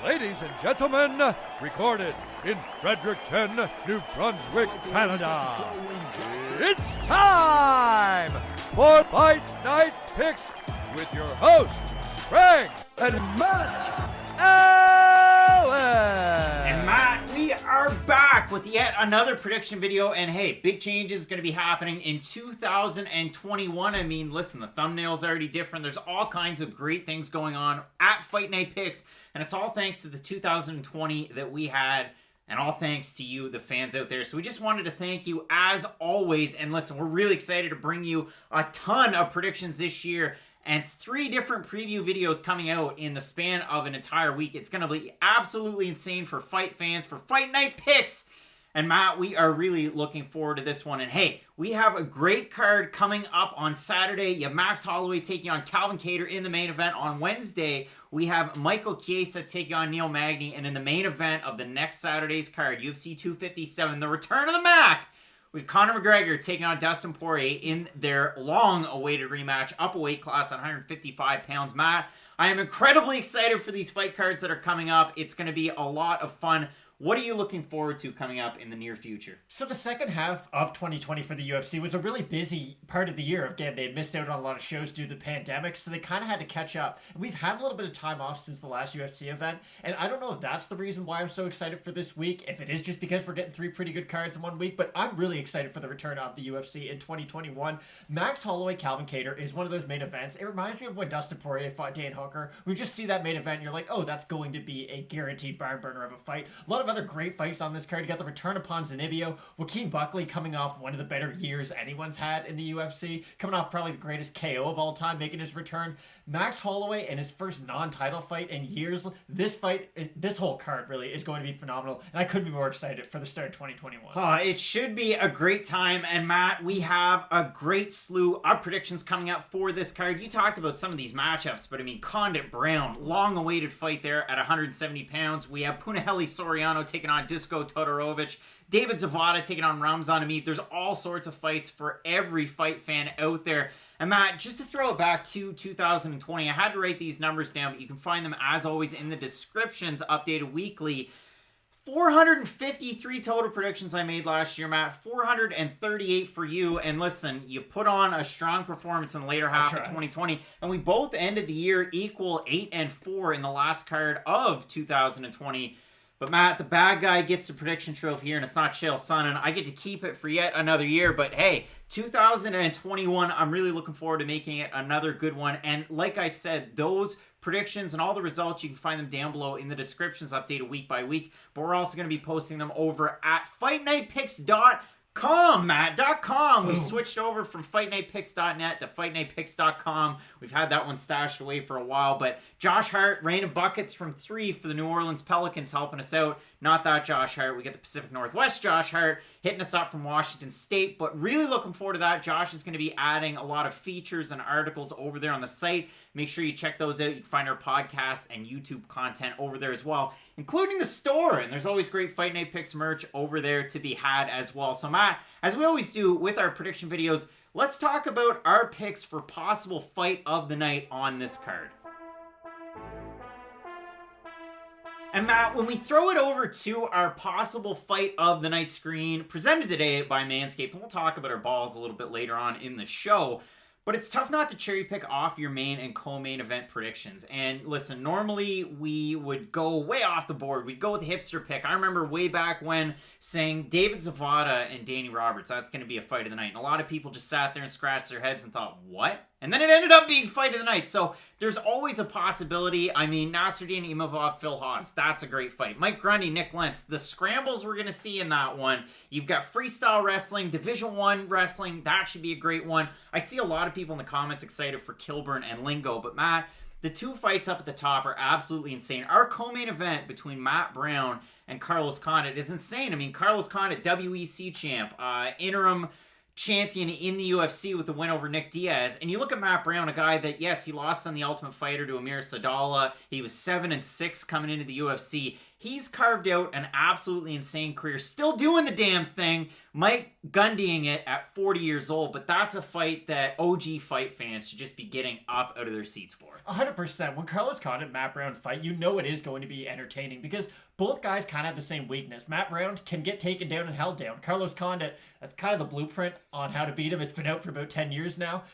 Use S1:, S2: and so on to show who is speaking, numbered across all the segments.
S1: Ladies and gentlemen, recorded in Fredericton, New Brunswick, Canada. It's time for Fight Night Picks with your hosts, Frank and Matt Allen.
S2: And Matt, we are back with yet another prediction video. And hey, big changes going to be happening in 2021. I mean, listen, the thumbnail's already different. There's all kinds of great things going on at Fight Night Picks. And it's all thanks to the 2020 that we had. And all thanks to you, the fans out there. So we just wanted to thank you as always. And listen, we're really excited to bring you a ton of predictions this year. And 3 different preview videos coming out in the span of an entire week. It's going to be absolutely insane for fight fans, for Fight Night Picks. And Matt, we are really looking forward to this one. And hey, we have a great card coming up on Saturday. You have Max Holloway taking on Calvin Kattar in the main event. On Wednesday, we have Michael Chiesa taking on Neil Magny. And in the main event of the next Saturday's card, UFC 257, the return of the Mac, with Conor McGregor taking on Dustin Poirier in their long-awaited rematch, up a weight class at 155 pounds. Matt, I am incredibly excited for these fight cards that are coming up. It's going to be a lot of fun. What are you looking forward to coming up in the near future?
S3: So the second half of 2020 for the UFC was a really busy part of the year. Again, they had missed out on a lot of shows due to the pandemic, so they kind of had to catch up. And we've had a little bit of time off since the last UFC event, and I don't know if that's the reason why I'm so excited for this week, if it is just because we're getting 3 pretty good cards in 1 week, but I'm really excited for the return of the UFC in 2021. Max Holloway, Calvin Kattar is one of those main events. It reminds me of when Dustin Poirier fought Dan Hooker. We just see that main event, and you're like, oh, that's going to be a guaranteed barn burner of a fight. A lot of other great fights on this card. You got the return of Ponzinibbio, Joaquin Buckley coming off one of the better years anyone's had in the UFC, coming off probably the greatest KO of all time, making his return. Max Holloway in his first non-title fight in years. This whole card really is going to be phenomenal, and I couldn't be more excited for the start of 2021.
S2: It should be a great time, and Matt, we have a great slew of predictions coming up for this card. You talked about some of these matchups, but I mean, Condit Brown, long-awaited fight there at 170 pounds. We have Punahele Soriano taking on Dusko Todorovic. David Zawada taking on Ramzan Amit. There's all sorts of fights for every fight fan out there. And Matt, just to throw it back to 2020, I had to write these numbers down, but you can find them as always in the descriptions, updated weekly. 453 total predictions I made last year, Matt. 438 for you. And listen, you put on a strong performance in the later half of 2020, and we both ended the year equal 8-4 in the last card of 2020. But Matt, the bad guy gets the prediction trophy here, and it's not Chael Sonnen. I get to keep it for yet another year. But hey, 2021, I'm really looking forward to making it another good one. And like I said, those predictions and all the results, you can find them down below in the descriptions, updated week by week. But we're also going to be posting them over at FightNightPicks.com, Matt.com. We switched over from FightNightPicks.net to FightNightPicks.com. We've had that one stashed away for a while, but Josh Hart, rain of buckets from 3 for the New Orleans Pelicans, helping us out. Not that Josh Hart. We get the Pacific Northwest Josh Hart hitting us up from Washington State, but really looking forward to that. Josh is going to be adding a lot of features and articles over there on the site. Make sure you check those out. You can find our podcast and YouTube content over there as well, including the store. And there's always great Fight Night Picks merch over there to be had as well. So Matt, as we always do with our prediction videos, let's talk about our picks for possible fight of the night on this card. And Matt, when we throw it over to our possible fight of the night screen, presented today by Manscaped, and we'll talk about our balls a little bit later on in the show, but it's tough not to cherry pick off your main and co-main event predictions. And listen, normally we would go way off the board. We'd go with the hipster pick. I remember way back when saying David Zawada and Danny Roberts, that's going to be a fight of the night. And a lot of people just sat there and scratched their heads and thought, what? And then it ended up being fight of the night. So there's always a possibility. I mean, Nasruddin Imavov, Phil Haas, that's a great fight. Mike Grundy, Nick Lentz, the scrambles we're going to see in that one. You've got freestyle wrestling, Division I wrestling. That should be a great one. I see a lot of people in the comments excited for Kilburn and Lingo. But Matt, the 2 fights up at the top are absolutely insane. Our co-main event between Matt Brown and Carlos Condit is insane. I mean, Carlos Condit, WEC champ, interim champion in the UFC with the win over Nick Diaz. And you look at Matt Brown, a guy that, yes, he lost on The Ultimate Fighter to Amir Sadallah. He was 7-6 coming into the UFC. He's carved out an absolutely insane career, still doing the damn thing. Mike Gundying it at 40 years old, but that's a fight that OG fight fans should just be getting up out of their seats for.
S3: 100%. When Carlos Condit and Matt Brown fight, you know it is going to be entertaining because both guys kind of have the same weakness. Matt Brown can get taken down and held down. Carlos Condit, that's kind of the blueprint on how to beat him. It's been out for about 10 years now.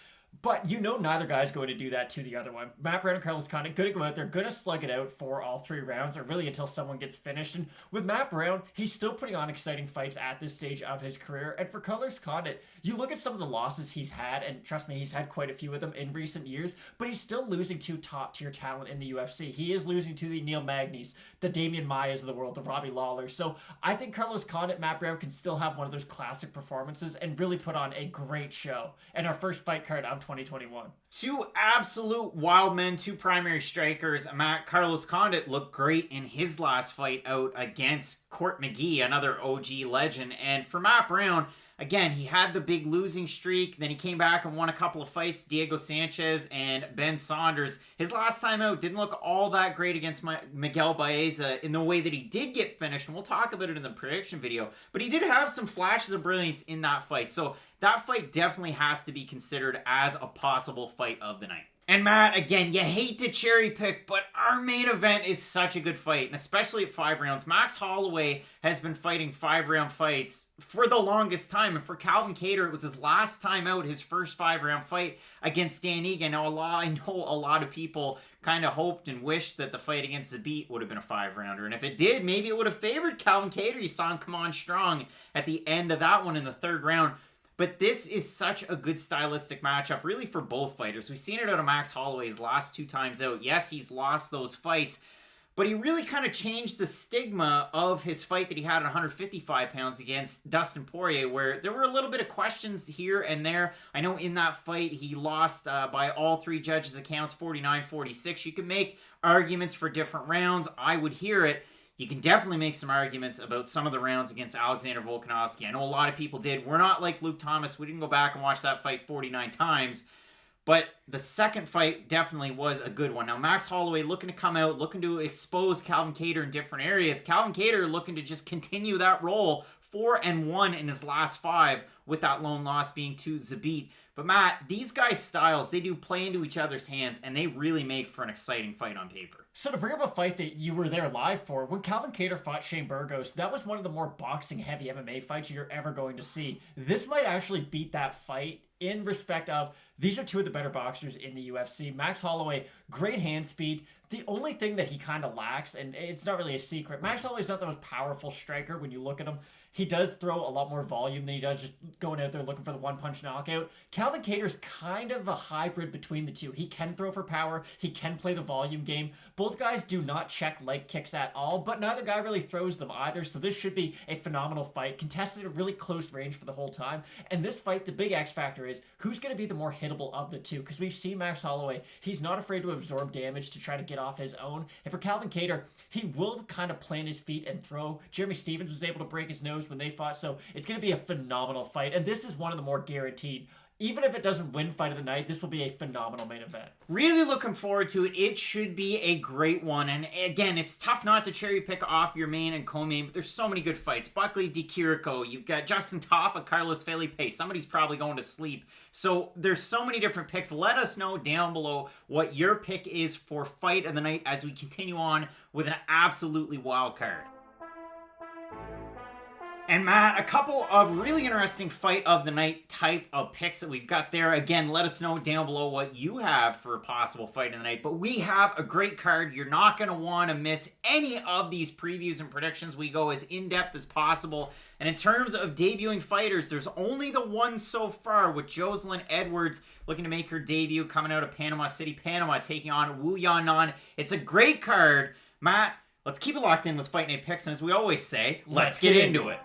S3: But you know neither guy's going to do that to the other one. Matt Brown and Carlos Condit going to go out there, going to slug it out for all 3 rounds, or really until someone gets finished. And with Matt Brown, he's still putting on exciting fights at this stage of his career. And for Carlos Condit, you look at some of the losses he's had, and trust me, he's had quite a few of them in recent years, but he's still losing to top-tier talent in the UFC. He is losing to the Neil Magny's, the Damian Maias of the world, the Robbie Lawlers. So I think Carlos Condit, Matt Brown can still have one of those classic performances and really put on a great show in our first fight card of 2021.
S2: 2 absolute wild men, 2 primary strikers. Carlos Condit looked great in his last fight out against Court McGee, another OG legend. And for Matt Brown, again, he had the big losing streak. Then he came back and won a couple of fights, Diego Sanchez and Ben Saunders. His last time out didn't look all that great against Miguel Baeza in the way that he did get finished. And we'll talk about it in the prediction video. But he did have some flashes of brilliance in that fight. So that fight definitely has to be considered as a possible fight of the night. And Matt, again, you hate to cherry pick, but our main event is such a good fight, and especially at 5 rounds. Max Holloway has been fighting 5-round fights for the longest time, and for Calvin Kattar, it was his last time out, his first 5-round fight against Dan Ige. Now, I know a lot of people kind of hoped and wished that the fight against Zabit would have been a 5-rounder, and if it did, maybe it would have favored Calvin Kattar. You saw him come on strong at the end of that one in the 3rd round. But this is such a good stylistic matchup, really, for both fighters. We've seen it out of Max Holloway's last 2 times out. Yes, he's lost those fights, but he really kind of changed the stigma of his fight that he had at 155 pounds against Dustin Poirier, where there were a little bit of questions here and there. I know in that fight, he lost by all 3 judges' accounts, 49-46. You can make arguments for different rounds. I would hear it. You can definitely make some arguments about some of the rounds against Alexander Volkanovski. I know a lot of people did. We're not like Luke Thomas. We didn't go back and watch that fight 49 times. But the second fight definitely was a good one. Now, Max Holloway looking to come out, looking to expose Calvin Kattar in different areas. Calvin Kattar looking to just continue that role. 4-1 in his last 5, with that lone loss being to Zabit. But Matt, these guys' styles, they do play into each other's hands, and they really make for an exciting fight on paper.
S3: So to bring up a fight that you were there live for, when Calvin Kattar fought Shane Burgos, that was one of the more boxing-heavy MMA fights you're ever going to see. This might actually beat that fight in respect of these are 2 of the better boxers in the UFC. Max Holloway, great hand speed. The only thing that he kind of lacks, and it's not really a secret, Max Holloway's not the most powerful striker when you look at him. He does throw a lot more volume than he does just going out there looking for the one-punch knockout. Calvin Kattar's kind of a hybrid between the 2. He can throw for power. He can play the volume game. Both guys do not check leg kicks at all, but neither guy really throws them either, so this should be a phenomenal fight, contested at a really close range for the whole time. And this fight, the big X factor is who's going to be the more hittable of the 2, because we've seen Max Holloway. He's not afraid to absorb damage to try to get off his own. And for Calvin Kattar, he will kind of plant his feet and throw. Jeremy Stephens was able to break his nose when they fought, so it's going to be a phenomenal fight. And this is one of the more guaranteed. Even if it doesn't win fight of the night, this will be a phenomenal main event.
S2: Really looking forward to it. It should be a great one. And again, it's tough not to cherry pick off your main and co-main, but there's so many good fights. Buckley DiCirico, you've got Justin Tafa, Carlos Felipe. Somebody's probably going to sleep. So there's so many different picks. Let us know down below what your pick is for fight of the night as we continue on with an absolutely wild card. And Matt, a couple of really interesting fight of the night type of picks that we've got there. Again, let us know down below what you have for a possible fight of the night. But we have a great card. You're not going to want to miss any of these previews and predictions. We go as in-depth as possible. And in terms of debuting fighters, there's only the one so far, with Jocelyn Edwards looking to make her debut coming out of Panama City, Panama, taking on Wu Yanan. It's a great card. Matt, let's keep it locked in with Fight Night Picks. And as we always say, let's get into it.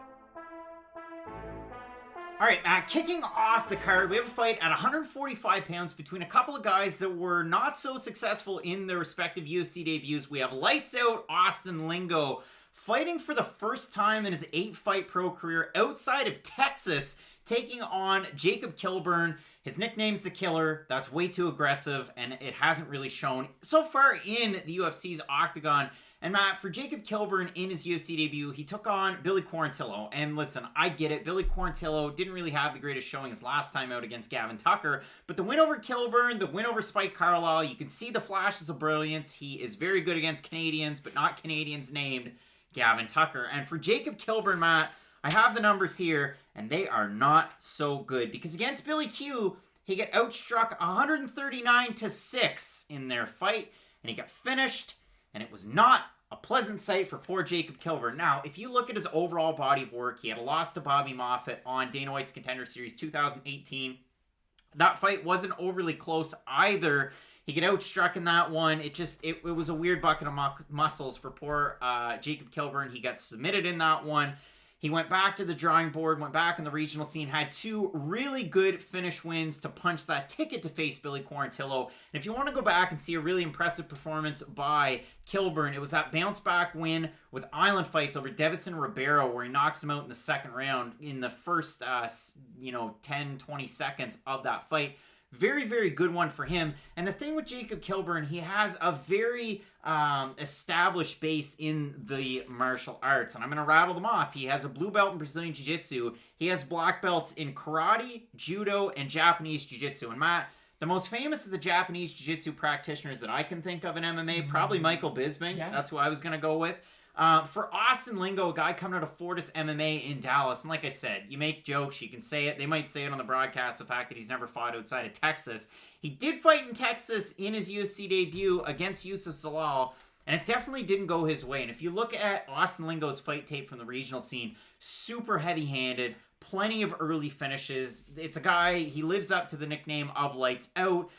S2: All right, Matt, kicking off the card, we have a fight at 145 pounds between a couple of guys that were not so successful in their respective UFC debuts. We have lights out Austin Lingo fighting for the first time in his 8-fight pro career outside of Texas, taking on Jacob Kilburn. His nickname's The Killer. That's way too aggressive, and it hasn't really shown so far in the UFC's octagon And Matt, for Jacob Kilburn in his UFC debut, he took on Billy Quarantillo. And listen, I get it. Billy Quarantillo didn't really have the greatest showing his last time out against Gavin Tucker. But the win over Kilburn, the win over Spike Carlisle, you can see the flashes of brilliance. He is very good against Canadians, but not Canadians named Gavin Tucker. And for Jacob Kilburn, Matt, I have the numbers here, and they are not so good. Because against Billy Q, he got outstruck 139-6 in their fight, and he got finished. And it was not a pleasant sight for poor Jacob Kilburn. Now, if you look at his overall body of work, he had a loss to Bobby Moffett on Dana White's Contender Series 2018. That fight wasn't overly close either. He got outstruck in that one. It was a weird bucket of muscles for poor Jacob Kilburn. He got submitted in that one. He went back to the drawing board, went back in the regional scene, had 2 really good finish wins to punch that ticket to face Billy Quarantillo. And if you want to go back and see a really impressive performance by Kilburn, it was that bounce back win with Island Fights over Devison Ribeiro, where he knocks him out in the second round in the first 10-20 seconds of that fight. Very, very good one for him. And the thing with Jacob Kilburn, he has a very established base in the martial arts. And I'm going to rattle them off. He has a blue belt in Brazilian Jiu-Jitsu. He has black belts in karate, judo, and Japanese Jiu-Jitsu. And Matt, the most famous of the Japanese Jiu-Jitsu practitioners that I can think of in MMA, probably Michael Bisping. Yeah. That's who I was going to go with. For Austin Lingo, a guy coming out of Fortis MMA in Dallas, and like I said, you make jokes, you can say it, they might say it on the broadcast, the fact that he's never fought outside of Texas. He did fight in Texas in his UFC debut against Yusuf Zalal, and it definitely didn't go his way. And if you look at Austin Lingo's fight tape from the regional scene, super heavy-handed, plenty of early finishes. It's a guy, he lives up to the nickname of Lights Out.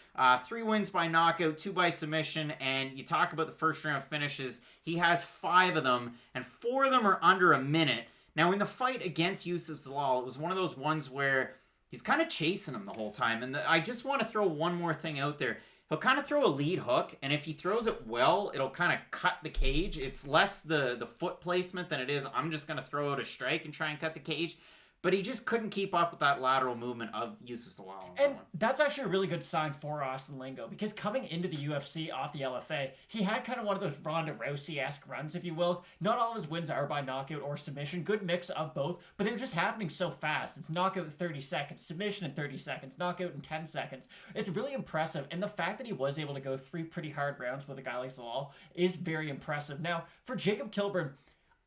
S2: 3 wins by knockout, 2 by submission, and you talk about the first round finishes, he has 5 of them, and 4 of them are under a minute. Now, in the fight against Yusuf Zalal, it was one of those ones where he's kind of chasing him the whole time. And I just want to throw one more thing out there. He'll kind of throw a lead hook, and if he throws it well, it'll kind of cut the cage. It's less the foot placement than it is, I'm just going to throw out a strike and try and cut the cage. But he just couldn't keep up with that lateral movement of Yusuf Zalal.
S3: And that's actually a really good sign for Austin Lingo, because coming into the UFC off the LFA, he had kind of one of those Ronda Rousey-esque runs, if you will. Not all of his wins are by knockout or submission. Good mix of both, but they were just happening so fast. It's knockout in 30 seconds, submission in 30 seconds, knockout in 10 seconds. It's really impressive, and the fact that he was able to go 3 pretty hard rounds with a guy like Zalal is very impressive. Now, for Jacob Kilburn,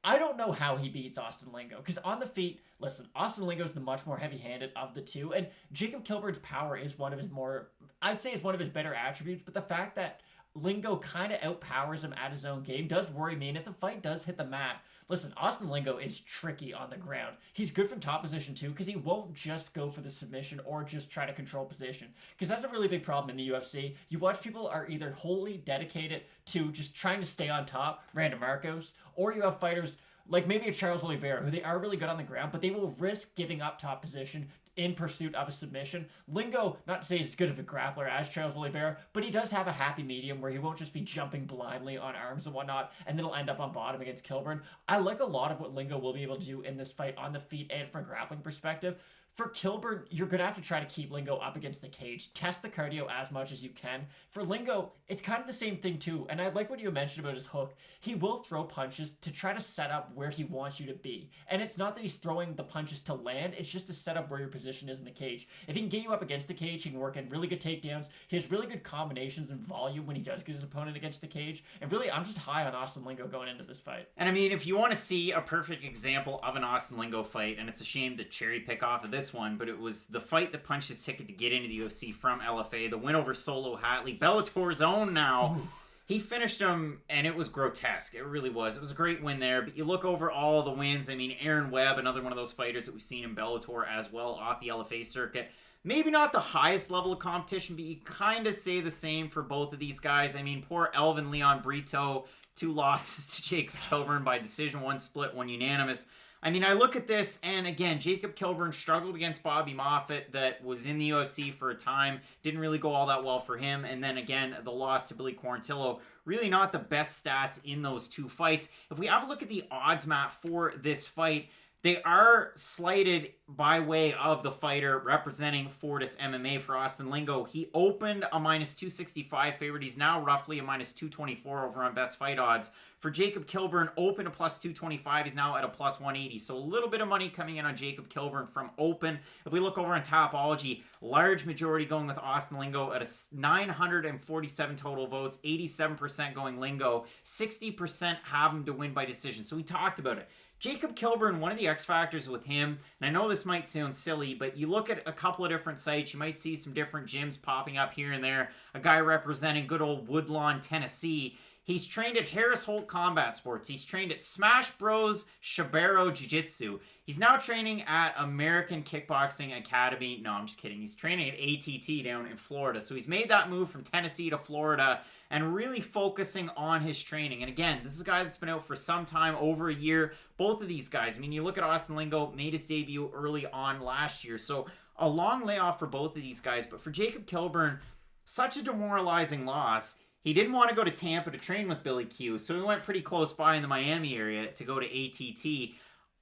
S3: I don't know how he beats Austin Lingo, because on the feet, listen, Austin Lingo is the much more heavy-handed of the two, and Jacob Kilburn's power is one of his more, I'd say is one of his better attributes, but the fact that Lingo kind of outpowers him at his own game does worry me, and if the fight does hit the mat, listen, Austin Lingo is tricky on the ground. He's good from top position too, because he won't just go for the submission or just try to control position, because that's a really big problem in the UFC. You watch people are either wholly dedicated to just trying to stay on top, Randa Marcos, or you have fighters like maybe a Charles Oliveira, who they are really good on the ground, but they will risk giving up top position in pursuit of a submission. Lingo, not to say he's as good of a grappler as Charles Oliveira, but he does have a happy medium where he won't just be jumping blindly on arms and whatnot, and then he'll end up on bottom against Kilburn. I like a lot of what Lingo will be able to do in this fight on the feet and from a grappling perspective. For Kilburn, you're going to have to try to keep Lingo up against the cage. Test the cardio as much as you can. For Lingo, it's kind of the same thing too. And I like what you mentioned about his hook. He will throw punches to try to set up where he wants you to be. And it's not that he's throwing the punches to land. It's just to set up where your position is in the cage. If he can get you up against the cage, he can work in really good takedowns. He has really good combinations and volume when he does get his opponent against the cage. And really, I'm just high on Austin Lingo going into this fight.
S2: And I mean, if you want to see a perfect example of an Austin Lingo fight, and it's a shame to cherry pick off of this one, but it was the fight that punched his ticket to get into the UFC from LFA, the win over Solo Hatley, Bellator's own now. Ooh. He finished him, and it was grotesque. It really was. It was a great win there, but you look over all the wins. I mean, Aaron Webb, another one of those fighters that we've seen in Bellator as well, off the LFA circuit. Maybe not the highest level of competition, but you kind of say the same for both of these guys. I mean, poor Elvin Leon Brito, 2 losses to Jacob Kilburn by decision, 1 split, 1 unanimous. I mean, I look at this, and again, Jacob Kilburn struggled against Bobby Moffett that was in the UFC for a time. Didn't really go all that well for him. And then again, the loss to Billy Quarantillo. Really not the best stats in those 2 fights. If we have a look at the odds map for this fight, They are slighted by way of the fighter representing Fortis MMA for Austin Lingo. He opened a minus 265 favorite. He's now roughly a minus 224 over on best fight odds. For Jacob Kilburn, open a plus 225. He's now at a plus 180. So a little bit of money coming in on Jacob Kilburn from open. If we look over on Topology, large majority going with Austin Lingo at a 947 total votes, 87% going Lingo, 60% have him to win by decision. So we talked about it. Jacob Kilburn, one of the X factors with him, and I know this might sound silly, but you look at a couple of different sites, you might see some different gyms popping up here and there. A guy representing good old Woodlawn, Tennessee. He's trained at Harris Holt Combat Sports. He's trained at Smash Bros. Shibaro Jiu-Jitsu. He's now training at American Kickboxing Academy. No, I'm just kidding. He's training at ATT down in Florida. So he's made that move from Tennessee to Florida and really focusing on his training. And again, this is a guy that's been out for some time, over a year. Both of these guys, I mean, you look at Austin Lingo, made his debut early on last year. So a long layoff for both of these guys. But for Jacob Kilburn, such a demoralizing loss. He didn't want to go to Tampa to train with Billy Q, so he went pretty close by in the Miami area to go to ATT.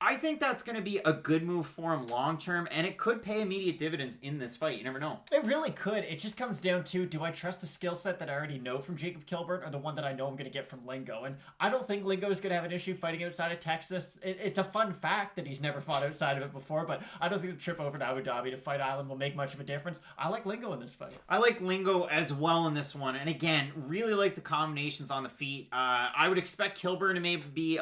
S2: I think that's going to be a good move for him long term, and it could pay immediate dividends in this fight. You never know.
S3: It really could. It just comes down to, do I trust the skill set that I already know from Jacob Kilburn or the one that I know I'm going to get from Lingo? And I don't think Lingo is going to have an issue fighting outside of Texas. It's a fun fact that he's never fought outside of it before, but I don't think the trip over to Abu Dhabi to Fight Island will make much of a difference. I like Lingo in this fight.
S2: I like Lingo as well in this one. And again, really like the combinations on the feet. I would expect Kilburn to maybe be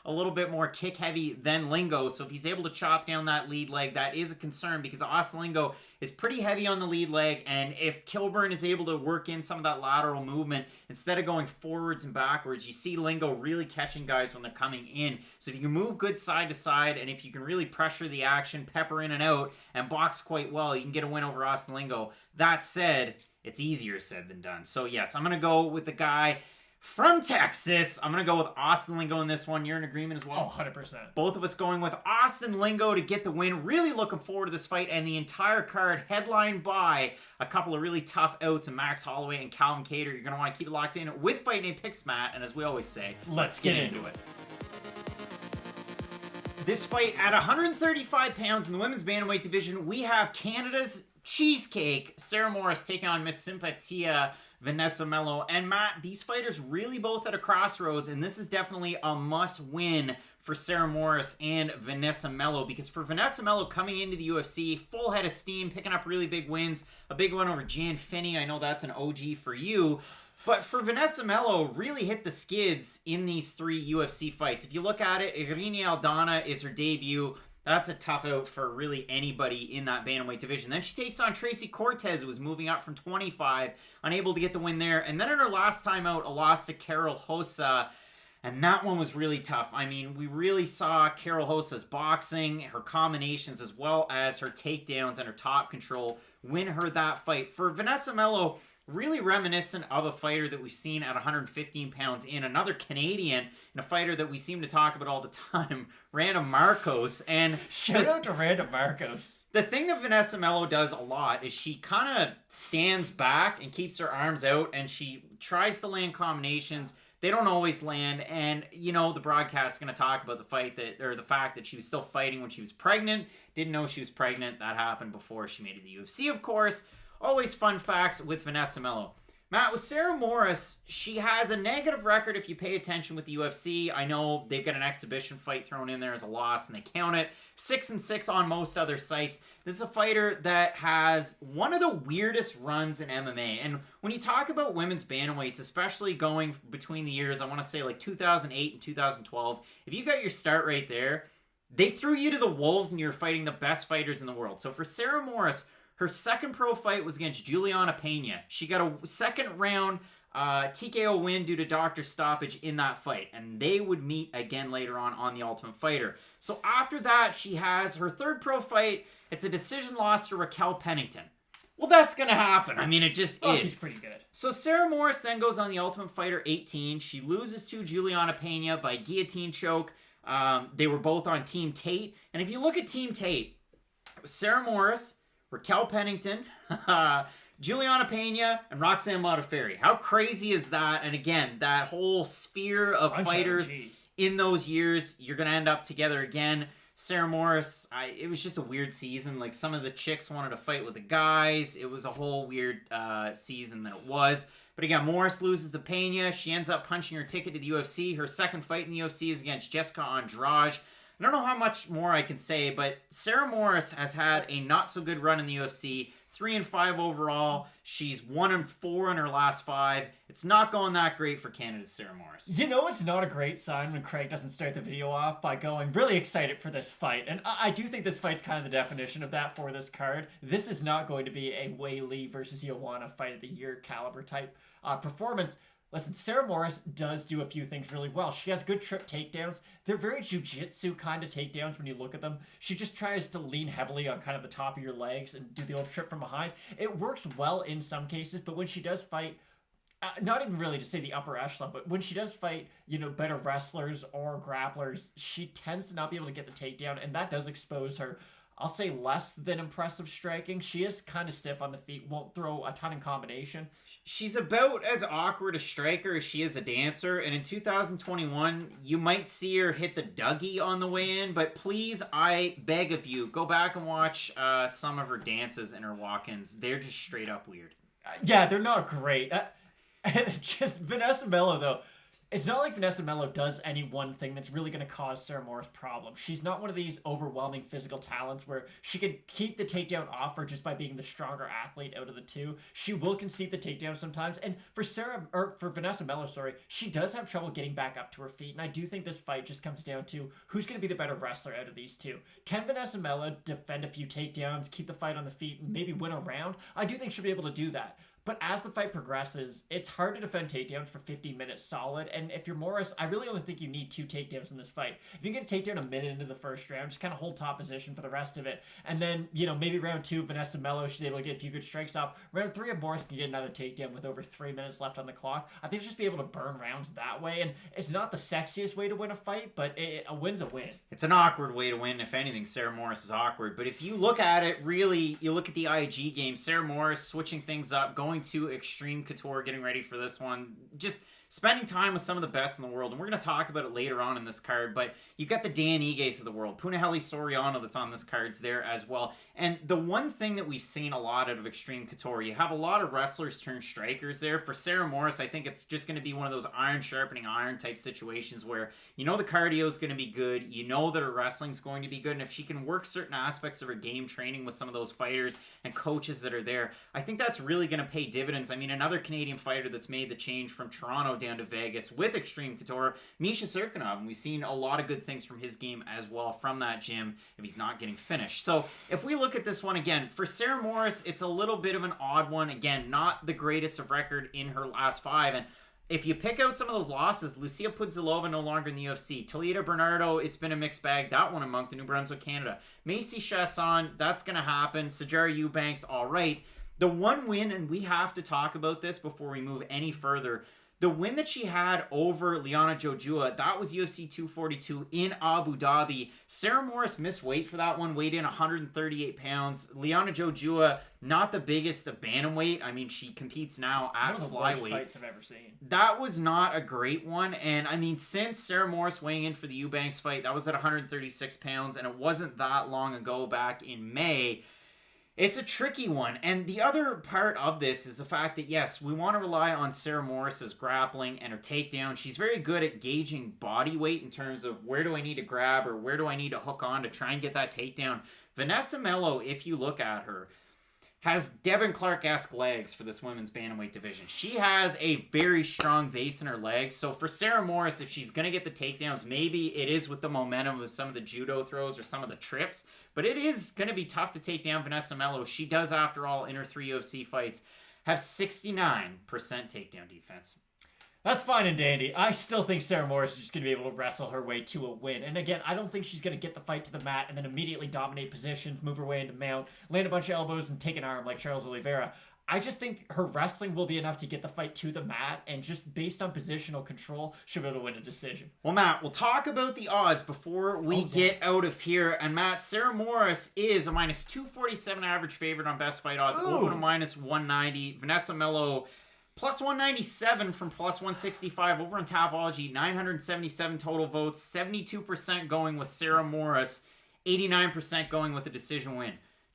S2: a little bit more kick heavy than Lingo. So if he's able to chop down that lead leg, that is a concern because Austin Lingo is pretty heavy on the lead leg. And if Kilburn is able to work in some of that lateral movement, instead of going forwards and backwards, you see Lingo really catching guys when they're coming in. So if you can move good side to side, and if you can really pressure the action, pepper in and out, and box quite well, you can get a win over Austin Lingo. That said, it's easier said than done. So yes, I'm going to go with the guy from Texas. I'm going to go with Austin Lingo in this one. You're in agreement as well?
S3: Oh, 100%.
S2: Both of us going with Austin Lingo to get the win. Really looking forward to this fight, and the entire card headlined by a couple of really tough outs in Max Holloway and Calvin Kattar. You're going to want to keep it locked in with Fight Night Picks, Matt, and as we always say,
S3: let's get into it.
S2: This fight at 135 pounds in the women's bantamweight division, we have Canada's cheesecake, Sarah Morris, taking on Miss Simpatia, Vanessa Melo. And Matt, these fighters really both at a crossroads, and this is definitely a must-win for Sarah Morris and Vanessa Melo, because for Vanessa Melo coming into the UFC, full head of steam, picking up really big wins, a big one over Jan Finney. I know that's an OG for you. But for Vanessa Melo, really hit the skids in these three UFC fights. If you look at it, Irene Aldana is her debut. That's a tough out for really anybody in that bantamweight division. Then she takes on Tracy Cortez, who was moving up from 25, unable to get the win there. And then in her last time out, a loss to Carol Hossa. And that one was really tough. I mean, we really saw Carol Hossa's boxing, her combinations, as well as her takedowns and her top control win her that fight. For Vanessa Melo, really reminiscent of a fighter that we've seen at 115 pounds in, another Canadian, and a fighter that we seem to talk about all the time, Randa Marcos. And
S3: shout out to Randa Marcos.
S2: The thing that Vanessa Melo does a lot is she kind of stands back and keeps her arms out, and she tries to land combinations. They don't always land, and you know the broadcast is going to talk about the fact that she was still fighting when she was pregnant. Didn't know she was pregnant. That happened before she made it to the UFC, of course. Always fun facts with Vanessa Melo. Matt, with Sarah Morris, she has a negative record if you pay attention with the UFC. I know they've got an exhibition fight thrown in there as a loss, and they count it. 6-6 on most other sites. This is a fighter that has one of the weirdest runs in MMA. And when you talk about women's bantamweights, especially going between the years, I want to say like 2008 and 2012, if you got your start right there, they threw you to the wolves and you're fighting the best fighters in the world. So for Sarah Morris, her second pro fight was against Juliana Pena. She got a second round TKO win due to doctor stoppage in that fight. And they would meet again later on The Ultimate Fighter. So after that, she has her third pro fight. It's a decision loss to Raquel Pennington. Well, that's going to happen. I mean, it just is.
S3: He's pretty good.
S2: So Sarah Morris then goes on The Ultimate Fighter 18. She loses to Juliana Pena by guillotine choke. They were both on Team Tate. And if you look at Team Tate, it was Sarah Morris, Raquel Pennington, Juliana Pena and Roxanne Modafferi. How crazy is that? And again, that whole sphere of fighters in those years, you're going to end up together again. Sarah Morris, it was just a weird season. Like, some of the chicks wanted to fight with the guys. It was a whole weird season that it was. But again, Morris loses to Pena. She ends up punching her ticket to the UFC. Her second fight in the UFC is against Jessica Andrade. I don't know how much more I can say, but Sarah Morris has had a not-so-good run in the UFC. 3-5 overall. She's 1-4 in her last 5. It's not going that great for Canada's Sarah Morris.
S3: You know, it's not a great sign when Craig doesn't start the video off by going really excited for this fight. And I do think this fight's kind of the definition of that for this card. This is not going to be a Wei Li versus Joanna fight of the year caliber type performance. Listen, Sarah Morris does do a few things really well. She has good trip takedowns. They're very jiu-jitsu kind of takedowns when you look at them. She just tries to lean heavily on kind of the top of your legs and do the old trip from behind. It works well in some cases, but when she does fight, not even really to say the upper echelon, but when she does fight, better wrestlers or grapplers, she tends to not be able to get the takedown, and that does expose her. I'll say less than impressive striking. She is kind of stiff on the feet, won't throw a ton in combination.
S2: She's about as awkward a striker as she is a dancer, and in 2021, you might see her hit the Dougie on the way in, but please, I beg of you, go back and watch some of her dances and her walk-ins. They're just straight up weird.
S3: Yeah, they're not great. And just Vanessa Mello, though. It's not like Vanessa Mello does any one thing that's really going to cause Sarah Morris problems. She's not one of these overwhelming physical talents where she could keep the takedown off her just by being the stronger athlete out of the two. She will concede the takedown sometimes. And for Vanessa Mello, she does have trouble getting back up to her feet. And I do think this fight just comes down to who's going to be the better wrestler out of these two. Can Vanessa Mello defend a few takedowns, keep the fight on the feet, and maybe win a round? I do think she'll be able to do that. But as the fight progresses, it's hard to defend takedowns for 50 minutes solid. And if you're Morris, I really only think you need 2 takedowns in this fight. If you can get a takedown a minute into the first round, just kind of hold top position for the rest of it. And then, maybe round 2, Vanessa Mello, she's able to get a few good strikes off. Round 3, if Morris can get another takedown with over 3 minutes left on the clock, I think she'll just be able to burn rounds that way. And it's not the sexiest way to win a fight, but a win's a win.
S2: It's an awkward way to win. If anything, Sarah Morris is awkward. But if you look at it, really, you look at the IG game, Sarah Morris switching things up, going to Extreme Couture, getting ready for this one, just spending time with some of the best in the world. And we're going to talk about it later on in this card, but you've got the Dan Igues of the world. Punahele Soriano that's on this card's there as well. And the one thing that we've seen a lot out of Extreme Couture, you have a lot of wrestlers turn strikers there. For Sarah Morris, I think it's just going to be one of those iron sharpening iron type situations where the cardio is going to be good, that her wrestling's going to be good, and if she can work certain aspects of her game training with some of those fighters and coaches that are there, I think that's really going to pay dividends. I mean, another Canadian fighter that's made the change from Toronto down to Vegas with Extreme Couture, Misha Cirkunov, and we've seen a lot of good things from his game as well from that gym if he's not getting finished. So if we look at this one again, for Sarah Morris, it's a little bit of an odd one. Again, not the greatest of record in her last 5, and if you pick out some of those losses, Lucia Pudzilova no longer in the UFC. Talita Bernardo, it's been a mixed bag. That one in Moncton, New Brunswick, Canada. Macy Chasson, that's going to happen. Sijara Eubanks, all right. The one win, and we have to talk about this before we move any further, the win that she had over Liana Jojua, that was UFC 242 in Abu Dhabi. Sarah Morris missed weight for that one, weighed in 138 pounds. Liana Jojua, not the biggest of bantamweight. I mean, she competes now at flyweight. One of the worst
S3: fights I've ever seen.
S2: That was not a great one. And I mean, since Sarah Morris weighing in for the Eubanks fight, that was at 136 pounds, and it wasn't that long ago back in May. It's a tricky one. And the other part of this is the fact that, yes, we want to rely on Sarah Morris's grappling and her takedown. She's very good at gauging body weight in terms of where do I need to grab or where do I need to hook on to try and get that takedown. Vanessa Mello, if you look at her, has Devin Clark-esque legs for this women's bantamweight division. She has a very strong base in her legs. So for Sarah Morris, if she's going to get the takedowns, maybe it is with the momentum of some of the judo throws or some of the trips. But it is going to be tough to take down Vanessa Mello. She does, after all, in her 3 UFC fights, have 69% takedown defense.
S3: That's fine and dandy. I still think Sarah Morris is just going to be able to wrestle her way to a win. And again, I don't think she's going to get the fight to the mat and then immediately dominate positions, move her way into mount, land a bunch of elbows, and take an arm like Charles Oliveira. I just think her wrestling will be enough to get the fight to the mat, and just based on positional control, she'll be able to win a decision.
S2: Well, Matt, we'll talk about the odds before we get out of here. And Matt, Sarah Morris is a minus 247 average favorite on best fight odds, open to minus 190. Vanessa Melo plus 197 from plus 165 over on Tapology. 977 total votes, 72% going with Sarah Morris, 89% going with a decision win.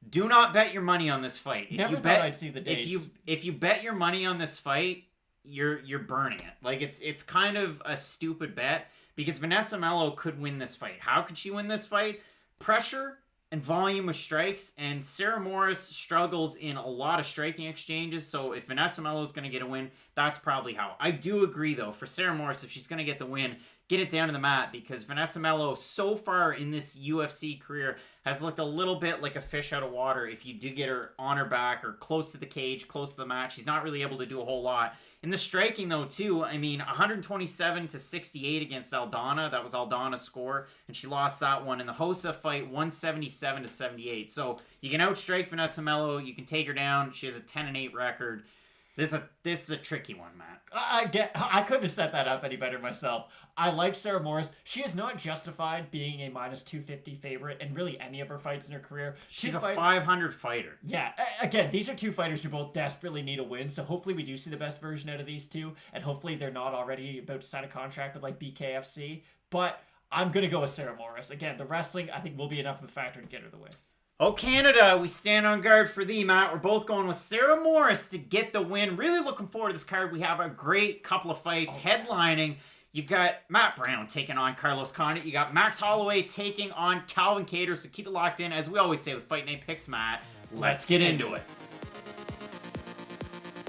S2: Do not bet your money on this fight.
S3: Never thought I'd see the dates.
S2: If you bet your money on this fight, you're burning it. Like it's kind of a stupid bet because Vanessa Melo could win this fight. How could she win this fight? Pressure and volume of strikes, and Sarah Morris struggles in a lot of striking exchanges. So if Vanessa Melo is going to get a win, that's probably how. I do agree though, for Sarah Morris, if she's going to get the win, get it down to the mat, because Vanessa Melo so far in this UFC career has looked a little bit like a fish out of water. If you do get her on her back or close to the cage, close to the mat, she's not really able to do a whole lot. In the striking though too, I mean 127 to 68 against Aldana. That was Aldana's score, and she lost that one. In the Hossa fight, 177 to 78. So you can outstrike Vanessa Melo, you can take her down. She has a 10-8 record. This is a tricky one, Matt.
S3: I couldn't have set that up any better myself. I like Sarah Morris. She is not justified being a minus 250 favorite in really any of her fights in her career.
S2: She's a 500 fighter.
S3: Yeah, again, these are two fighters who both desperately need a win, so hopefully we do see the best version out of these two, and hopefully they're not already about to sign a contract with like BKFC. But I'm going to go with Sarah Morris. Again, the wrestling, I think, will be enough of a factor to get her the win.
S2: Oh, Canada, we stand on guard for thee, Matt. We're both going with Sarah Morris to get the win. Really looking forward to this card. We have a great couple of fights headlining. You've got Matt Brown taking on Carlos Condit. You got Max Holloway taking on Calvin Kattar. So keep it locked in. As we always say with Fight Night Picks, Matt, let's get into it.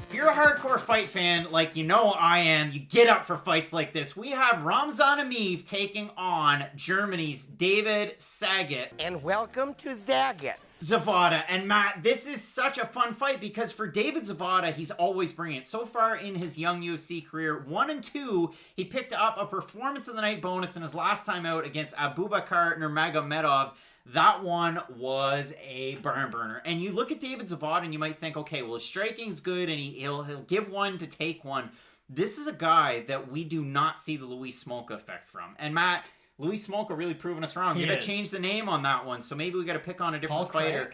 S2: If you're a hardcore fight fan, like you know I am, you get up for fights like this. We have Ramzan Emeev taking on Germany's David Saget.
S4: And welcome to Zagat.
S2: Zavada. And Matt, this is such a fun fight because for David Zavada, he's always bringing it. So far in his young UFC career, 1-2, he picked up a performance of the night bonus in his last time out against Abubakar Nurmagomedov. That one was a barn burner. And you look at David Zavada and you might think, okay, well, his striking's good and he'll give one to take one. This is a guy that we do not see the Luis Smolka effect from. And Matt, Luis Smolka really proving us wrong. You got to change the name on that one, so maybe we got to pick on a different fighter.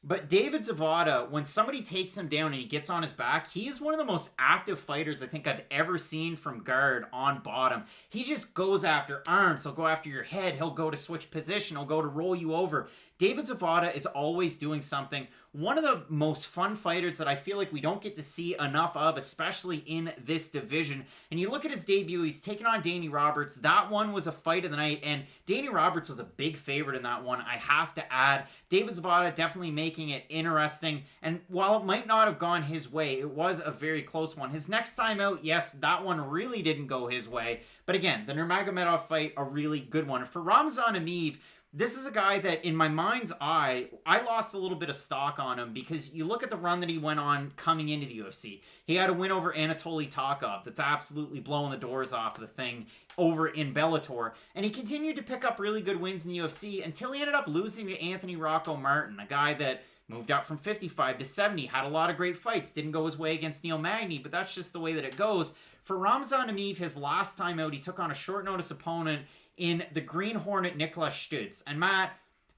S2: But David Zavada, when somebody takes him down and he gets on his back, he is one of the most active fighters I think I've ever seen from guard on bottom. He just goes after arms. He'll go after your head. He'll go to switch position. He'll go to roll you over. David Zavada is always doing something. One of the most fun fighters that I feel like we don't get to see enough of, especially in this division. And you look at his debut, he's taking on Danny Roberts. That one was a fight of the night, and Danny Roberts was a big favorite in that one, I have to add. David Zavada definitely making it interesting, and while it might not have gone his way, it was a very close one. His next time out, yes, that one really didn't go his way, but again, the Nurmagomedov fight, a really good one. For Ramzan Emeev, this is a guy that, in my mind's eye, I lost a little bit of stock on him because you look at the run that he went on coming into the UFC. He had a win over Anatoly Takov that's absolutely blowing the doors off the thing over in Bellator. And he continued to pick up really good wins in the UFC until he ended up losing to Anthony Rocco Martin, a guy that moved up from 55 to 70, had a lot of great fights, didn't go his way against Neil Magny, but that's just the way that it goes. For Ramzan Emeev, his last time out, he took on a short notice opponent in the Green Hornet Niklas Stutz. And Matt,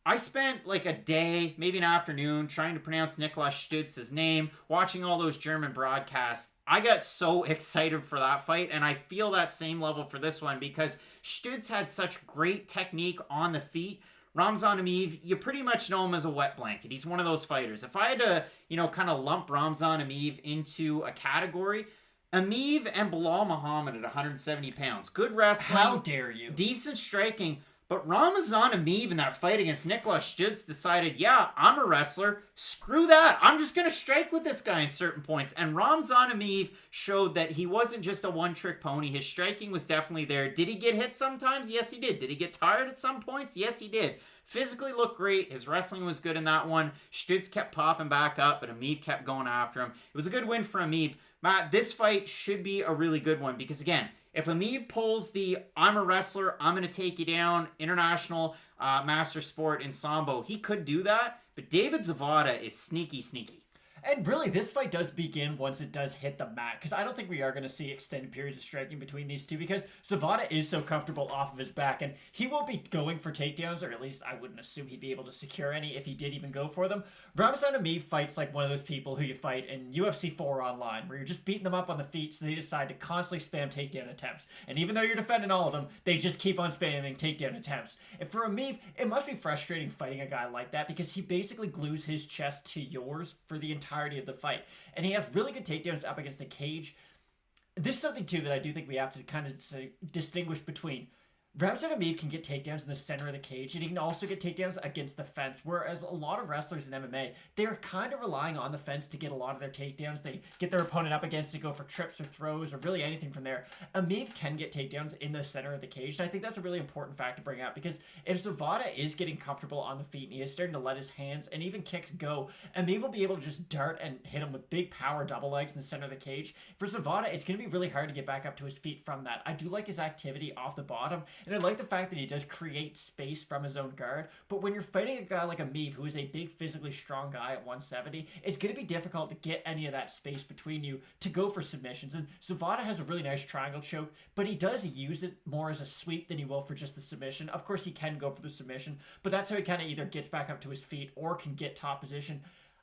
S2: I spent like a day, maybe an afternoon, trying to pronounce Niklas Stutz's name, watching all those German broadcasts. I got so excited for that fight, and I feel that same level for this one because Stutz had such great technique on the feet. Ramzan Emeev, you pretty much know him as a wet blanket. He's one of those fighters. If I had to, kind of lump Ramzan Emeev into a category, Emeev and Bilal Muhammad at 170 pounds. Good wrestling.
S3: How dare you?
S2: Decent striking. But Ramzan Emeev in that fight against Niklas Stutz decided, yeah, I'm a wrestler. Screw that. I'm just going to strike with this guy in certain points. And Ramzan Emeev showed that he wasn't just a one-trick pony. His striking was definitely there. Did he get hit sometimes? Yes, he did. Did he get tired at some points? Yes, he did. Physically looked great. His wrestling was good in that one. Stutz kept popping back up, but Emeev kept going after him. It was a good win for Emeev. Matt, this fight should be a really good one because, again, if Emeev pulls the I'm a wrestler, I'm going to take you down, international master sport in Sambo, he could do that. But David Zavada is sneaky, sneaky.
S3: And really, this fight does begin once it does hit the mat, because I don't think we are going to see extended periods of striking between these two, because Zavada is so comfortable off of his back, and he won't be going for takedowns, or at least I wouldn't assume he'd be able to secure any if he did even go for them. Ramzan Emeev fights like one of those people who you fight in UFC 4 online, where you're just beating them up on the feet, so they decide to constantly spam takedown attempts. And even though you're defending all of them, they just keep on spamming takedown attempts. And for Emeev, it must be frustrating fighting a guy like that, because he basically glues his chest to yours for the entirety of the fight. And he has really good takedowns up against the cage. This is something, too, that I do think we have to kind of distinguish between. Ramzan Emeev can get takedowns in the center of the cage, and he can also get takedowns against the fence, whereas a lot of wrestlers in MMA, they're kind of relying on the fence to get a lot of their takedowns. They get their opponent up against it, go for trips or throws or really anything from there. Emeev can get takedowns in the center of the cage, and I think that's a really important fact to bring out, because if Zavada is getting comfortable on the feet and he is starting to let his hands and even kicks go, Emeev will be able to just dart and hit him with big power double legs in the center of the cage. For Zavada, it's going to be really hard to get back up to his feet from that. I do like his activity off the bottom, and I like the fact that he does create space from his own guard. But when you're fighting a guy like Emeev, who is a big, physically strong guy at 170, it's going to be difficult to get any of that space between you to go for submissions. And Zavada has a really nice triangle choke, but he does use it more as a sweep than he will for just the submission. Of course, he can go for the submission, but that's how he kind of either gets back up to his feet or can get top position.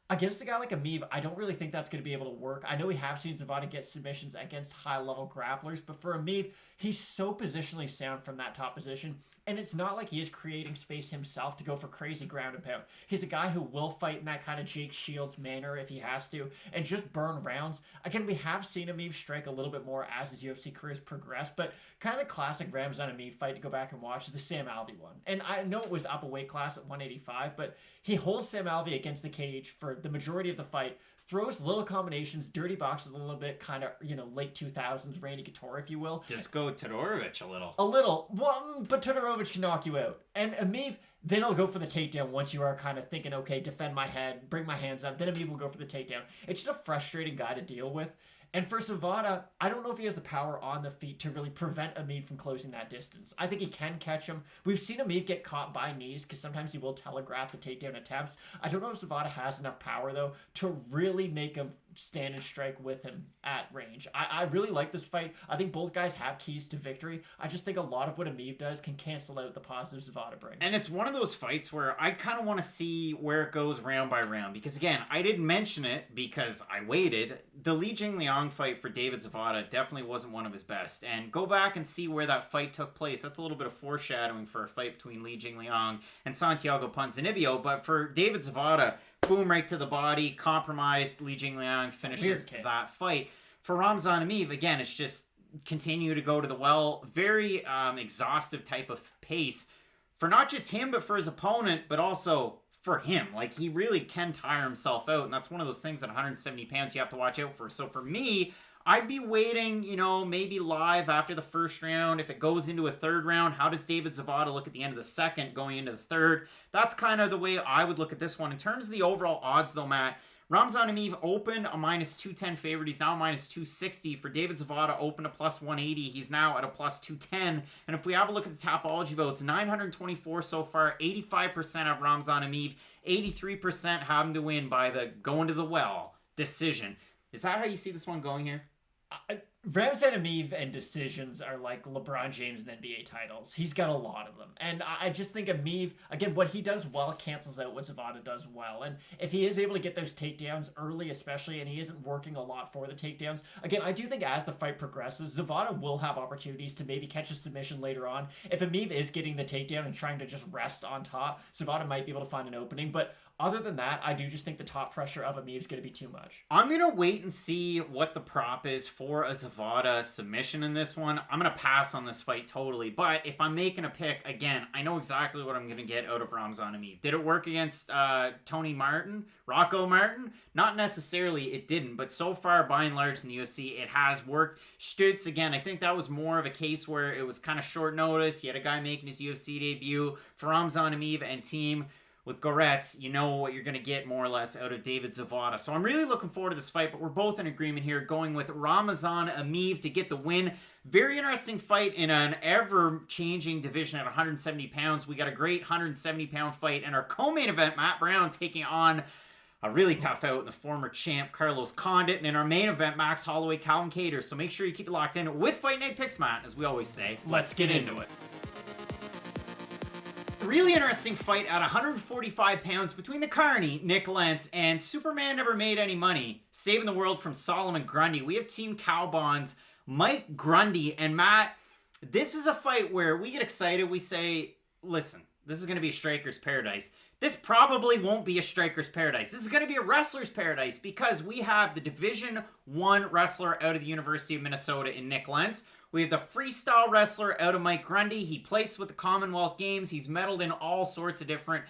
S3: Against a guy like Emeev, I don't really think that's going to be able to work. I know we have seen Zavada get submissions against high-level grapplers, but for Emeev, he's so positionally sound from that top position, and it's not like he is creating space himself to go for crazy ground and pound. He's a guy who will fight in that kind of Jake Shields manner if he has to, and just burn rounds. Again, we have seen Emeev strike a little bit more as his UFC career has progressed, but kind of the classic Ramzan Emeev fight to go back and watch is the Sam Alvey one. And I know it was up a weight class at 185, but he holds Sam Alvey against the cage for the majority of the fight, throws little combinations, dirty boxes a little bit, kind of, late 2000s Randy Couture, if you will.
S2: Disco Todorovic a little.
S3: A little. Well, but Todorovic can knock you out. And Emeev, then he'll go for the takedown once you are kind of thinking, okay, defend my head, bring my hands up. Then Emeev will go for the takedown. It's just a frustrating guy to deal with. And for Zavada, I don't know if he has the power on the feet to really prevent Emeev from closing that distance. I think he can catch him. We've seen Emeev get caught by knees because sometimes he will telegraph the takedown attempts. I don't know if Zavada has enough power, though, to really make him stand and strike with him at range. I really like this fight. I think both guys have keys to victory. I just think a lot of what Emeev does can cancel out the positives Zavada brings.
S2: And it's one of those fights where I kind of want to see where it goes round by round. Because again, I didn't mention it because I waited. The Li Jingliang fight for David Zavada definitely wasn't one of his best. And go back and see where that fight took place. That's a little bit of foreshadowing for a fight between Li Jingliang and Santiago Ponzinibbio. But for David Zavada, boom, right to the body, compromised. Li Jingliang finishes that fight. For Ramzan Emeev, again, it's just continue to go to the well. Very exhaustive type of pace for not just him, but for his opponent, but also for him. Like, he really can tire himself out, and that's one of those things at 170 pounds you have to watch out for. So for me, I'd be waiting, maybe live after the first round. If it goes into a third round, how does David Zavada look at the end of the second going into the third? That's kind of the way I would look at this one. In terms of the overall odds, though, Matt, Ramzan Emeev opened a minus 210 favorite. He's now a minus 260. For David Zavada, opened a plus 180. He's now at a plus 210. And if we have a look at the Tapology votes, 924 so far, 85% of Ramzan Emeev, 83% have him to win by the going to the well decision. Is that how you see this one going here?
S3: Ramzan Emeev and decisions are like LeBron James and NBA titles. He's got a lot of them. And I just think Emeev, again, what he does well cancels out what Zavada does well. And if he is able to get those takedowns early, especially, and he isn't working a lot for the takedowns, again, I do think as the fight progresses, Zavada will have opportunities to maybe catch a submission later on. If Emeev is getting the takedown and trying to just rest on top, Zavada might be able to find an opening. But other than that, I do just think the top pressure of Emeev is going to be too much.
S2: I'm going to wait and see what the prop is for a Zavada submission in this one. I'm going to pass on this fight totally. But if I'm making a pick, again, I know exactly what I'm going to get out of Ramzan Emeev. Did it work against Tony Martin? Rocco Martin? Not necessarily, it didn't. But so far, by and large, in the UFC, it has worked. Stutz, again, I think that was more of a case where it was kind of short notice. You had a guy making his UFC debut. For Ramzan Emeev and team with Goretz, you know what you're going to get more or less out of David Zavada. So I'm really looking forward to this fight, but we're both in agreement here, going with Ramzan Emeev to get the win. Very interesting fight in an ever-changing division at 170 pounds. We got a great 170-pound fight in our co-main event, Matt Brown taking on a really tough out in the former champ Carlos Condit. And in our main event, Max Holloway, Calvin Kattar. So make sure you keep it locked in with Fight Night Picks, Matt, as we always say.
S3: Let's get into it.
S2: Really interesting fight at 145 pounds between the Carney, Nick Lentz, and Superman Never Made Any Money, saving the world from Solomon Grundy. We have Team Cowbond's Mike Grundy. And Matt, this is a fight where we get excited. We say, listen, this is going to be a striker's paradise. This probably won't be a striker's paradise. This is going to be a wrestler's paradise because we have the Division I wrestler out of the University of Minnesota in Nick Lentz. We have the freestyle wrestler out of Mike Grundy. He placed with the Commonwealth Games. He's medaled in all sorts of different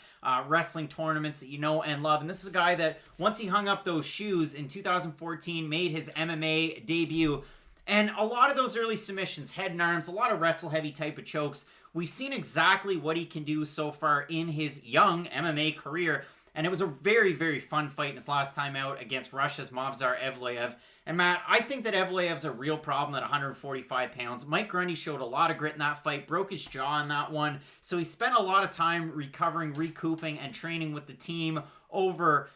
S2: wrestling tournaments that you know and love. And this is a guy that, once he hung up those shoes in 2014, made his MMA debut. And a lot of those early submissions, head and arms, a lot of wrestle-heavy type of chokes. We've seen exactly what he can do so far in his young MMA career. And it was a very, very fun fight in his last time out against Russia's Movsar Evloev. And Matt, I think that Evloev's a real problem at 145 pounds. Mike Grundy showed a lot of grit in that fight, broke his jaw in that one. So he spent a lot of time recovering, recouping, and training with the team over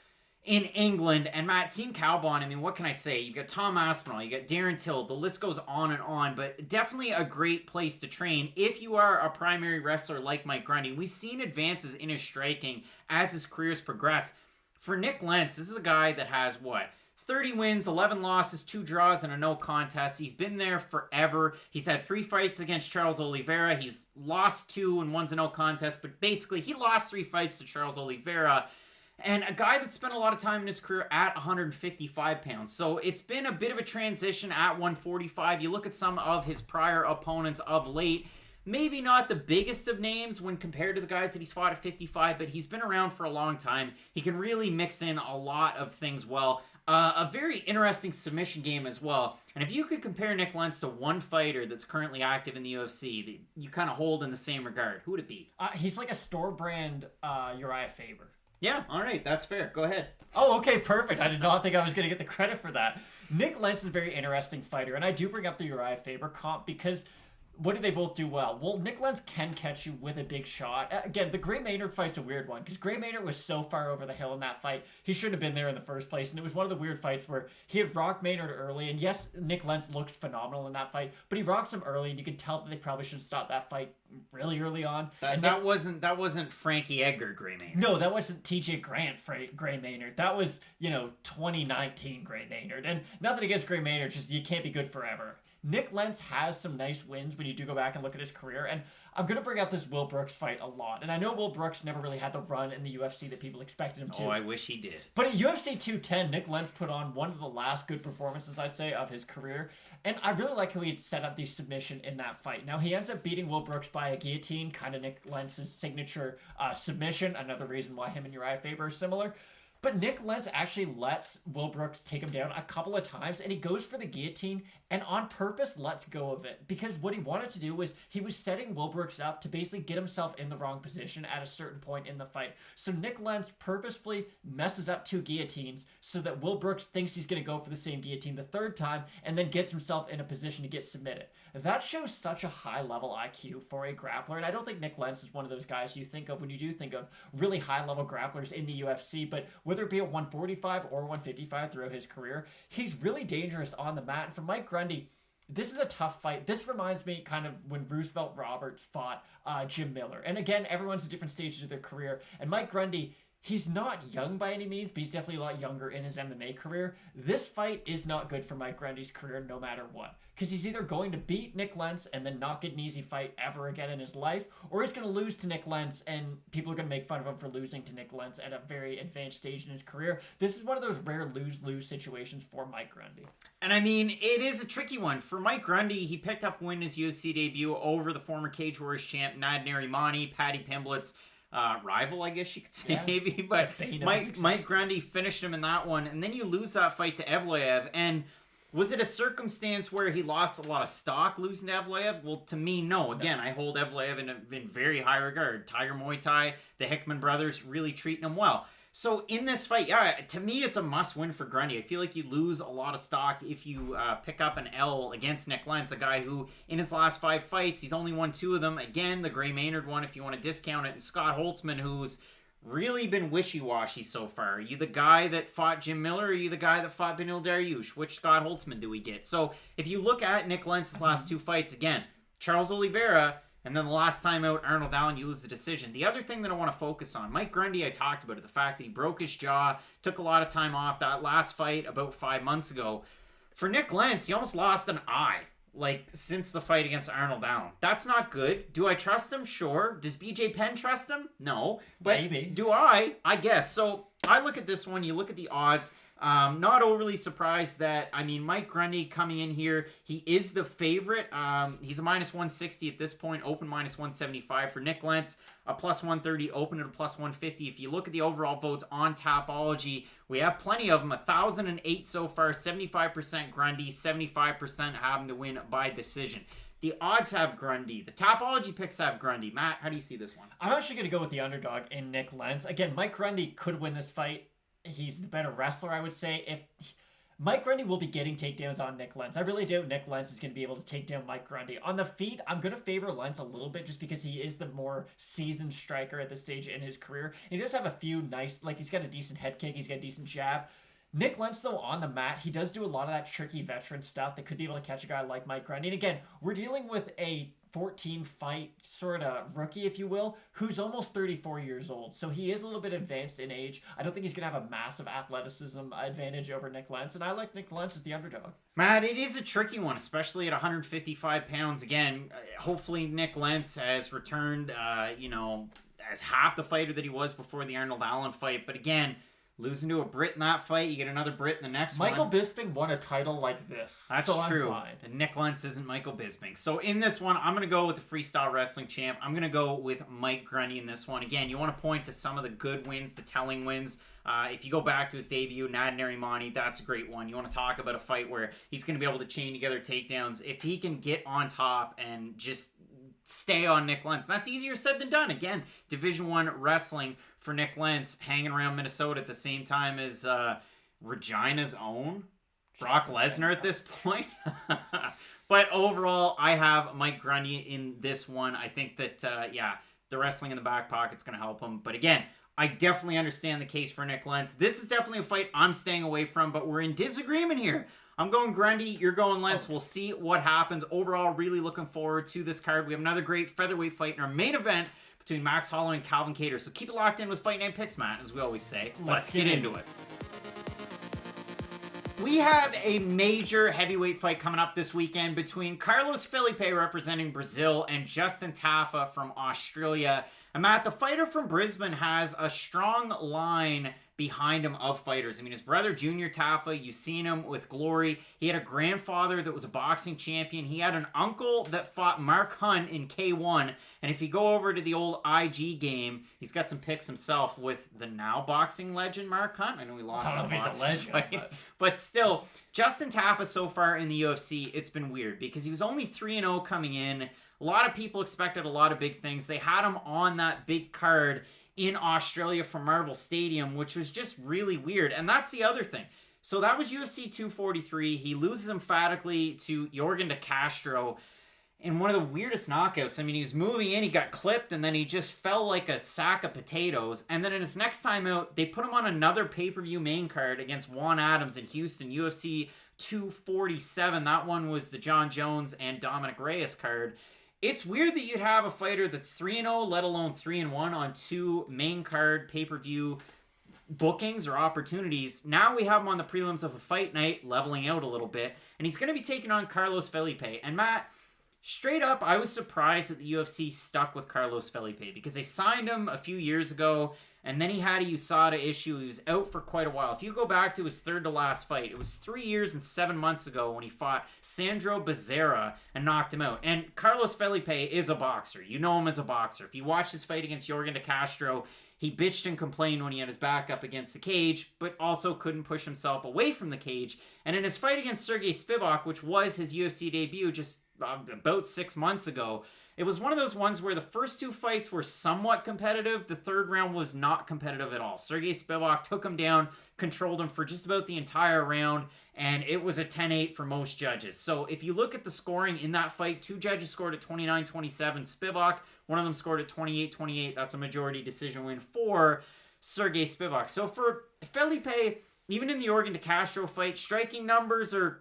S2: in England. And Matt, Team Cowbond, I mean, what can I say? You've got Tom Aspinall, you got Darren Till, the list goes on and on, but definitely a great place to train if you are a primary wrestler like Mike Grundy. We've seen advances in his striking as his career's progressed. For Nick Lentz, this is a guy that has, 30 wins, 11 losses, 2 draws, and a no contest. He's been there forever. He's had 3 fights against Charles Oliveira. He's lost 2 and one's a no contest, but basically he lost 3 fights to Charles Oliveira. And a guy that spent a lot of time in his career at 155 pounds. So it's been a bit of a transition at 145. You look at some of his prior opponents of late, maybe not the biggest of names when compared to the guys that he's fought at 55, but he's been around for a long time. He can really mix in a lot of things well. A very interesting submission game as well. And if you could compare Nick Lentz to one fighter that's currently active in the UFC that you kind of hold in the same regard, who would it be?
S3: He's like a store brand Uriah Faber.
S2: Yeah, all right, that's fair. Go ahead.
S3: Oh, okay, perfect. I did not think I was going to get the credit for that. Nick Lentz is a very interesting fighter, and I do bring up the Uriah Faber comp because what do they both do well? Well, Nick Lentz can catch you with a big shot. Again, the Gray Maynard fight's a weird one because Gray Maynard was so far over the hill in that fight. He shouldn't have been there in the first place. And it was one of the weird fights where he had rocked Maynard early. And yes, Nick Lentz looks phenomenal in that fight, but he rocks him early, and you can tell that they probably should stop that fight really early on.
S2: That wasn't Frankie Edgar Gray Maynard.
S3: No, that wasn't TJ Grant Gray Maynard. That was, 2019 Gray Maynard. And nothing against Gray Maynard, just you can't be good forever. Nick Lentz has some nice wins when you do go back and look at his career, and I'm going to bring up this Will Brooks fight a lot. And I know Will Brooks never really had the run in the UFC that people expected him to.
S2: Oh, I wish he did.
S3: But at UFC 210, Nick Lentz put on one of the last good performances, I'd say, of his career. And I really like how he set up the submission in that fight. Now, he ends up beating Will Brooks by a guillotine, kind of Nick Lentz's signature submission. Another reason why him and Uriah Faber are similar. But Nick Lentz actually lets Will Brooks take him down a couple of times, and he goes for the guillotine and on purpose lets go of it. Because what he wanted to do was he was setting Will Brooks up to basically get himself in the wrong position at a certain point in the fight. So Nick Lentz purposefully messes up 2 guillotines so that Will Brooks thinks he's going to go for the same guillotine the third time and then gets himself in a position to get submitted. That shows such a high-level IQ for a grappler, and I don't think Nick Lentz is one of those guys you think of when you do think of really high-level grapplers in the UFC, but whether it be at 145 or 155 throughout his career, he's really dangerous on the mat. And for Mike Grundy, this is a tough fight. This reminds me kind of when Roosevelt Roberts fought Jim Miller. And again, everyone's at different stages of their career, and Mike Grundy, he's not young by any means, but he's definitely a lot younger in his MMA career. This fight is not good for Mike Grundy's career no matter what. Because he's either going to beat Nick Lentz and then not get an easy fight ever again in his life, or he's going to lose to Nick Lentz and people are going to make fun of him for losing to Nick Lentz at a very advanced stage in his career. This is one of those rare lose-lose situations for Mike Grundy.
S2: And I mean, it is a tricky one. For Mike Grundy, he picked up win his UFC debut over the former Cage Warriors champ Nad Narimani, Paddy Pimblett's rival, I guess you could say, maybe. But Mike Grundy finished him in that one. And then you lose that fight to Evloev. And was it a circumstance where he lost a lot of stock losing to Evloev? Well, to me, no. Again, I hold Evloev in very high regard. Tiger Muay Thai, the Hickman brothers really treating him well. So in this fight, yeah, to me, it's a must-win for Grundy. I feel like you lose a lot of stock if you pick up an L against Nick Lentz, a guy who, in his last 5 fights, he's only won 2 of them. Again, the Gray Maynard one, if you want to discount it, and Scott Holtzman, who's really been wishy-washy so far. Are you the guy that fought Jim Miller, or are you the guy that fought Beneil Dariush? Which Scott Holtzman do we get? So if you look at Nick Lentz's last two fights, again, Charles Oliveira, and then the last time out, Arnold Allen, you lose the decision. The other thing that I want to focus on, Mike Grundy, I talked about it, the fact that he broke his jaw, took a lot of time off that last fight about 5 months ago. For Nick Lentz, he almost lost an eye, since the fight against Arnold Allen. That's not good. Do I trust him? Sure. Does BJ Penn trust him? No. But
S3: maybe.
S2: Do I? I guess. So I look at this one, you look at the odds. Not overly surprised that, Mike Grundy coming in here, he is the favorite. He's a minus 160 at this point, open minus 175 for Nick Lentz, a plus 130, open at a plus 150. If you look at the overall votes on Tapology, we have plenty of them, 1,008 so far, 75% Grundy, 75% have him to win by decision. The odds have Grundy. The Tapology picks have Grundy. Matt, how do you see this one?
S3: I'm actually going to go with the underdog in Nick Lentz. Again, Mike Grundy could win this fight. He's the better wrestler, I would say. If Mike Grundy will be getting takedowns on Nick Lentz. I really doubt Nick Lentz is going to be able to take down Mike Grundy. On the feet, I'm going to favor Lentz a little bit just because he is the more seasoned striker at this stage in his career. He does have a few nice, he's got a decent head kick, he's got a decent jab. Nick Lentz, though, on the mat, he does do a lot of that tricky veteran stuff that could be able to catch a guy like Mike Grundy. And again, we're dealing with a 14-fight sort of rookie, if you will, who's almost 34 years old. So he is a little bit advanced in age. I don't think he's going to have a massive athleticism advantage over Nick Lentz, and I like Nick Lentz as the underdog.
S2: Matt, it is a tricky one, especially at 155 pounds. Again, hopefully Nick Lentz has returned, as half the fighter that he was before the Arnold Allen fight. But again, losing to a Brit in that fight, you get another Brit in the next
S3: Michael
S2: one.
S3: Bisping won a title like this.
S2: That's
S3: so
S2: true.
S3: I'm fine.
S2: And Nick Lentz isn't Michael Bisping. So in this one, I'm going to go with the freestyle wrestling champ. I'm going to go with Mike Grundy in this one. Again, you want to point to some of the good wins, the telling wins. If you go back to his debut, Nad Narimani, that's a great one. You want to talk about a fight where he's going to be able to chain together takedowns. If he can get on top and just stay on Nick Lentz, that's easier said than done. Again, Division I wrestling for Nick Lentz, hanging around Minnesota at the same time as Regina's own Brock Lesnar at this point. But overall, I have Mike Grundy in this one. I think that, the wrestling in the back pocket's going to help him. But again, I definitely understand the case for Nick Lentz. This is definitely a fight I'm staying away from, but we're in disagreement here. I'm going Grundy, you're going Lentz. We'll see what happens. Overall, really looking forward to this card. We have another great featherweight fight in our main event between Max Holloway and Calvin Kattar. So keep it locked in with Fight Night Picks, Matt, as we always say. Let's get into it. We have a major heavyweight fight coming up this weekend between Carlos Felipe, representing Brazil, and Justin Tafa from Australia. And Matt, the fighter from Brisbane has a strong line behind him of fighters. His brother Junior Tafa, you've seen him with Glory. He had a grandfather that was a boxing champion. He had an uncle that fought Mark Hunt in K1. And if you go over to the old IG game, he's got some pics himself with the now boxing legend Mark Hunt. I know he lost that boxing fight. But still, Justin Tafa so far in the UFC, it's been weird because he was only 3-0 coming in. A lot of people expected a lot of big things. They had him on that big card in Australia for Marvel Stadium, which was just really weird. And that's the other thing. So that was UFC 243. He loses emphatically to Yorgan de Castro in one of the weirdest knockouts. He was moving in, he got clipped, and then he just fell like a sack of potatoes. And then in his next time out, they put him on another pay-per-view main card against Juan Adams in Houston, UFC 247. That one was the John Jones and Dominic Reyes card. It's weird that you'd have a fighter that's 3-0, let alone 3-1 on two main card pay-per-view bookings or opportunities. Now we have him on the prelims of a fight night, leveling out a little bit, and he's going to be taking on Carlos Felipe. And Matt, straight up, I was surprised that the UFC stuck with Carlos Felipe because they signed him a few years ago, and then he had a USADA issue. He was out for quite a while. If you go back to his third to last fight, it was 3 years and 7 months ago when he fought Sandro Becerra and knocked him out. And Carlos Felipe is a boxer. You know him as a boxer. If you watch his fight against Yorgan de Castro, he bitched and complained when he had his back up against the cage, but also couldn't push himself away from the cage. And in his fight against Sergey Spivak, which was his UFC debut just about 6 months ago. It was one of those ones where the first 2 fights were somewhat competitive. The third round was not competitive at all. Sergey Spivak took him down, controlled him for just about the entire round, and it was a 10-8 for most judges. So if you look at the scoring in that fight, 2 judges scored at 29-27 Spivak, one of them scored at 28-28. That's a majority decision win for Sergey Spivak. So for Felipe, even in the Organ de Castro fight, striking numbers are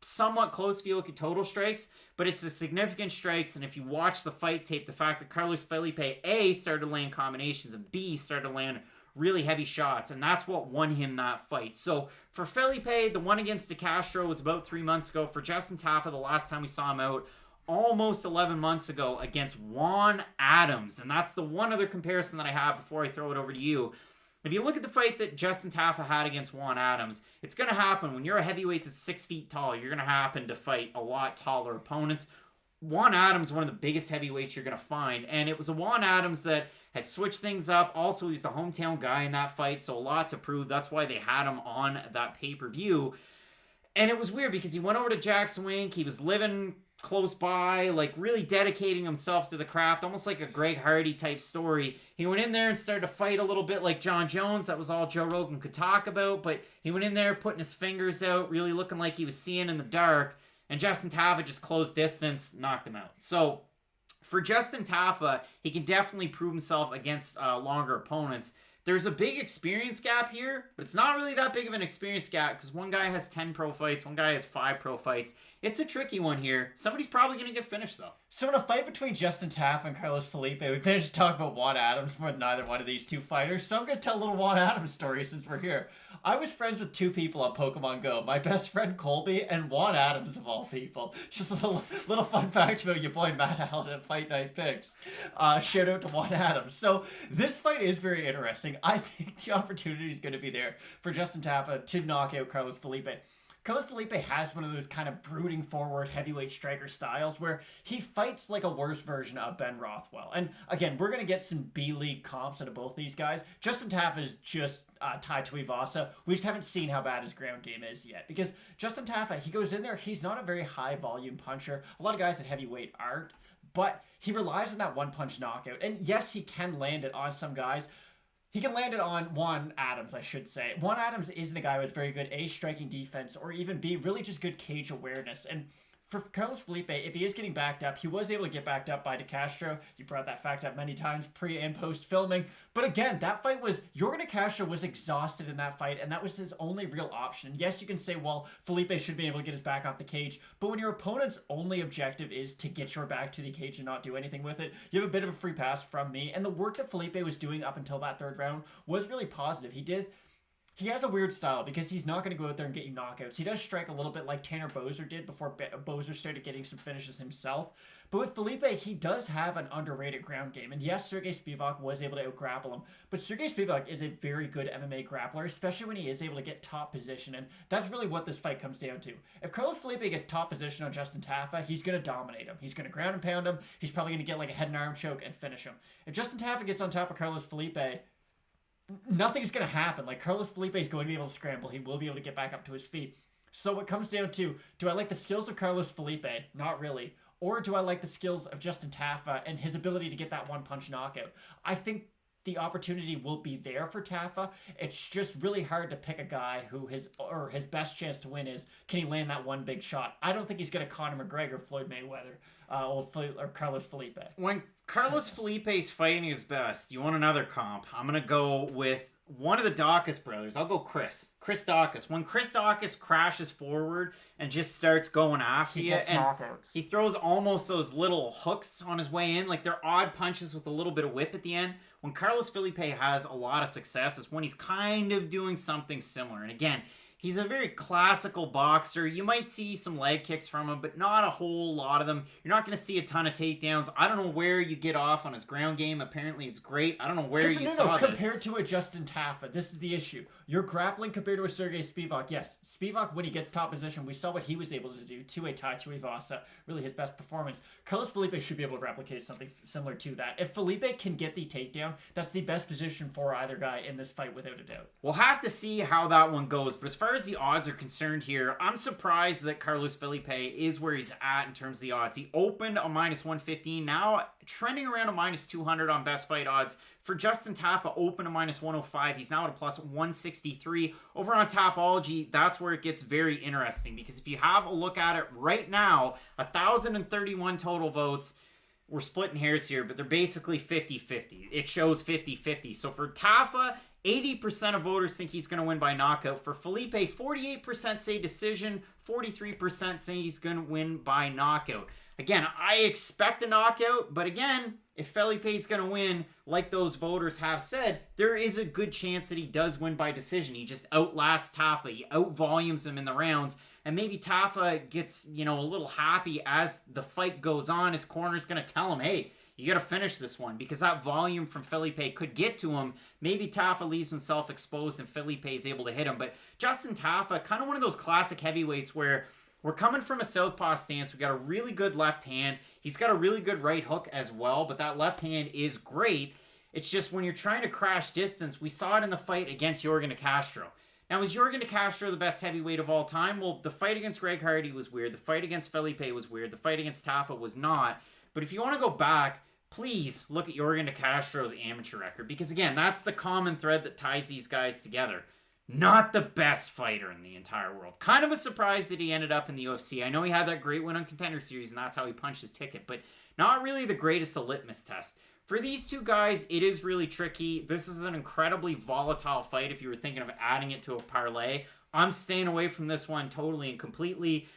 S2: somewhat close if you look at total strikes, but it's a significant strikes. And if you watch the fight tape, the fact that Carlos Felipe A started to land combinations and B started to land really heavy shots, and that's what won him that fight. So for Felipe, the one against de Castro was about 3 months ago. For Justin Tafa, the last time we saw him out, almost 11 months ago against Juan Adams. And that's the one other comparison that I have before I throw it over to you. If you look at the fight that Justin Tafa had against Juan Adams, it's going to happen when you're a heavyweight that's 6 feet tall. You're going to happen to fight a lot taller opponents. Juan Adams is one of the biggest heavyweights you're going to find, and it was a Juan Adams that had switched things up. Also, he's a hometown guy in that fight, so a lot to prove. That's why they had him on that pay-per-view. And it was weird because he went over to Jackson Wink. He was living close by, like really dedicating himself to the craft, almost like a Greg Hardy type story. He went in there and started to fight a little bit like John Jones. That was all Joe Rogan could talk about, but he went in there putting his fingers out, really looking like he was seeing in the dark, and Justin Tafa just closed distance, knocked him out. So for Justin Tafa, he can definitely prove himself against longer opponents. There's a big experience gap here, but it's not really that big of an experience gap because one guy has 10 pro fights, one guy has 5 pro fights. It's a tricky one here. Somebody's probably going to get finished, though.
S3: So in a fight between Justin Tafa and Carlos Felipe, we managed to talk about Juan Adams more than either one of these two fighters, so I'm going to tell a little Juan Adams story since we're here. I was friends with 2 people on Pokemon Go, my best friend Colby and Juan Adams of all people. Just a little fun fact about your boy Matt Allen at Fight Night Picks. Shout out to Juan Adams. So this fight is very interesting. I think the opportunity is going to be there for Justin Tafa to knock out Carlos Felipe. Carlos Felipe has one of those kind of brooding forward heavyweight striker styles where he fights like a worse version of Ben Rothwell. And again, we're going to get some B-League comps out of both these guys. Justin Tafa is just tied to Ivasa. We just haven't seen how bad his ground game is yet. Because Justin Tafa, he goes in there, he's not a very high volume puncher. A lot of guys at heavyweight aren't. But he relies on that one-punch knockout. And yes, he can land it on some guys. He can land it on Juan Adams, I should say. Juan Adams isn't a guy who has very good A, striking defense, or even B, really just good cage awareness. And for Carlos Felipe, if he is getting backed up, he was able to get backed up by de Castro. You brought that fact up many times, pre and post filming. But again, that fight was, Yorgan de Castro was exhausted in that fight, and that was his only real option. Yes, you can say, well, Felipe should be able to get his back off the cage, but when your opponent's only objective is to get your back to the cage and not do anything with it, you have a bit of a free pass from me. And the work that Felipe was doing up until that third round was really positive. He has a weird style because he's not going to go out there and get you knockouts. He does strike a little bit like Tanner Boser did before Boser started getting some finishes himself. But with Felipe, he does have an underrated ground game. And yes, Sergey Spivak was able to out-grapple him. But Sergey Spivak is a very good MMA grappler, especially when he is able to get top position. And that's really what this fight comes down to. If Carlos Felipe gets top position on Justin Tafa, he's going to dominate him. He's going to ground and pound him. He's probably going to get like a head and arm choke and finish him. If Justin Tafa gets on top of Carlos Felipe, nothing's going to happen. Like, Carlos Felipe is going to be able to scramble. He will be able to get back up to his feet. So it comes down to, do I like the skills of Carlos Felipe? Not really. Or do I like the skills of Justin Tafa and his ability to get that one-punch knockout? I think the opportunity will be there for Tafa. It's just really hard to pick a guy who his best chance to win is, can he land that one big shot? I don't think he's going to Conor McGregor, Floyd Mayweather, or Carlos Felipe.
S2: When Carlos Felipe's fighting his best, you want another comp. I'm going to go with one of the Dawkins brothers. I'll go Chris Dawkins. When Chris Dawkins crashes forward and just starts going after you, and
S3: knockouts.
S2: He throws almost those little hooks on his way in, like they're odd punches with a little bit of whip at the end. When Carlos Felipe has a lot of success is when he's kind of doing something similar. And again, he's a very classical boxer. You might see some leg kicks from him, but not a whole lot of them. You're not going to see a ton of takedowns. I don't know where you get off on his ground game. Apparently, it's great. I don't know where you saw this.
S3: Compared to a Justin Tafa, this is the issue. You're grappling compared to a Sergey Spivak. Yes, Spivak, when he gets top position, we saw what he was able to do to a Tai Tuivasa. Really his best performance. Carlos Felipe should be able to replicate something similar to that. If Felipe can get the takedown, that's the best position for either guy in this fight without a doubt.
S2: We'll have to see how that one goes. But as far far as the odds are concerned here, I'm surprised that Carlos Felipe is where he's at in terms of the odds. He opened a minus 115, now trending around a minus 200 on best fight odds. For Justin Tafa, open a minus 105. He's now at a plus 163. Over on Tapology, that's where it gets very interesting, because if you have a look at it right now, 1,031 total votes. We're splitting hairs here, but they're basically 50-50. It shows 50-50. So for Tafa, 80% of voters think he's going to win by knockout. For Felipe, 48% say decision, 43% say he's going to win by knockout. Again, I expect a knockout, but again, if Felipe's going to win, like those voters have said, there is a good chance that he does win by decision. He just outlasts Tafa. He outvolumes him in the rounds. And maybe Tafa gets, a little happy as the fight goes on. His corner's going to tell him, hey, you got to finish this one, because that volume from Felipe could get to him. Maybe Tafa leaves himself exposed and Felipe is able to hit him. But Justin Tafa, kind of one of those classic heavyweights where we're coming from a southpaw stance. We got a really good left hand. He's got a really good right hook as well, but that left hand is great. It's just when you're trying to crash distance, we saw it in the fight against Yorgan de Castro. Now, is Yorgan de Castro the best heavyweight of all time? Well, the fight against Greg Hardy was weird. The fight against Felipe was weird. The fight against Tafa was not. But if you want to go back, please look at Yorgan de Castro's amateur record, because again, that's the common thread that ties these guys together. Not the best fighter in the entire world. Kind of a surprise that he ended up in the UFC. I know he had that great win on Contender Series, and that's how he punched his ticket, but not really the greatest of litmus test. For these two guys, it is really tricky. This is an incredibly volatile fight if you were thinking of adding it to a parlay. I'm staying away from this one totally and completely.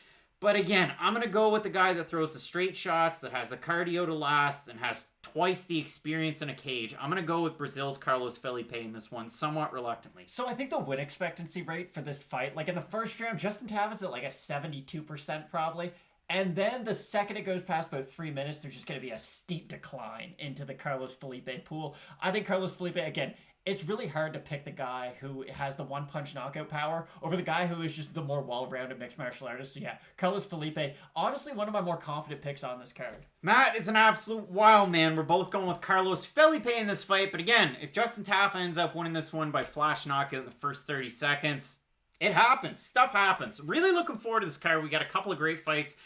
S2: But again, I'm going to go with the guy that throws the straight shots, that has the cardio to last, and has twice the experience in a cage. I'm going to go with Brazil's Carlos Felipe in this one, somewhat reluctantly.
S3: So I think the win expectancy rate for this fight, like in the first round, Justin Tafa's at like a 72% probably. And then the second it goes past about 3 minutes, there's just going to be a steep decline into the Carlos Felipe pool. I think Carlos Felipe, again, it's really hard to pick the guy who has the one-punch knockout power over the guy who is just the more well-rounded mixed martial artist. So yeah, Carlos Felipe, honestly, one of my more confident picks on this card.
S2: Matt is an absolute wild man. We're both going with Carlos Felipe in this fight. But again, if Justin Tafa ends up winning this one by flash knockout in the first 30 seconds, it happens. Stuff happens. Really looking forward to this card. We got a couple of great fights.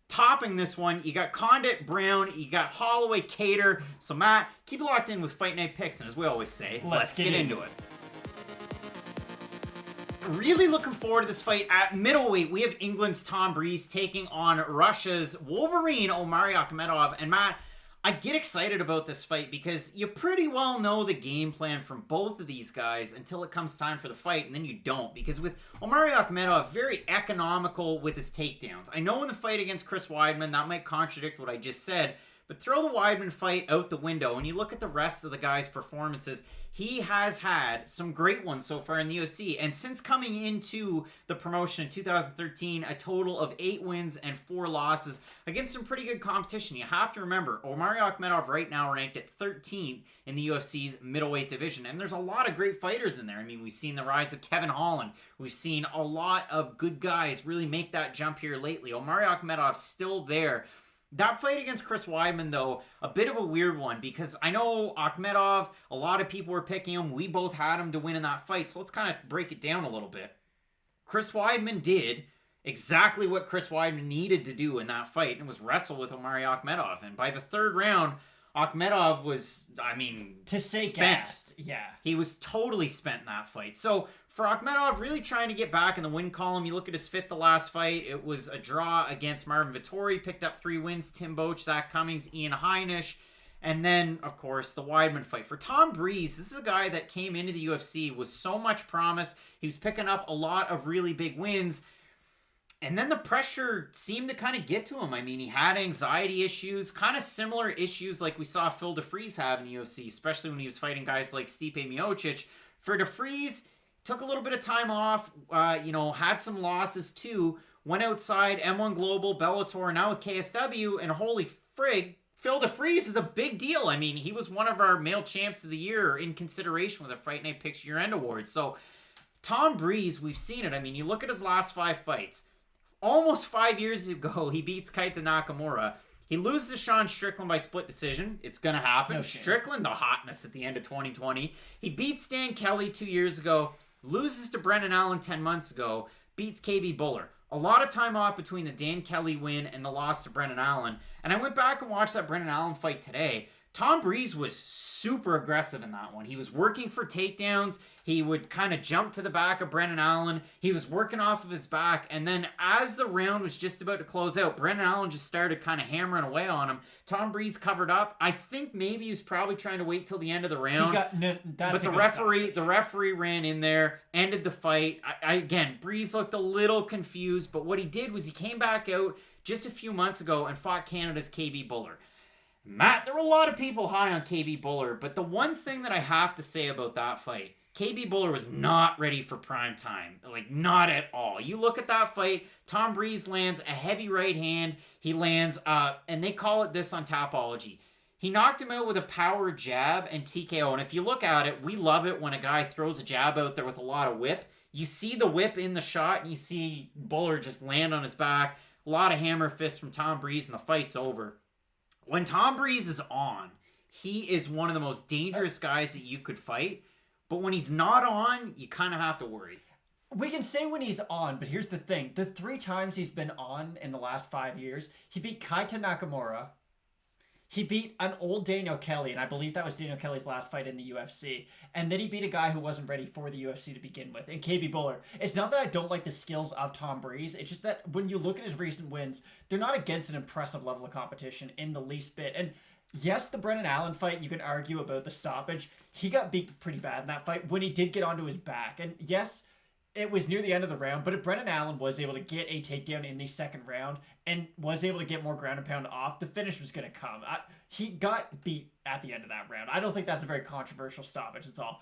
S2: Topping this one, you got Condit Brown, you got Holloway Cater. So Matt, keep it locked in with Fight Night Picks, and as we always say, let's get into it. Really looking forward to this fight. At middleweight, we have England's Tom Breeze taking on Russia's Wolverine Omari Akhmedov. And Matt, I get excited about this fight because you pretty well know the game plan from both of these guys until it comes time for the fight, and then you don't. Because with Omari Akhmedov, very economical with his takedowns. I know in the fight against Chris Weidman, that might contradict what I just said, but throw the Weidman fight out the window and you look at the rest of the guy's performances. He has had some great ones so far in the UFC, and since coming into the promotion in 2013, a total of 8 wins and 4 losses against some pretty good competition. You have to remember, Omari Akhmedov right now ranked at 13th in the UFC's middleweight division, and there's a lot of great fighters in there. I mean, we've seen the rise of Kevin Holland. We've seen a lot of good guys really make that jump here lately. Omari Akhmedov's still there. That fight against Chris Weidman, though, a bit of a weird one, because I know Akhmedov, a lot of people were picking him. We both had him to win in that fight, so let's kind of break it down a little bit. Chris Weidman did exactly what Chris Weidman needed to do in that fight, and was wrestle with Omari Akhmedov. And by the third round, Akhmedov was,
S3: to say
S2: spent.
S3: gassed. Yeah.
S2: He was totally spent in that fight. So for Akhmedov, really trying to get back in the win column. You look at his fifth to last fight. It was a draw against Marvin Vettori. Picked up 3 wins. Tim Boetsch, Zach Cummings, Ian Heinisch. And then, of course, the Weidman fight. For Tom Breeze, this is a guy that came into the UFC with so much promise. He was picking up a lot of really big wins. And then the pressure seemed to kind of get to him. I mean, he had anxiety issues, kind of similar issues like we saw Phil DeFries have in the UFC, especially when he was fighting guys like Stipe Miocic. For DeFries, took a little bit of time off, had some losses too, went outside M1 Global, Bellator, now with KSW, and holy frig, Phil DeFries is a big deal. I mean, he was one of our male champs of the year in consideration with a Fight Night Picks Year-End Award. So, Tom Breeze, we've seen it. I mean, you look at his last 5 fights. Almost 5 years ago, he beats Kaita Nakamura. He loses to Sean Strickland by split decision. It's going to happen.
S3: No shame.
S2: Strickland, the hotness at the end of 2020. He beats Dan Kelly 2 years ago. loses to Brendan Allen 10 months ago, beats KB Buller. A lot of time off between the Dan Kelly win and the loss to Brendan Allen. And I went back and watched that Brendan Allen fight today. Tom Breeze was super aggressive in that one. He was working for takedowns. He would kind of jump to the back of Brendan Allen. He was working off of his back. And then as the round was just about to close out, Brendan Allen just started kind of hammering away on him. Tom Breeze covered up. I think maybe he was probably trying to wait till the end of the round. But the referee ran in there, ended the fight. Again, Breeze looked a little confused, but what he did was he came back out just a few months ago and fought Canada's KB Buller. Matt, there were a lot of people high on KB Buller, but the one thing that I have to say about that fight, KB Buller was not ready for prime time. Like, not at all. You look at that fight, Tom Breeze lands a heavy right hand. He lands, and they call it this on Tapology. He knocked him out with a power jab and TKO. And if you look at it, we love it when a guy throws a jab out there with a lot of whip. You see the whip in the shot, and you see Buller just land on his back. A lot of hammer fists from Tom Breeze, and the fight's over. When Tom Breeze is on, he is one of the most dangerous guys that you could fight. But when he's not on, you kind of have to worry.
S3: We can say when he's on, but here's the thing. The 3 times he's been on in the last 5 years, he beat Kaita Nakamura. He beat an old Daniel Kelly, and I believe that was Daniel Kelly's last fight in the UFC. And then he beat a guy who wasn't ready for the UFC to begin with, and KB Buller. It's not that I don't like the skills of Tom Breeze. It's just that when you look at his recent wins, they're not against an impressive level of competition in the least bit. And yes, the Brendan Allen fight, you can argue about the stoppage. He got beat pretty bad in that fight when he did get onto his back. And yes, it was near the end of the round, but if Brendan Allen was able to get a takedown in the second round and was able to get more ground and pound off, the finish was going to come. He got beat at the end of that round. I don't think that's a very controversial stoppage. It's all.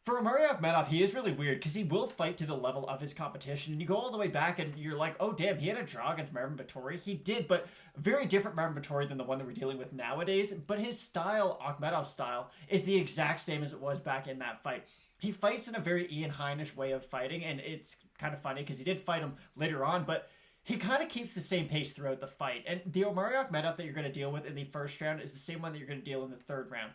S3: For Omari Akhmedov, he is really weird because he will fight to the level of his competition. And you go all the way back and you're like, oh, damn, he had a draw against Marvin Vettori. He did, but very different Marvin Vettori than the one that we're dealing with nowadays. But his style, Akhmedov's style, is the exact same as it was back in that fight. He fights in a very Ian Heinisch way of fighting, and it's kind of funny because he did fight him later on, but he kind of keeps the same pace throughout the fight. And the Omari Akhmedov that you're going to deal with in the first round is the same one that you're going to deal in the third round.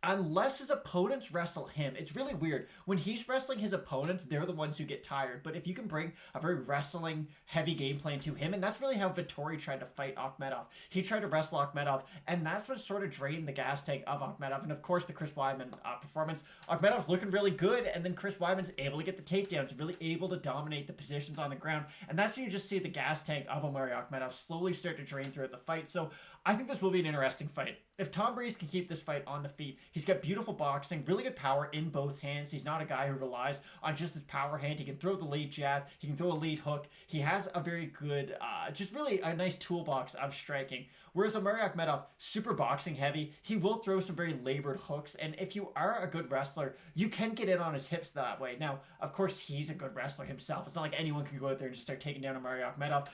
S3: Unless his opponents wrestle him. It's really weird. When he's wrestling his opponents, they're the ones who get tired. But if you can bring a very wrestling, heavy game plan to him, and that's really how Vettori tried to fight Akhmedov. He tried to wrestle Akhmedov, and that's what sort of drained the gas tank of Akhmedov. And of course, the Chris Weidman performance. Akhmedov's looking really good, and then Chris Weidman's able to get the takedowns, really able to dominate the positions on the ground. And that's when you just see the gas tank of Omari Akhmedov slowly start to drain throughout the fight. So I think this will be an interesting fight. If Tom Breeze can keep this fight on the feet, he's got beautiful boxing, really good power in both hands. He's not a guy who relies on just his power hand. He can throw the lead jab. He can throw a lead hook. He has a very good, just really a nice toolbox of striking. Whereas Omari Akhmedov, super boxing heavy, he will throw some very labored hooks. And if you are a good wrestler, you can get in on his hips that way. Now, of course, he's a good wrestler himself. It's not like anyone can go out there and just start taking down Omari Akhmedov.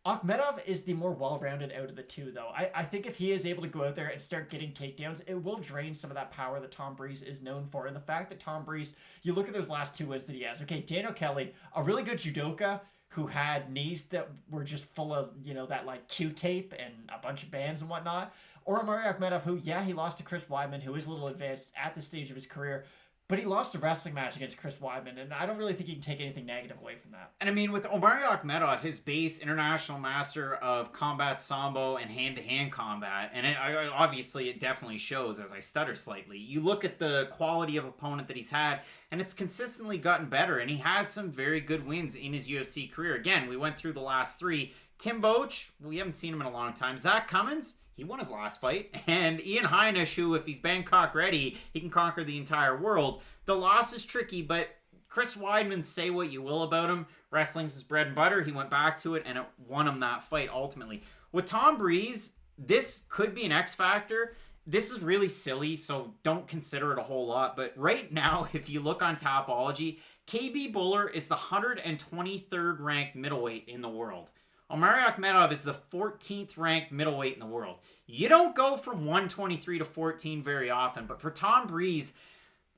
S3: Akhmedov is the more well-rounded out of the two, though. I think if he is able to go out there and start getting takedowns, it will drain some of that power that Tom Breeze is known for. And the fact that Tom Breeze, you look at those last 2 wins that he has. Okay, Daniel Kelly, a really good judoka who had knees that were just full of, that like Q-tape and a bunch of bands and whatnot. Or Omari Akhmedov, who, yeah, he lost to Chris Weidman, who is a little advanced at this stage of his career. But he lost a wrestling match against Chris Weidman, and I don't really think you can take anything negative away from that.
S2: And I mean, with Omari Akhmedov, his base international master of combat sambo and hand-to-hand combat, and obviously it definitely shows as I stutter slightly. You look at the quality of opponent that he's had, and it's consistently gotten better, and he has some very good wins in his UFC career. Again, we went through the last 3. Tim Boetsch, we haven't seen him in a long time. Zach Cummins, he won his last fight. And Ian Heinisch, who, if he's Bangkok ready, he can conquer the entire world. The loss is tricky, but Chris Weidman, say what you will about him. Wrestling's his bread and butter. He went back to it, and it won him that fight ultimately. With Tom Breeze, this could be an X factor. This is really silly, so don't consider it a whole lot. But right now, if you look on Tapology, KB Buller is the 123rd ranked middleweight in the world. Omari Akhmedov is the 14th ranked middleweight in the world. You don't go from 123 to 14 very often, but for Tom Breeze,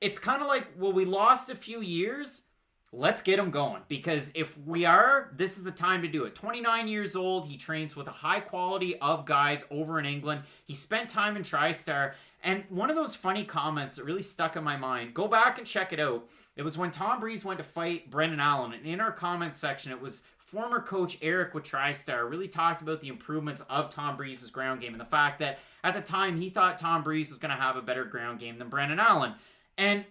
S2: it's kind of like, well, we lost a few years. Let's get him going, because if we are, this is the time to do it. 29 years old, he trains with a high quality of guys over in England. He spent time in TriStar, and one of those funny comments that really stuck in my mind, go back and check it out. It was when Tom Breeze went to fight Brendan Allen. And in our comments section, it was former coach Eric with TriStar really talked about the improvements of Tom Breeze's ground game and the fact that at the time he thought Tom Breeze was going to have a better ground game than Brendan Allen. And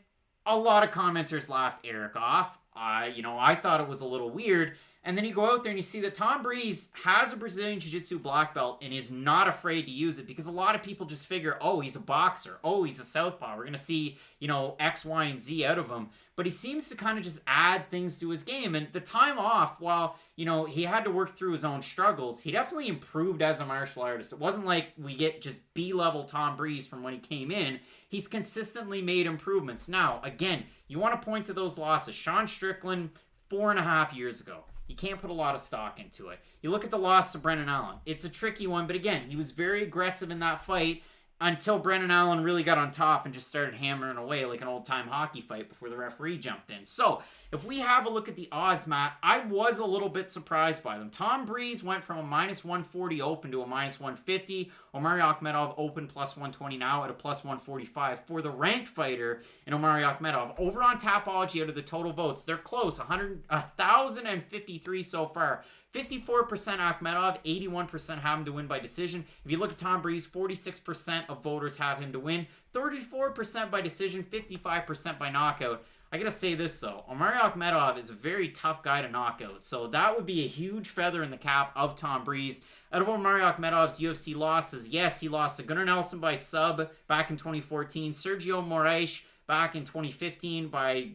S2: a lot of commenters laughed Eric off. I thought it was a little weird. And then you go out there and you see that Tom Breeze has a Brazilian Jiu-Jitsu black belt and is not afraid to use it because a lot of people just figure, oh, he's a boxer. Oh, he's a southpaw. We're going to see, X, Y, and Z out of him. But he seems to kind of just add things to his game. And the time off, while, he had to work through his own struggles, he definitely improved as a martial artist. It wasn't like we get just B-level Tom Breeze from when he came in. He's consistently made improvements. Now, again, you want to point to those losses. Sean Strickland, 4.5 years ago. You can't put a lot of stock into it. You look at the loss to Brendan Allen. It's a tricky one, but again, he was very aggressive in that fight until Brendan Allen really got on top and just started hammering away like an old-time hockey fight before the referee jumped in. So, if we have a look at the odds, Matt, I was a little bit surprised by them. Tom Breeze went from a -140 open to a -150. Omari Akhmedov open +120 now at a +145. For the ranked fighter in Omari Akhmedov, over on Tapology out of the total votes, they're close, 1,053 so far. 54% Akhmedov, 81% have him to win by decision. If you look at Tom Breeze, 46% of voters have him to win, 34% by decision, 55% by knockout. I gotta say this though, Omari Akhmedov is a very tough guy to knock out, so that would be a huge feather in the cap of Tom Breeze. Out of Omari Akhmedov's UFC losses, yes, he lost to Gunnar Nelson by sub back in 2014, Sergio Moraes back in 2015 by,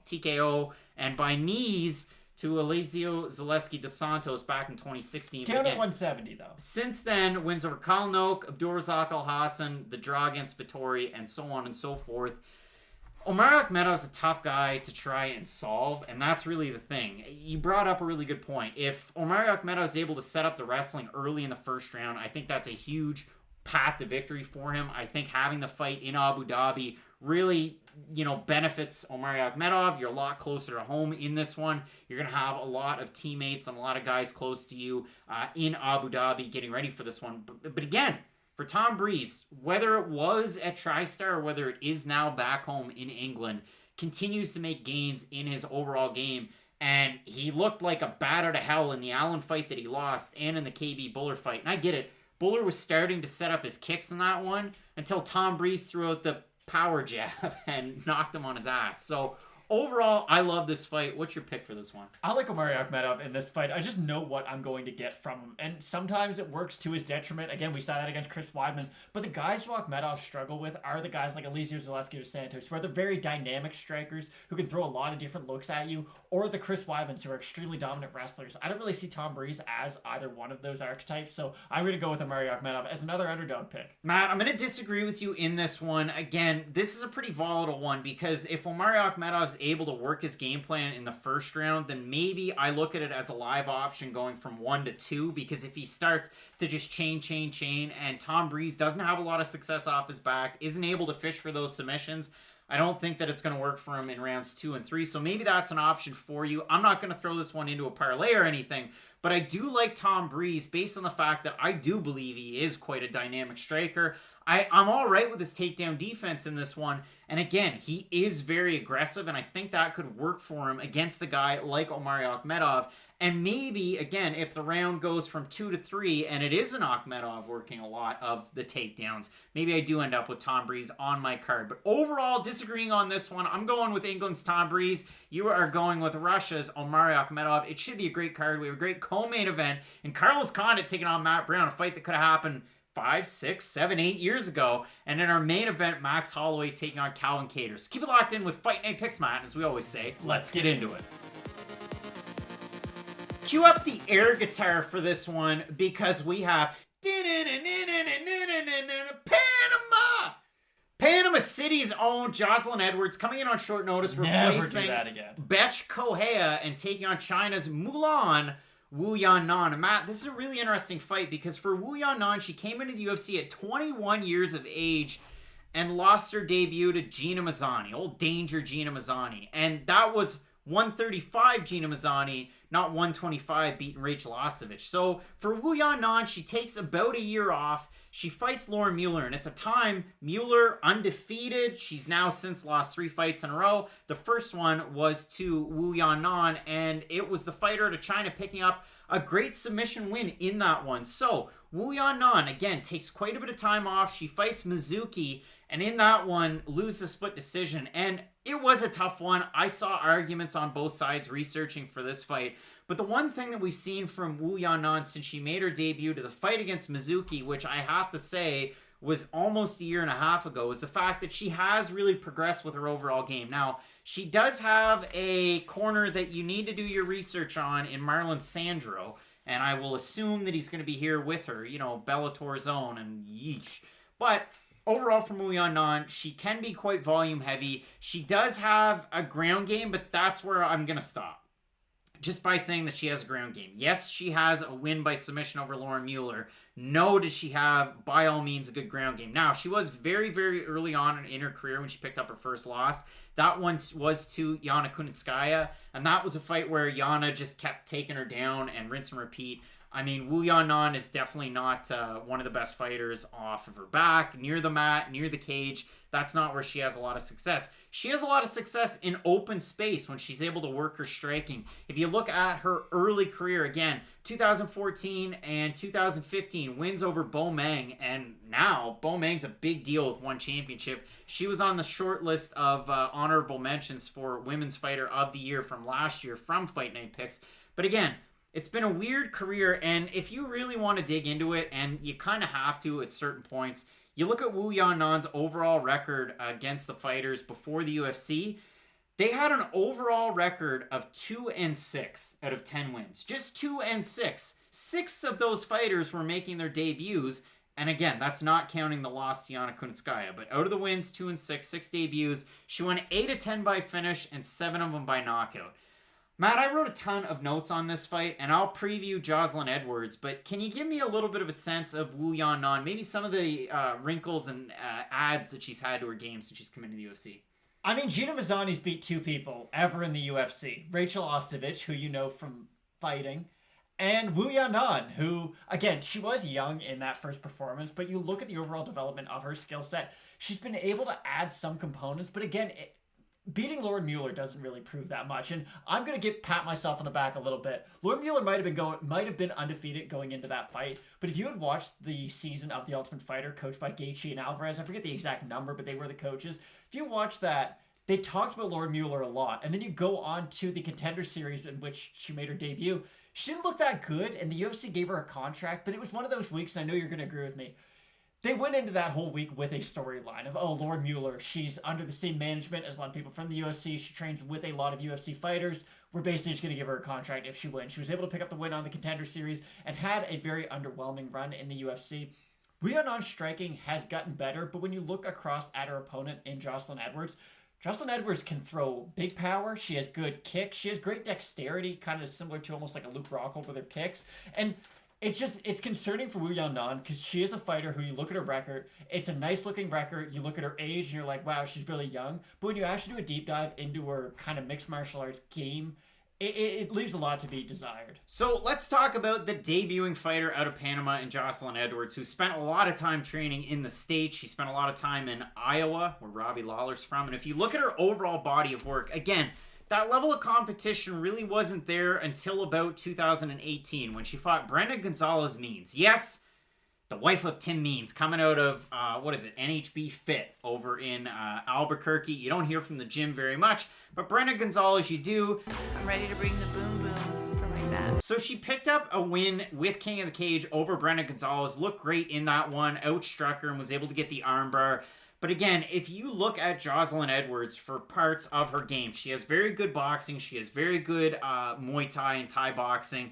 S2: TKO, and by knees to Alessio Zaleski dos Santos back in 2016.
S3: Down at 170, though.
S2: Since then, wins over Kyle Noak, Abdulrazak Al-Hassan, the draw against Vittori, and so on and so forth. Omari Akhmedov is a tough guy to try and solve, and that's really the thing. You brought up a really good point. If Omari Akhmedov is able to set up the wrestling early in the first round, I think that's a huge path to victory for him. I think having the fight in Abu Dhabi really, benefits Omari Akhmedov. You're a lot closer to home in this one. You're going to have a lot of teammates and a lot of guys close to you in Abu Dhabi getting ready for this one. But again, for Tom Breeze, whether it was at TriStar or whether it is now back home in England, continues to make gains in his overall game. And he looked like a bat out of hell in the Allen fight that he lost and in the KB Buller fight. And I get it. Buller was starting to set up his kicks in that one until Tom Breeze threw out the power jab and knocked him on his ass. So overall, I love this fight. What's your pick for this one?
S3: I like Omari Akhmedov in this fight. I just know what I'm going to get from him. And sometimes it works to his detriment. Again, we saw that against Chris Weidman. But the guys who Akhmedov struggle with are the guys like Alessio Zaleski dos Santos, who are the very dynamic strikers who can throw a lot of different looks at you, or the Chris Weidmans, who are extremely dominant wrestlers. I don't really see Tom Breeze as either one of those archetypes, so I'm going to go with Omari Akhmedov as another underdog pick.
S2: Matt, I'm going to disagree with you in this one. Again, this is a pretty volatile one because if Omari Akhmedov is able to work his game plan in the first round, then maybe I look at it as a live option going from 1 to 2, because if he starts to just chain, and Tom Breeze doesn't have a lot of success off his back, isn't able to fish for those submissions, I don't think that it's going to work for him in rounds 2 and 3. So maybe that's an option for you. I'm not going to throw this one into a parlay or anything, but I do like Tom Breeze based on the fact that I do believe he is quite a dynamic striker. I'm all right with his takedown defense in this one. And again, he is very aggressive, and I think that could work for him against a guy like Omari Akhmedov. And maybe, again, if the round goes from 2 to 3, and it is an Akhmedov working a lot of the takedowns, maybe I do end up with Tom Breeze on my card. But overall, disagreeing on this one, I'm going with England's Tom Breeze. You are going with Russia's Omari Akhmedov. It should be a great card. We have a great co-main event, and Carlos Condit taking on Matt Brown, a fight that could have happened 5, 6, 7, 8 years ago. And in our main event, Max Holloway taking on Calvin Kattar. So keep it locked in with Fight Night Picks, Matt. As we always say, let's get into it. Cue up the air guitar for this one because we have Panama City's own Jocelyn Edwards coming in on short notice, replacing Betch Kohea and taking on China's Mulan Wu Yannan. And Matt, this is a really interesting fight because for Wu Yannan, she came into the UFC at 21 years of age and lost her debut to Gina Mazzani, old danger Gina Mazzani. And that was 135 Gina Mazzani, not 125 beating Rachel Ostovich. So for Wu Yannan, she takes about a year off. She fights Lauren Mueller, and at the time, Mueller undefeated. She's now since lost 3 fights in a row. The first one was to Wu Yannan, and it was the fighter out of China picking up a great submission win in that one. So Wu Yannan, again, takes quite a bit of time off. She fights Mizuki, and in that one, loses split decision. And it was a tough one. I saw arguments on both sides researching for this fight. But the one thing that we've seen from Wu Yannan since she made her debut to the fight against Mizuki, which I have to say was almost a year and a half ago, is the fact that she has really progressed with her overall game. Now, she does have a corner that you need to do your research on in Marlon Sandro, and I will assume that he's going to be here with her, you know, Bellator zone and yeesh. But overall from Wu Yannan, she can be quite volume heavy. She does have a ground game, but that's where I'm going to stop. Just by saying that she has a ground game. Yes, she has a win by submission over Lauren Mueller. No, does she have, by all means, a good ground game. Now, she was very, very early on in her career when she picked up her first loss. That one was to Yana Kunitskaya, and that was a fight where Yana just kept taking her down and rinse and repeat. I mean, Wu Yannan is definitely not one of the best fighters off of her back, near the mat, near the cage. That's not where she has a lot of success. She has a lot of success in open space when she's able to work her striking. If you look at her early career, again, 2014 and 2015 wins over Bo Meng, and now Bo Meng's a big deal with one championship. She was on the short list of honorable mentions for Women's Fighter of the Year from last year from Fight Night Picks. But again, it's been a weird career, and if you really want to dig into it, and you kind of have to at certain points, you look at Wu Yannan's overall record against the fighters before the UFC. They had an overall record of 2-6 out of 10 wins. Just 2-6. 6 of those fighters were making their debuts, and again, that's not counting the loss to Yana Kunitskaya. But out of the wins, 2-6, 6 debuts. She won 8 of 10 by finish, and 7 of them by knockout. Matt, I wrote a ton of notes on this fight, and I'll preview Jocelyn Edwards, but can you give me a little bit of a sense of Wu Yannan, maybe some of the wrinkles and adds that she's had to her game since she's come into the UFC?
S3: I mean, Gina Mazani's beat 2 people ever in the UFC. Rachel Ostovich, who you know from fighting, and Wu Yannan, who, again, she was young in that first performance, but you look at the overall development of her skill set, she's been able to add some components, but again, beating Lauren Mueller doesn't really prove that much, and I'm gonna pat myself on the back a little bit. Lauren Mueller might have been undefeated going into that fight, but if you had watched the season of The Ultimate Fighter, coached by Gaethje and Alvarez, I forget the exact number, but they were the coaches. If you watch that, they talked about Lauren Mueller a lot, and then you go on to the Contender Series in which she made her debut. She didn't look that good, and the UFC gave her a contract, but it was one of those weeks, and I know you're gonna agree with me. They went into that whole week with a storyline of, oh, Lauren Mueller, she's under the same management as a lot of people from the UFC. She trains with a lot of UFC fighters. We're basically just going to give her a contract if she wins. She was able to pick up the win on the Contender Series and had a very underwhelming run in the UFC. Wu Yannan's striking has gotten better, but when you look across at her opponent in Jocelyn Edwards can throw big power. She has good kicks. She has great dexterity, kind of similar to almost like a Luke Rockhold with her kicks. And it's concerning for Wu Yannan because she is a fighter who you look at her record, it's a nice looking record. You look at her age and you're like, wow, she's really young. But when you actually do a deep dive into her kind of mixed martial arts game, it leaves a lot to be desired.
S2: So let's talk about the debuting fighter out of Panama in Jocelyn Edwards, who spent a lot of time training in the States. She spent a lot of time in Iowa, where Robbie Lawler's from. And if you look at her overall body of work, again, that level of competition really wasn't there until about 2018 when she fought Brenda Gonzalez-Means. Yes, the wife of Tim Means, coming out of, NHB Fit over in Albuquerque. You don't hear from the gym very much, but Brenda Gonzalez, you do.
S5: I'm ready to bring the boom boom for my dad.
S2: So she picked up a win with King of the Cage over Brenda Gonzalez, looked great in that one, outstruck her and was able to get the armbar. But again, if you look at Jocelyn Edwards for parts of her game, she has very good boxing. She has very good Muay Thai and Thai boxing.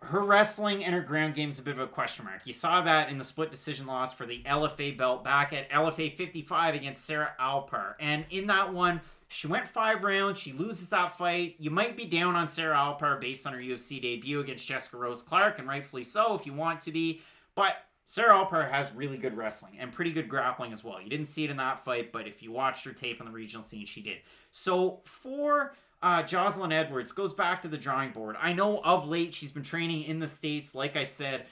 S2: Her wrestling and her ground game is a bit of a question mark. You saw that in the split decision loss for the LFA belt back at LFA 55 against Sarah Alpar. And in that one, she went 5 rounds. She loses that fight. You might be down on Sarah Alpar based on her UFC debut against Jessica Rose Clark, and rightfully so if you want to be. But Sarah Alpar has really good wrestling and pretty good grappling as well. You didn't see it in that fight, but if you watched her tape on the regional scene, she did. So for Jocelyn Edwards, goes back to the drawing board. I know of late she's been training in the States. Like I said,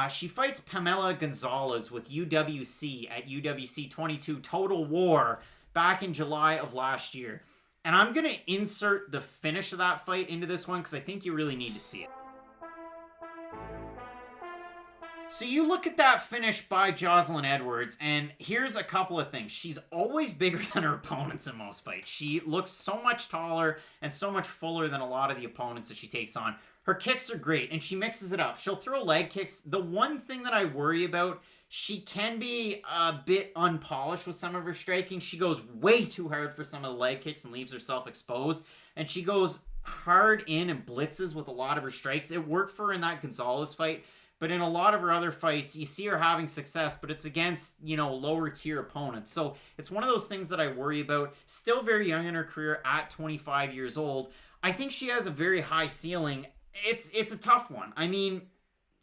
S2: She fights Pamela Gonzalez with UWC at UWC 22 Total War back in July of last year. And I'm going to insert the finish of that fight into this one because I think you really need to see it. So you look at that finish by Jocelyn Edwards, and here's a couple of things. She's always bigger than her opponents in most fights. She looks so much taller and so much fuller than a lot of the opponents that she takes on. Her kicks are great, and she mixes it up. She'll throw leg kicks. The one thing that I worry about, she can be a bit unpolished with some of her striking. She goes way too hard for some of the leg kicks and leaves herself exposed. And she goes hard in and blitzes with a lot of her strikes. It worked for her in that Gonzalez fight. But in a lot of her other fights, you see her having success, but it's against, lower tier opponents. So it's one of those things that I worry about. Still very young in her career at 25 years old. I think she has a very high ceiling. It's a tough one. I mean,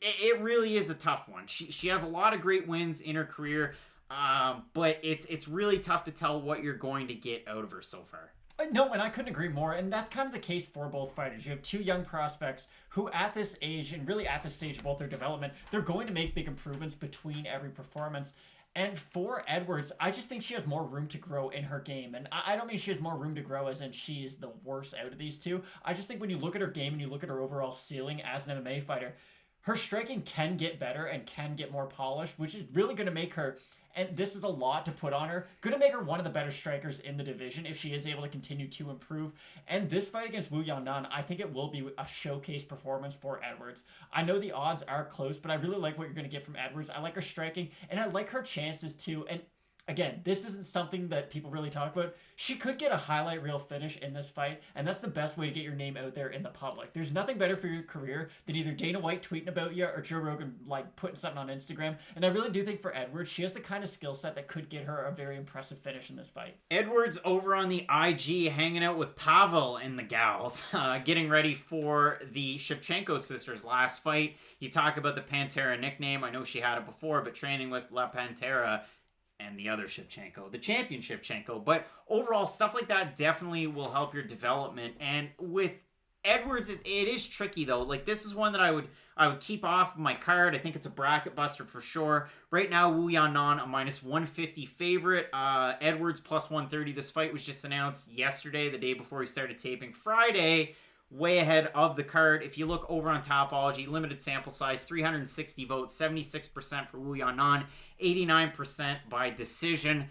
S2: it really is a tough one. She has a lot of great wins in her career, but it's really tough to tell what you're going to get out of her so far.
S3: No, and I couldn't agree more. And that's kind of the case for both fighters. You have two young prospects who at this age and really at this stage of both their development, they're going to make big improvements between every performance. And for Edwards, I just think she has more room to grow in her game. And I don't mean she has more room to grow as in she's the worst out of these two. I just think when you look at her game and you look at her overall ceiling as an MMA fighter, her striking can get better and can get more polished, which is really going to make her, and this is a lot to put on her, going to make her one of the better strikers in the division if she is able to continue to improve. And this fight against Wu Yanan, I think it will be a showcase performance for Edwards. I know the odds are close, but I really like what you're going to get from Edwards. I like her striking, and I like her chances too. And again, this isn't something that people really talk about. She could get a highlight reel finish in this fight, and that's the best way to get your name out there in the public. There's nothing better for your career than either Dana White tweeting about you or Joe Rogan putting something on Instagram. And I really do think for Edwards, she has the kind of skill set that could get her a very impressive finish in this fight.
S2: Edwards over on the IG hanging out with Pavel and the gals, getting ready for the Shevchenko sisters' last fight. You talk about the Pantera nickname. I know she had it before, but training with La Pantera and the other Shevchenko, the champion Shevchenko. But overall, stuff like that definitely will help your development. And with Edwards, it is tricky though. This is one that I would keep off my card. I think it's a bracket buster for sure. Right now, Wu Yanan a -150 favorite. Edwards +130. This fight was just announced yesterday, the day before we started taping. Friday, way ahead of the card. If you look over on Topology, limited sample size, 360 votes, 76% for Wu Yanan, 89% by decision.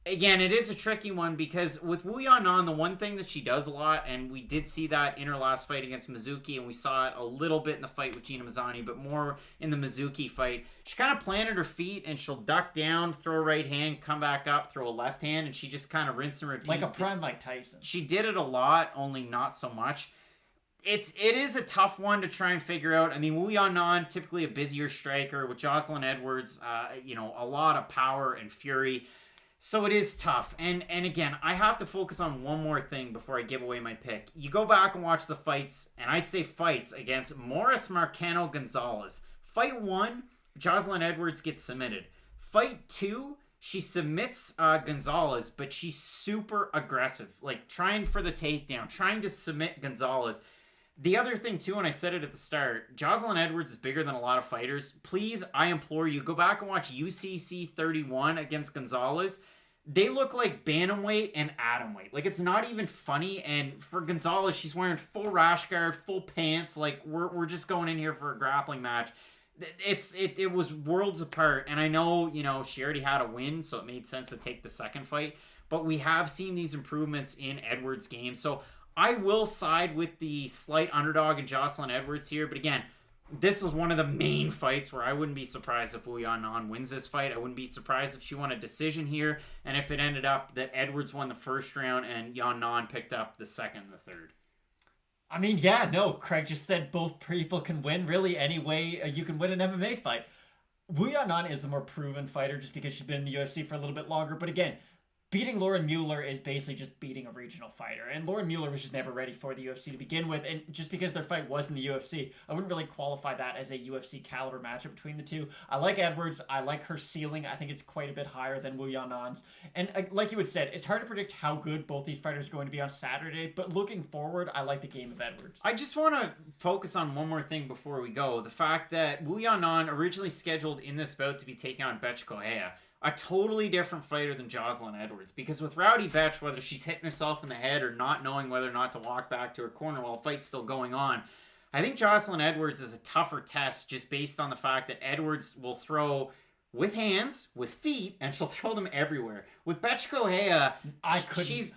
S2: Again, it is a tricky one because with Wu Yanan, the one thing that she does a lot, and we did see that in her last fight against Mizuki, and we saw it a little bit in the fight with Gina Mazzani, but more in the Mizuki fight. She kind of planted her feet, and she'll duck down, throw a right hand, come back up, throw a left hand, and she just kind of rinse and repeat.
S3: Like a prime Mike Tyson.
S2: She did it a lot, only not so much. It is a tough one to try and figure out. I mean, Wu Yanan, typically a busier striker, with Jocelyn Edwards, a lot of power and fury. So it is tough. And again, I have to focus on one more thing before I give away my pick. You go back and watch the fights, and I say fights, against Morris Marcano Gonzalez. Fight 1, Jocelyn Edwards gets submitted. Fight 2, she submits Gonzalez, but she's super aggressive, trying for the takedown, trying to submit Gonzalez. The other thing, too, and I said it at the start, Jocelyn Edwards is bigger than a lot of fighters. Please, I implore you, go back and watch UCC 31 against Gonzalez. They look like bantamweight and atomweight. It's not even funny. And for Gonzalez, she's wearing full rash guard, full pants. We're just going in here for a grappling match. It was worlds apart. And I know, she already had a win, so it made sense to take the second fight. But we have seen these improvements in Edwards' game. So I will side with the slight underdog in Jocelyn Edwards here. But again, this is one of the main fights where I wouldn't be surprised if Wu Yanan wins this fight. I wouldn't be surprised if she won a decision here. And if it ended up that Edwards won the first round and Yanan picked up the second and the third.
S3: I mean, yeah, no, Craig just said both people can win. Really, any way you can win an MMA fight. Wu Yanan is the more proven fighter just because she's been in the UFC for a little bit longer. But again, beating Lauren Mueller is basically just beating a regional fighter. And Lauren Mueller was just never ready for the UFC to begin with. And just because their fight was in the UFC, I wouldn't really qualify that as a UFC caliber matchup between the two. I like Edwards. I like her ceiling. I think it's quite a bit higher than Wu Yan'an's. And like you had said, it's hard to predict how good both these fighters are going to be on Saturday. But looking forward, I like the game of Edwards.
S2: I just want to focus on one more thing before we go. The fact that Wu Yan'an originally scheduled in this bout to be taking on Bethe Correia, a totally different fighter than Jocelyn Edwards. Because with Rowdy Bethe, whether she's hitting herself in the head or not knowing whether or not to walk back to her corner while a fight's still going on, I think Jocelyn Edwards is a tougher test just based on the fact that Edwards will throw with hands, with feet, and she'll throw them everywhere. With Bethe Correia,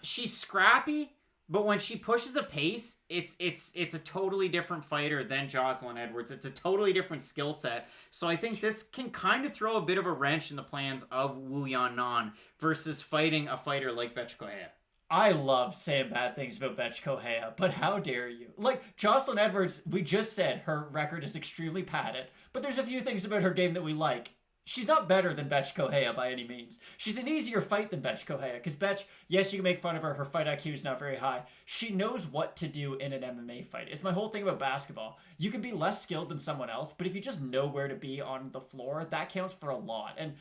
S2: she's scrappy, but when she pushes a pace, it's a totally different fighter than Jocelyn Edwards. It's a totally different skill set. So I think this can kind of throw a bit of a wrench in the plans of Wu Yan'an versus fighting a fighter like Bethe Correia.
S3: I love saying bad things about Bethe Correia, but how dare you? Like, Jocelyn Edwards, we just said her record is extremely padded, but there's a few things about her game that we like. She's not better than Bethe Correia by any means. She's an easier fight than Bethe Correia, because Bethe, yes, you can make fun of her. Her fight IQ is not very high. She knows what to do in an MMA fight. It's my whole thing about basketball. You can be less skilled than someone else, but if you just know where to be on the floor, that counts for a lot. And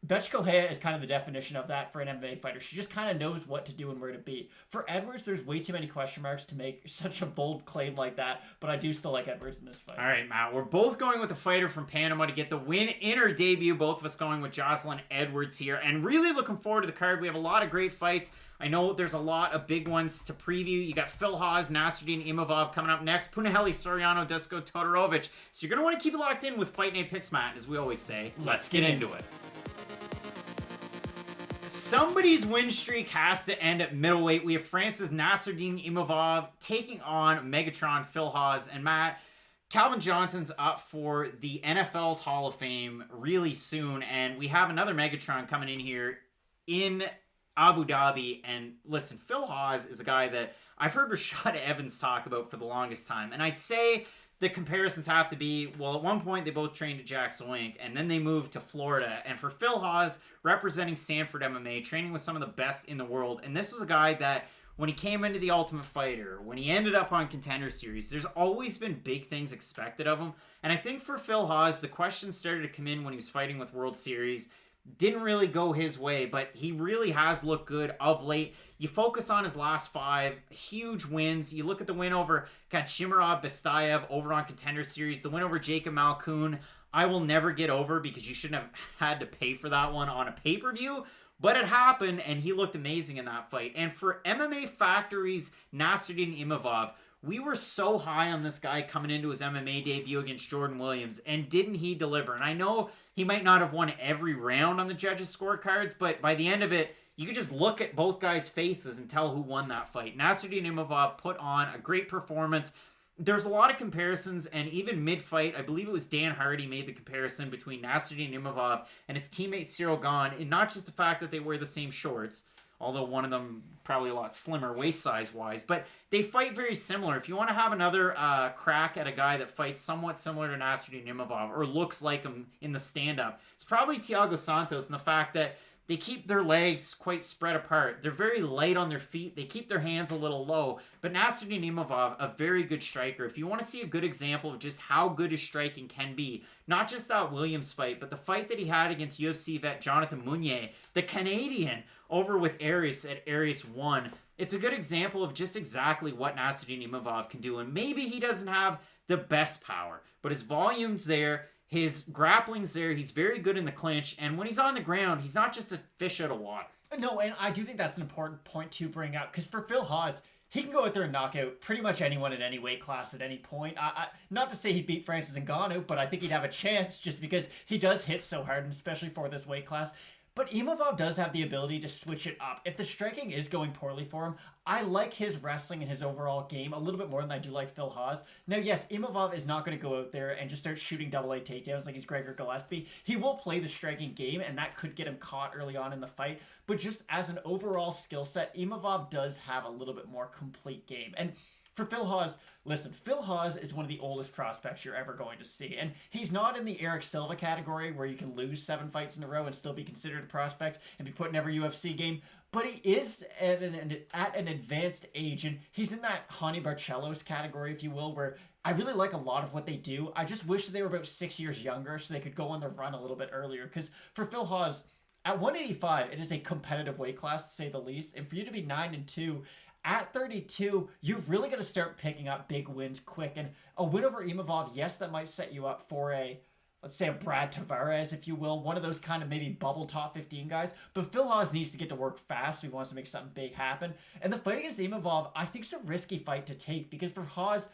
S3: Bethe Correia is kind of the definition of that for an MMA fighter. She just kind of knows what to do and where to be. For Edwards, there's way too many question marks to make such a bold claim like that, but I do still like Edwards in this fight.
S2: All right, Matt, we're both going with a fighter from Panama to get the win in her debut. Both of us going with Jocelyn Edwards here, and really looking forward to the card. We have a lot of great fights. I know there's a lot of big ones to preview. You got Phil Hawes, Nasruddin Imavov coming up next. Punahele Soriano, Dusko Todorovic. So you're going to want to keep it locked in with Fight Night Picks, Matt. As we always say, let's get into it. Somebody's win streak has to end at middleweight. We have France's Nasruddin Imavov taking on Megatron Phil Hawes. And Matt, Calvin Johnson's up for the NFL's Hall of Fame really soon. And we have another Megatron coming in here in Abu Dhabi. And listen, Phil Hawes is a guy that I've heard Rashad Evans talk about for the longest time. And I'd say the comparisons have to be, well, at one point they both trained at Jack Swink, and then they moved to Florida. And for Phil Hawes, representing Stanford MMA, training with some of the best in the world. And this was a guy that, when he came into the Ultimate Fighter, when he ended up on Contender Series, there's always been big things expected of him. And I think for Phil Hawes, the questions started to come in when he was fighting with World Series. Didn't really go his way, but he really has looked good of late. You focus on his last 5 huge wins. You look at the win over Kachimarov Bestayev over on Contender Series, the win over Jacob Malkoun. I will never get over, because you shouldn't have had to pay for that one on a pay-per-view, but it happened, and he looked amazing in that fight. And for MMA Factory's Nasruddin Imavov, we were so high on this guy coming into his MMA debut against Jordan Williams, and didn't he deliver? And I know he might not have won every round on the judges' scorecards, but by the end of it, you could just look at both guys' faces and tell who won that fight. Nasruddin Imavov put on a great performance. There's a lot of comparisons, and even mid-fight, I believe it was Dan Hardy made the comparison between Nasruddin Imavov and his teammate Cyril Gahn, and not just the fact that they wear the same shorts, although one of them probably a lot slimmer waist size wise, but they fight very similar. If you want to have another crack at a guy that fights somewhat similar to Nasruddin Imavov, or looks like him in the stand-up, it's probably Thiago Santos, and the fact that they keep their legs quite spread apart. They're very light on their feet. They keep their hands a little low. But Nasruddin Imavov, a very good striker. If you want to see a good example of just how good his striking can be, not just that Williams fight, but the fight that he had against UFC vet Jonathan Meunier, the Canadian, over with Aries at Aries 1. It's a good example of just exactly what Nasruddin Imavov can do. And maybe he doesn't have the best power, but his volume's there. His grappling's there. He's very good in the clinch. And when he's on the ground, he's not just a fish out of water.
S3: No, and I do think that's an important point to bring up, because for Phil Hawes, he can go out there and knock out pretty much anyone in any weight class at any point. Not to say he'd beat Francis Ngannou, but I think he'd have a chance just because he does hit so hard, and especially for this weight class. But Imavov does have the ability to switch it up. If the striking is going poorly for him, I like his wrestling and his overall game a little bit more than I do like Phil Hawes. Now, yes, Imavov is not going to go out there and just start shooting double-A takedowns like he's Gregor Gillespie. He will play the striking game, and that could get him caught early on in the fight. But just as an overall skill set, Imavov does have a little bit more complete game. And For Phil Hawes, listen, Phil Hawes is one of the oldest prospects you're ever going to see. And he's not in the Eric Silva category where you can lose 7 fights in a row and still be considered a prospect and be put in every UFC game. But he is at an advanced age, and he's in that Hani Barcelos category, if you will, where I really like a lot of what they do. I just wish they were about 6 years younger so they could go on the run a little bit earlier. Because for Phil Hawes, at 185, it is a competitive weight class, to say the least. And for you to be 9-2, at 32, you've really got to start picking up big wins quick. And a win over Imavov, yes, that might set you up for let's say a Brad Tavares, if you will, one of those kind of maybe bubble top 15 guys. But Phil Hawes needs to get to work fast. He wants to make something big happen. And the fight against Imavov, I think, is a risky fight to take because for Hawes,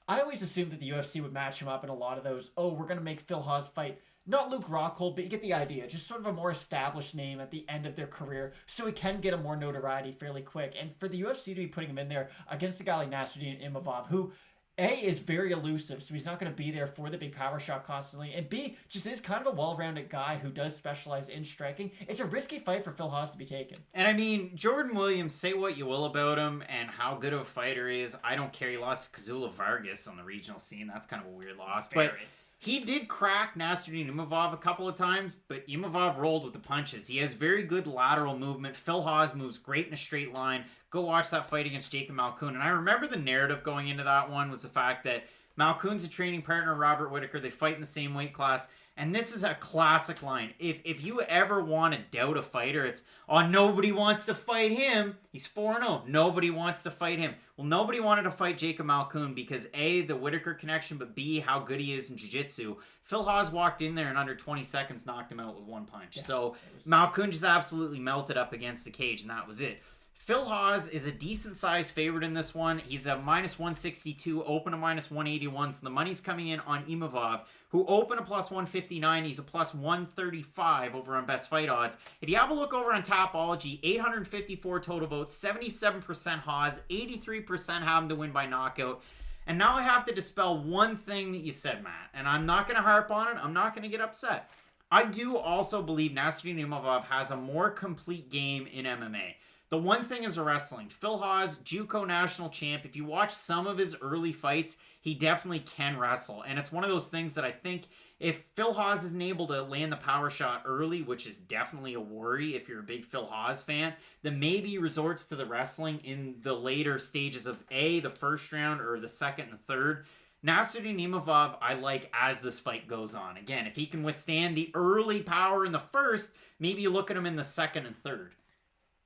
S3: I always assumed that the UFC would match him up in a lot of those, we're going to make Phil Hawes fight not Luke Rockhold, but you get the idea. Just sort of a more established name at the end of their career so he can get a more notoriety fairly quick. And for the UFC to be putting him in there against a guy like Nasruddin Imavov, who A, is very elusive, so he's not going to be there for the big power shot constantly, and B, just is kind of a well-rounded guy who does specialize in striking. It's a risky fight for Phil Hawes to be taken.
S2: And I mean, Jordan Williams, say what you will about him and how good of a fighter he is. I don't care. He lost to Kazula Vargas on the regional scene. That's kind of a weird loss. But he did crack Nasruddin Imavov a couple of times, but Imavov rolled with the punches. He has very good lateral movement. Phil Hawes moves great in a straight line. Go watch that fight against Jacob Malkoun. And I remember the narrative going into that one was the fact that Malkoun's a training partner of Robert Whittaker. They fight in the same weight class. And this is a classic line. If you ever want to doubt a fighter, it's, nobody wants to fight him. He's 4-0. Nobody wants to fight him. Well, nobody wanted to fight Jacob Malkoun because A, the Whittaker connection, but B, how good he is in jiu-jitsu. Phil Hawes walked in there and under 20 seconds knocked him out with one punch. Yeah, so Malkoun just absolutely melted up against the cage, and that was it. Phil Hawes is a decent-sized favorite in this one. He's a -162, open to -181, so the money's coming in on Imavov, who opened a +159. He's a +135 over on Best Fight Odds. If you have a look over on Tapology, 854 total votes, 77% Hawes, 83% have him to win by knockout. And now I have to dispel one thing that you said, Matt, and I'm not going to harp on it. I'm not going to get upset. I do also believe Nasruddin Imavov has a more complete game in MMA. The one thing is wrestling. Phil Hawes, JUCO national champ. If you watch some of his early fights, he definitely can wrestle. And it's one of those things that I think if Phil Hawes isn't able to land the power shot early, which is definitely a worry if you're a big Phil Hawes fan, then maybe he resorts to the wrestling in the later stages of the first round or the second and third. Nasruddin Imavov, I like as this fight goes on. Again, if he can withstand the early power in the first, maybe you look at him in the second and third.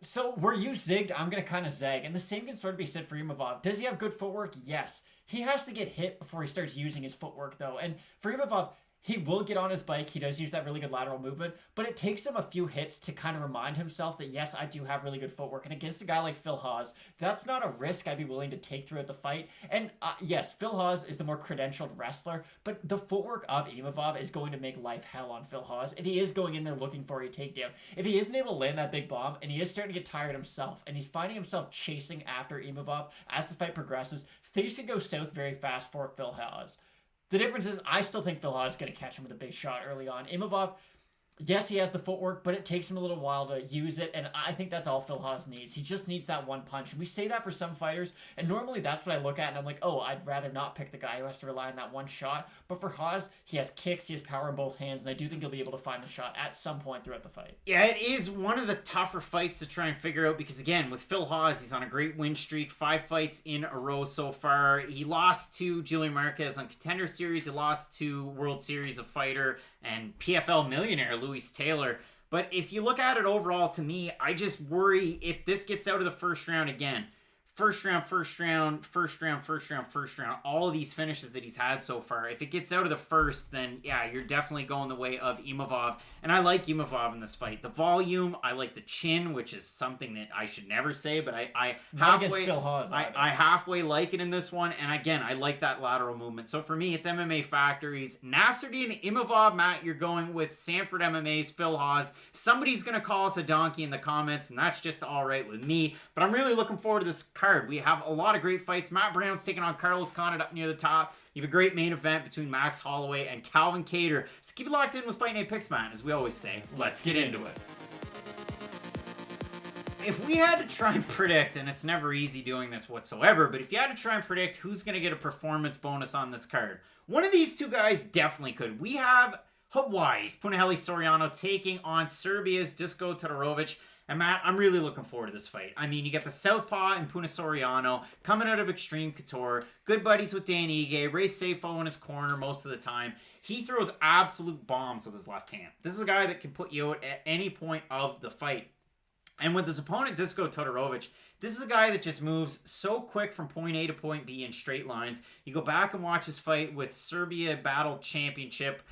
S3: So where you zigged, I'm going to kind of zag. And the same can sort of be said for Imavov. Does he have good footwork? Yes. He has to get hit before he starts using his footwork, though. And for Imavov, he will get on his bike. He does use that really good lateral movement, but it takes him a few hits to kind of remind himself that, yes, I do have really good footwork. And against a guy like Phil Hawes, that's not a risk I'd be willing to take throughout the fight. And yes, Phil Hawes is the more credentialed wrestler, but the footwork of Imavov is going to make life hell on Phil Hawes if he is going in there looking for a takedown. If he isn't able to land that big bomb, and he is starting to get tired himself, and he's finding himself chasing after Imavov as the fight progresses, things can go south very fast for Phil Hawes. The difference is I still think Phil Hawes is going to catch him with a big shot early on. Imavov, yes, he has the footwork, but it takes him a little while to use it, and I think that's all Phil Hawes needs. He just needs that one punch. And we say that for some fighters, and normally that's what I look at, and I'm like, I'd rather not pick the guy who has to rely on that one shot. But for Hawes, he has kicks, he has power in both hands, and I do think he'll be able to find the shot at some point throughout the fight.
S2: Yeah, it is one of the tougher fights to try and figure out because, again, with Phil Hawes, he's on a great win streak, 5 fights in a row so far. He lost to Julian Marquez on Contender Series. He lost to World Series of Fighter and PFL millionaire Luis Taylor. But if you look at it overall, to me, I just worry if this gets out of the first round again. First round, all of these finishes that he's had so far. If it gets out of the first, then yeah, you're definitely going the way of Imavov. And I like Imavov in this fight. The volume, I like the chin, which is something that I should never say, but I halfway
S3: Phil Hawes,
S2: I halfway like it in this one. And again, I like that lateral movement. So for me, it's MMA Factories. Nasruddin Imavov, Matt, you're going with Sanford MMA's Phil Hawes. Somebody's going to call us a donkey in the comments, and that's just all right with me. But I'm really looking forward to this card. We have a lot of great fights. Matt Brown's taking on Carlos Condit up near the top. You have a great main event between Max Holloway and Calvin Kattar. So keep it locked in with Fight Night Picks, man. As we always say, let's get into it. if we had to try and predict, and it's never easy doing this whatsoever, but if you had to try and predict who's going to get a performance bonus on this card, one of these two guys definitely could. We have Hawaii's Punahele Soriano taking on Serbia's Dusko Todorovic. And Matt, I'm really looking forward to this fight. I mean, you get the Southpaw and Puna Soriano coming out of Extreme Couture, good buddies with Dan Ige, Ray Safo in his corner most of the time. He throws absolute bombs with his left hand. This is a guy that can put you out at any point of the fight. And with his opponent, Dusko Todorovic, this is a guy that just moves so quick from point A to point B in straight lines. You go back and watch his fight with Serbia Battle Championship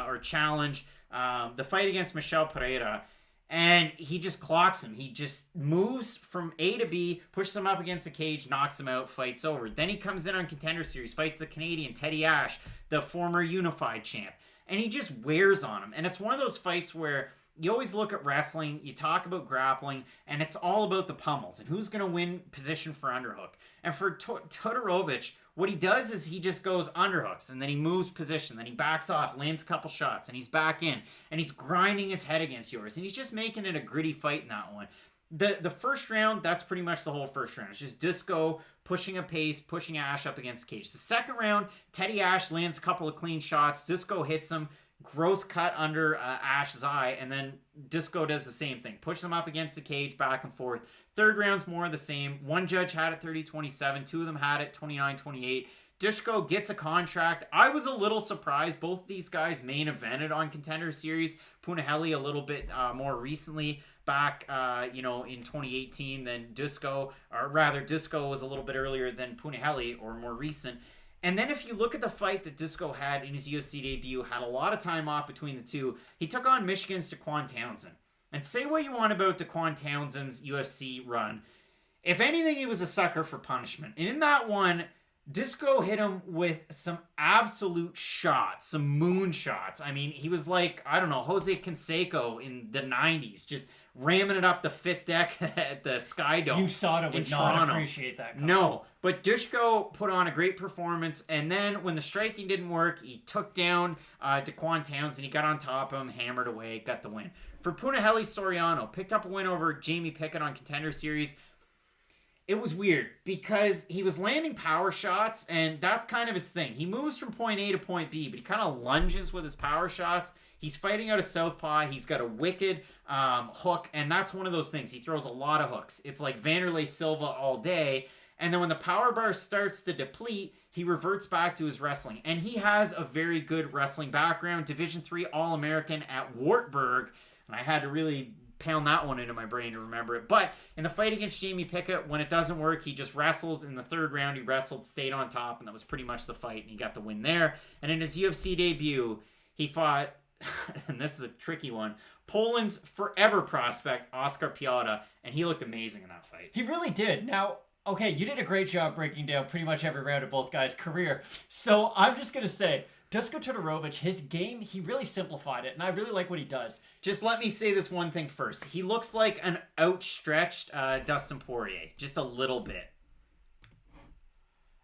S2: or Challenge, the fight against Michel Pereira, and he just clocks him. He just moves from A to B, pushes him up against the cage, knocks him out, fight's over. Then he comes in on Contender Series, fights the Canadian Teddy Ash, the former Unified champ, and he just wears on him. And it's one of those fights where you always look at wrestling, you talk about grappling, and it's all about the pummels and who's going to win position for underhook. And for Todorovic, what he does is he just goes underhooks, and then he moves position, then he backs off, lands a couple shots, and he's back in, and he's grinding his head against yours, and he's just making it a gritty fight in that one. The first round, that's pretty much the whole first round. It's just Dusko pushing a pace, pushing Ash up against the cage. The second round, Teddy Ash lands a couple of clean shots, Dusko hits him, gross cut under Ash's eye, and then Dusko does the same thing. Pushes him up against the cage, back and forth. Third round's more of the same. One judge had it 30-27. Two of them had it 29-28. Dusko gets a contract. I was a little surprised. Both of these guys main evented on Contender Series. Punahele a little bit more recently, back in 2018 than Dusko. Or rather, Dusko was a little bit earlier than Punahele, or more recent. And then if you look at the fight that Dusko had in his UFC debut, had a lot of time off between the two, he took on Michigan's Daquan Townsend. And say what you want about Daquan Townsend's UFC run. If anything, he was a sucker for punishment. And in that one, Dusko hit him with some absolute shots, some moon shots. I mean, he was like, I don't know, Jose Canseco in the 90s, just ramming it up the fifth deck at the Sky Dome.
S3: USADA would not appreciate that.
S2: No, but Dusko put on a great performance, and then when the striking didn't work, he took down Daquan Townsend. He got on top of him, hammered away, got the win. For Punahele Soriano, picked up a win over Jamie Pickett on Contender Series. It was weird because he was landing power shots, and that's kind of his thing. He moves from point A to point B, but he kind of lunges with his power shots. He's fighting out of southpaw. He's got a wicked hook, and that's one of those things. He throws a lot of hooks. It's like Vanderlei Silva all day, and then when the power bar starts to deplete, he reverts back to his wrestling. And he has a very good wrestling background. Division III All-American at Wartburg, and I had to really pound that one into my brain to remember it. But in the fight against Jamie Pickett, when it doesn't work, he just wrestles. In the third round, he wrestled, stayed on top, and that was pretty much the fight, and he got the win there. And in his UFC debut, he fought, and this is a tricky one, Poland's forever prospect, Oscar Piata, and he looked amazing in that fight.
S3: He really did. Now, okay, you did a great job breaking down pretty much every round of both guys' career. So I'm just going to say, Dusko Todorovic, his game, he really simplified it, and I really like what he does.
S2: Just let me say this one thing first. He looks like an outstretched Dustin Poirier, just a little bit.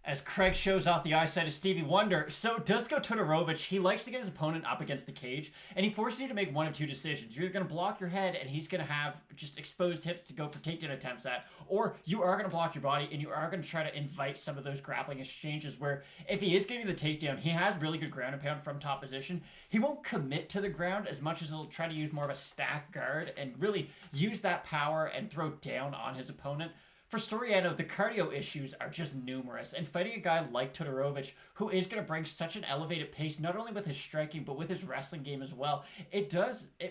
S3: As Craig shows off the eyesight of Stevie Wonder, so Dusko Todorovic, he likes to get his opponent up against the cage, and he forces you to make one of two decisions. You're either going to block your head, and he's going to have just exposed hips to go for takedown attempts at, or you are going to block your body, and you are going to try to invite some of those grappling exchanges where if he is getting the takedown, he has really good ground and pound from top position. He won't commit to the ground as much as he'll try to use more of a stack guard and really use that power and throw down on his opponent. For Soriano, the cardio issues are just numerous, and fighting a guy like Todorovic, who is going to bring such an elevated pace, not only with his striking, but with his wrestling game as well, it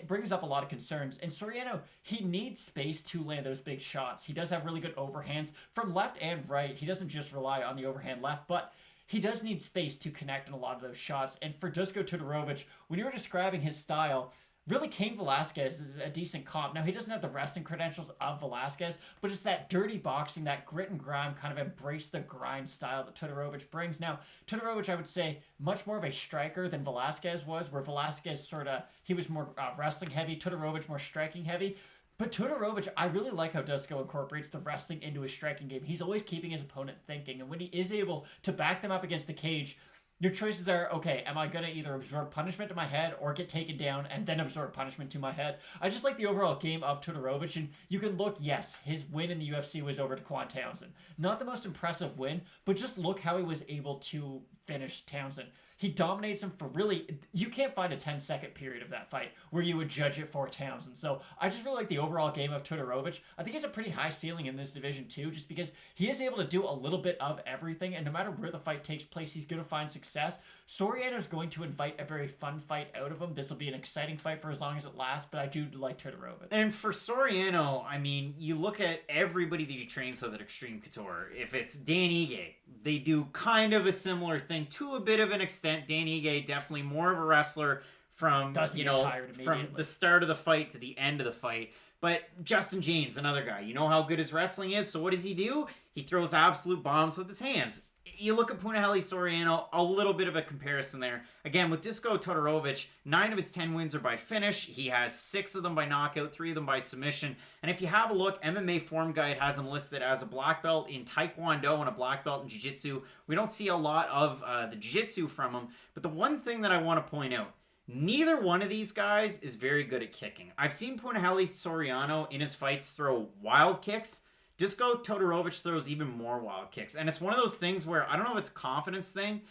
S3: brings up a lot of concerns. And Soriano, he needs space to land those big shots. He does have really good overhands from left and right. He doesn't just rely on the overhand left, but he does need space to connect in a lot of those shots. And for Dusko Todorovic, when you were describing his style, really, Cain Velasquez is a decent comp. Now, he doesn't have the wrestling credentials of Velasquez, but it's that dirty boxing, that grit and grime, kind of embrace the grind style that Todorovic brings. Now, Todorovic, I would say, much more of a striker than Velasquez was, where Velasquez he was more wrestling heavy, Todorovic more striking heavy. But Todorovic, I really like how Dusko incorporates the wrestling into his striking game. He's always keeping his opponent thinking, and when he is able to back them up against the cage, Your choices are, okay, am I going to either absorb punishment to my head or get taken down and then absorb punishment to my head? I just like the overall game of Todorovic, and you can look, yes, his win in the UFC was over Daquan Townsend. Not the most impressive win, but just look how he was able to finish Townsend. He dominates him for really, you can't find a 10-second period of that fight where you would judge it for Townsend. So I just really like the overall game of Todorovic. I think he has a pretty high ceiling in this division too, just because he is able to do a little bit of everything, and no matter where the fight takes place, he's going to find success. Soriano is going to invite a very fun fight out of him. This will be an exciting fight for as long as it lasts, but I do like Todorovic.
S2: And for Soriano, I mean, you look at everybody that he trains with at Extreme Couture. If it's Dan Ige, they do kind of a similar thing to a bit of an extent. Dan Ige definitely more of a wrestler from from the start of the fight to the end of the fight. But Justin James, another guy, you know how good his wrestling is. So what does he do? He throws absolute bombs with his hands. You look at Punahele Soriano, a little bit of a comparison there. Again, with Dusko Todorovic, 9 of his 10 wins are by finish. He has 6 of them by knockout, 3 of them by submission. And if you have a look, MMA Form Guide has him listed as a black belt in Taekwondo and a black belt in Jiu-Jitsu. We don't see a lot of the Jiu-Jitsu from him. But the one thing that I want to point out, neither one of these guys is very good at kicking. I've seen Punahele Soriano in his fights throw wild kicks. Dusko Todorovic throws even more wild kicks. And it's one of those things where, I don't know if it's a confidence thing,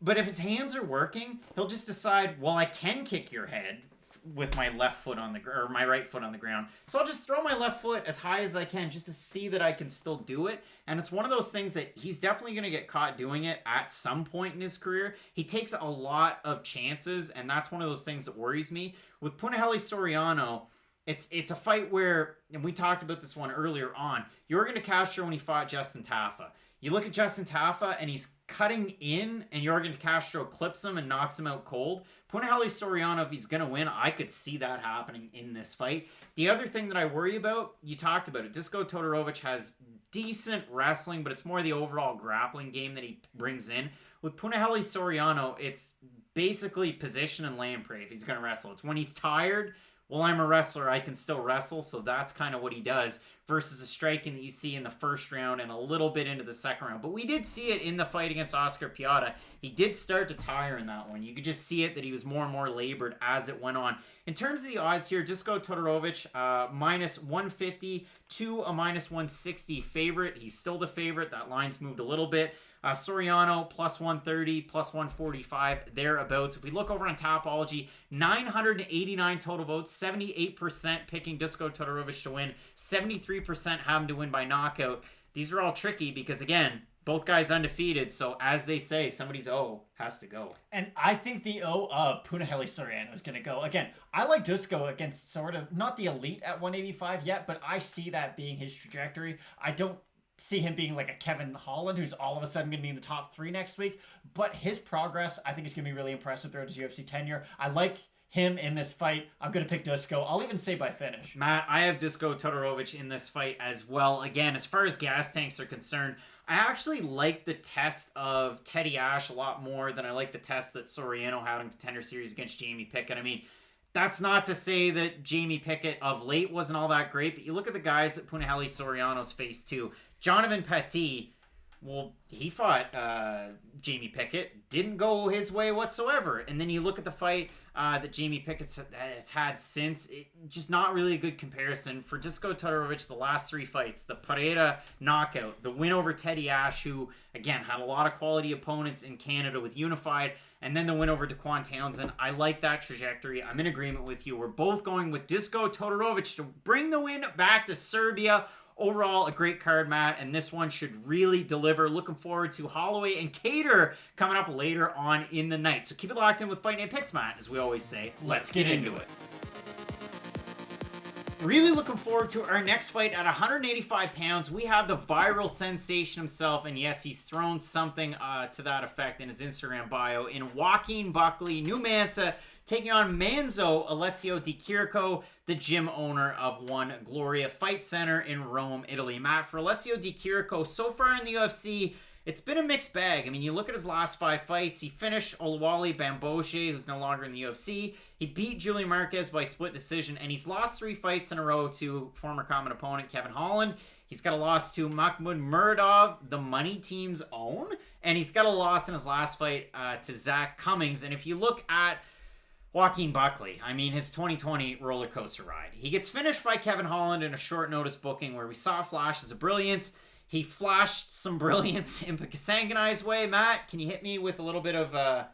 S2: but if his hands are working, he'll just decide, well, I can kick your head with my left foot on the or my right foot on the ground. So I'll just throw my left foot as high as I can just to see that I can still do it. And it's one of those things that he's definitely going to get caught doing it at some point in his career. He takes a lot of chances, and that's one of those things that worries me. With Punahele Soriano, it's a fight where, and we talked about this one earlier on, Yorgan De Castro when he fought Justin Tafa. You look at Justin Tafa and he's cutting in and Yorgan De Castro clips him and knocks him out cold. Punahele Soriano, if he's going to win, I could see that happening in this fight. The other thing that I worry about, you talked about it, Dusko Todorovic has decent wrestling, but it's more the overall grappling game that he brings in. With Punahele Soriano, it's basically position and lay and pray if he's going to wrestle. It's when he's tired, well, I'm a wrestler, I can still wrestle, so that's kind of what he does, versus the striking that you see in the first round and a little bit into the second round. But we did see it in the fight against Oscar Piata. He did start to tire in that one. You could just see it that he was more and more labored as it went on. In terms of the odds here, Dusko Todorovic, minus 150 to a minus 160 favorite. He's still the favorite. That line's moved a little bit. Soriano, plus 130, plus 145, thereabouts. If we look over on Tapology, 989 total votes, 78% picking Dusko Todorovic to win, 73% have him to win by knockout. These are all tricky because, again, both guys undefeated, so as they say, somebody's O has to go.
S3: And I think the O of Punahele Soriano is going to go. Again, I like Dusko against sort of, not the elite at 185 yet, but I see that being his trajectory. I don't see him being like a Kevin Holland who's all of a sudden going to be in the top 3 next week, but his progress I think is going to be really impressive throughout his UFC tenure. I like him in this fight. I'm going to pick Dusko. I'll even say by finish.
S2: Matt, I have Dusko Todorovic in this fight as well. Again, as far as gas tanks are concerned, I actually like the test of Teddy Ash a lot more than I like the test that Soriano had in Contender Series against Jamie Pickett. I mean, that's not to say that Jamie Pickett of late wasn't all that great, but you look at the guys that Punahele Soriano's faced too. Jonathan Petit, well, he fought Jamie Pickett. Didn't go his way whatsoever. And then you look at the fight that Jamie Pickett has had since. Just not really a good comparison. For Dusko Todorovic, the last 3 fights, the Pereira knockout, the win over Teddy Ash, who, again, had a lot of quality opponents in Canada with Unified, and then the win over Daquan Townsend. I like that trajectory. I'm in agreement with you. We're both going with Dusko Todorovic to bring the win back to Serbia. Overall, a great card, Matt, and this one should really deliver. Looking forward to Holloway and Cater coming up later on in the night. So keep it locked in with Fight Night Picks, Matt, as we always say. Let's get into it. Really looking forward to our next fight at 185 pounds. We have the viral sensation himself, and yes, he's thrown something to that effect in his Instagram bio, in Joaquin Buckley, New Mansa, taking on Manzo Alessio Di Chirico, the gym owner of One Gloria Fight Center in Rome, Italy. Matt, for Alessio Di Chirico, so far in the UFC, it's been a mixed bag. I mean, you look at his last 5 fights. He finished Oluwale Bamboche, who's no longer in the UFC. He beat Julian Marquez by split decision, and he's lost 3 fights in a row to former common opponent Kevin Holland. He's got a loss to Makhmud Muradov, the money team's own. And he's got a loss in his last fight to Zach Cummings. And if you look at Joaquin Buckley, I mean, his 2020 roller coaster ride. He gets finished by Kevin Holland in a short notice booking where we saw flashes of brilliance. He flashed some brilliance in Kasanganai's way. Matt, can you hit me with a little bit of...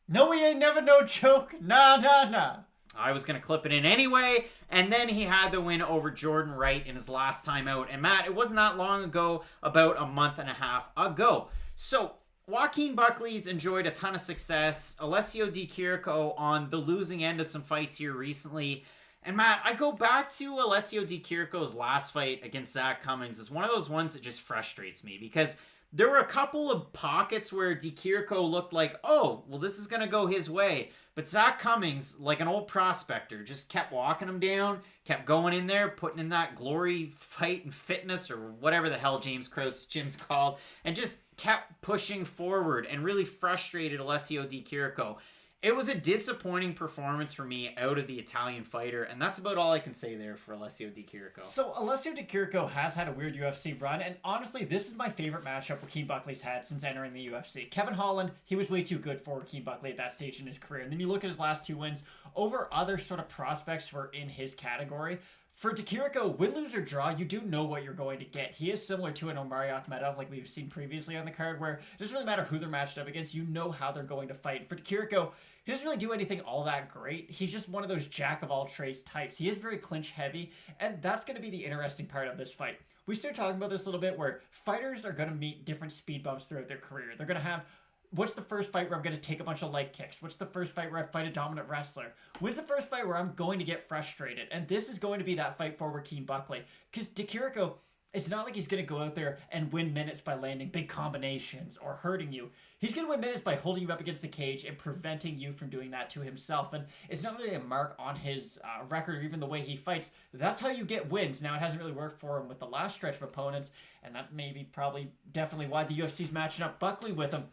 S3: No, we ain't never no joke. Nah.
S2: I was going to clip it in anyway. And then he had the win over Jordan Wright in his last time out. And Matt, it wasn't that long ago, about a month and a half ago. So Joaquin Buckley's enjoyed a ton of success. Alessio Di Chirico on the losing end of some fights here recently. And Matt, I go back to Alessio Di Chirico's last fight against Zach Cummings as one of those ones that just frustrates me because there were a couple of pockets where Di Chirico looked like, oh, well, this is going to go his way. But Zach Cummings, like an old prospector, just kept walking him down, kept going in there, putting in that glory fight and fitness or whatever the hell James Krause gym's called, and just kept pushing forward and really frustrated Alessio Di Chirico. It was a disappointing performance for me out of the Italian fighter, and that's about all I can say there for Alessio Di Chirico.
S3: So Alessio Di Chirico has had a weird UFC run, and honestly, this is my favorite matchup Joaquin Buckley's had since entering the UFC. Kevin Holland, he was way too good for Joaquin Buckley at that stage in his career, and then you look at his last 2 wins over other sort of prospects who are in his category. For Di Chirico, win, lose, or draw, you do know what you're going to get. He is similar to an Omari Akhmedov, like we've seen previously on the card, where it doesn't really matter who they're matched up against. You know how they're going to fight. For Di Chirico, he doesn't really do anything all that great. He's just one of those jack-of-all-trades types. He is very clinch-heavy, and that's going to be the interesting part of this fight. We started talking about this a little bit, where fighters are going to meet different speed bumps throughout their career. They're going to have... What's the first fight where I'm going to take a bunch of leg kicks? What's the first fight where I fight a dominant wrestler? When's the first fight where I'm going to get frustrated? And this is going to be that fight for Joaquin Buckley. Because Di Chirico, it's not like he's going to go out there and win minutes by landing big combinations or hurting you. He's going to win minutes by holding you up against the cage and preventing you from doing that to himself. And it's not really a mark on his record or even the way he fights. That's how you get wins. Now, it hasn't really worked for him with the last stretch of opponents. And that may be probably definitely why the UFC's matching up Buckley with him.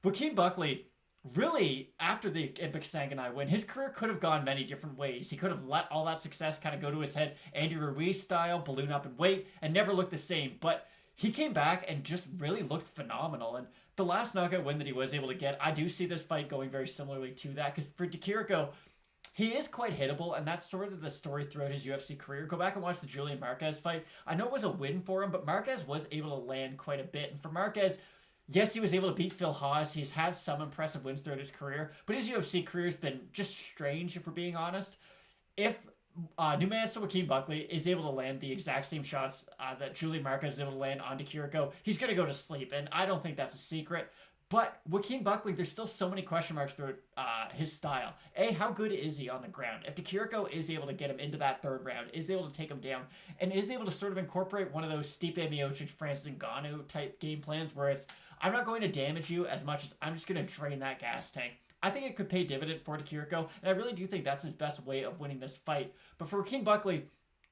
S3: Joaquin Buckley, really, after the Impic Sanganai win, his career could have gone many different ways. He could have let all that success kind of go to his head, Andy Ruiz style, balloon up in weight, and never looked the same. But he came back and just really looked phenomenal. And the last knockout win that he was able to get, I do see this fight going very similarly to that. Because for Di Chirico, he is quite hittable, and that's sort of the story throughout his UFC career. Go back and watch the Julian Marquez fight. I know it was a win for him, but Marquez was able to land quite a bit. And for Marquez... yes, he was able to beat Phil Haas. He's had some impressive wins throughout his career, but his UFC career has been just strange, if we're being honest. If new man Joaquin Buckley is able to land the exact same shots that Julian Marquez is able to land on Di Chirico, he's going to go to sleep, and I don't think that's a secret. But Joaquin Buckley, there's still so many question marks through his style. A, how good is he on the ground? If Di Chirico is able to get him into that third round, is able to take him down, and is able to sort of incorporate one of those Stipe Miocic, Francis Ngannou type game plans where it's, I'm not going to damage you as much as I'm just going to drain that gas tank. I think it could pay dividend for Di Chirico, and I really do think that's his best way of winning this fight. But for Joaquin Buckley,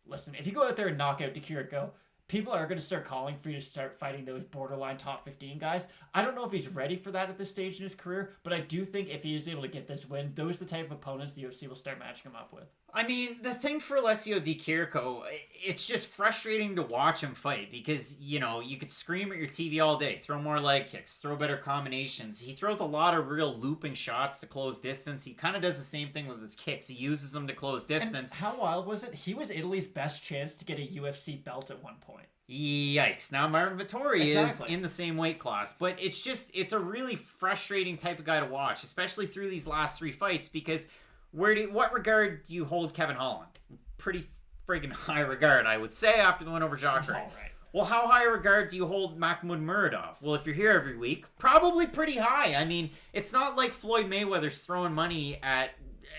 S3: listen, if you go out there and knock out Di Chirico, people are going to start calling for you to start fighting those borderline top 15 guys. I don't know if he's ready for that at this stage in his career, but I do think if he is able to get this win, those are the type of opponents the UFC will start matching him up with.
S2: I mean, the thing for Alessio Di Chirico, it's just frustrating to watch him fight because, you know, you could scream at your TV all day, throw more leg kicks, throw better combinations. He throws a lot of real looping shots to close distance. He kind of does the same thing with his kicks. He uses them to close distance.
S3: And how wild was it? He was Italy's best chance to get a UFC belt at one point.
S2: Yikes. Now Marvin Vettori
S3: Exactly.
S2: is in the same weight class, but it's a really frustrating type of guy to watch, especially through these last 3 fights because what regard do you hold Kevin Holland? Pretty friggin' high regard, I would say, after the win over Jacare.
S3: All right.
S2: Well, how high a regard do you hold Makhmud Muradov? Well, if you're here every week, probably pretty high. I mean, it's not like Floyd Mayweather's throwing money at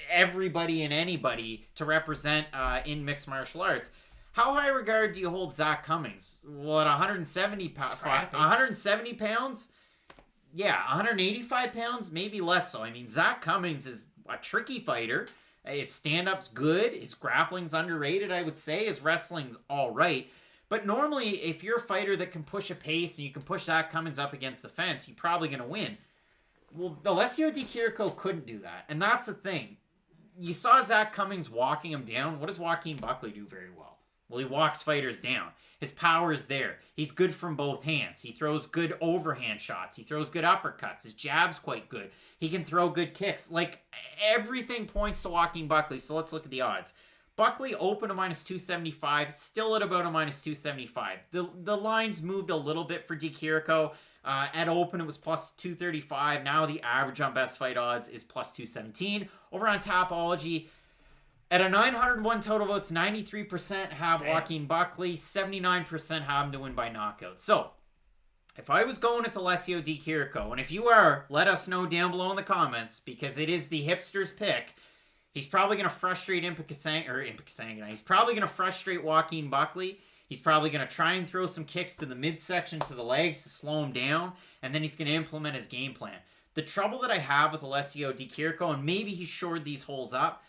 S2: everybody and anybody to represent in mixed martial arts. How high regard do you hold Zach Cummings? Well, at 170 pounds? Yeah, 185 pounds? Maybe less so. I mean, Zach Cummings is a tricky fighter. His stand-up's good. His grappling's underrated, I would say. His wrestling's all right. But normally, if you're a fighter that can push a pace and you can push Zach Cummings up against the fence, you're probably going to win. Well, Alessio Di Chirico couldn't do that. And that's the thing. You saw Zach Cummings walking him down. What does Joaquin Buckley do very well? Well, he walks fighters down. His power is there. He's good from both hands. He throws good overhand shots. He throws good uppercuts. His jab's quite good. He can throw good kicks. Like, everything points to Joaquin Buckley. So let's look at the odds. Buckley open to minus 275, still at about a minus 275. The lines moved a little bit for Di Chirico. At open, it was plus 235. Now the average on best fight odds is plus 217. Over on Tapology, at a 901 total votes, 93% have Joaquin Buckley, 79% have him to win by knockout. So, if I was going with Alessio Di Chirico, and if you are, let us know down below in the comments, because it is the hipster's pick. He's probably going to frustrate Impa Kasanganay. He's probably going to frustrate Joaquin Buckley. He's probably going to try and throw some kicks to the midsection, to the legs to slow him down, and then he's going to implement his game plan. The trouble that I have with Alessio Di Chirico, and maybe he shored these holes up,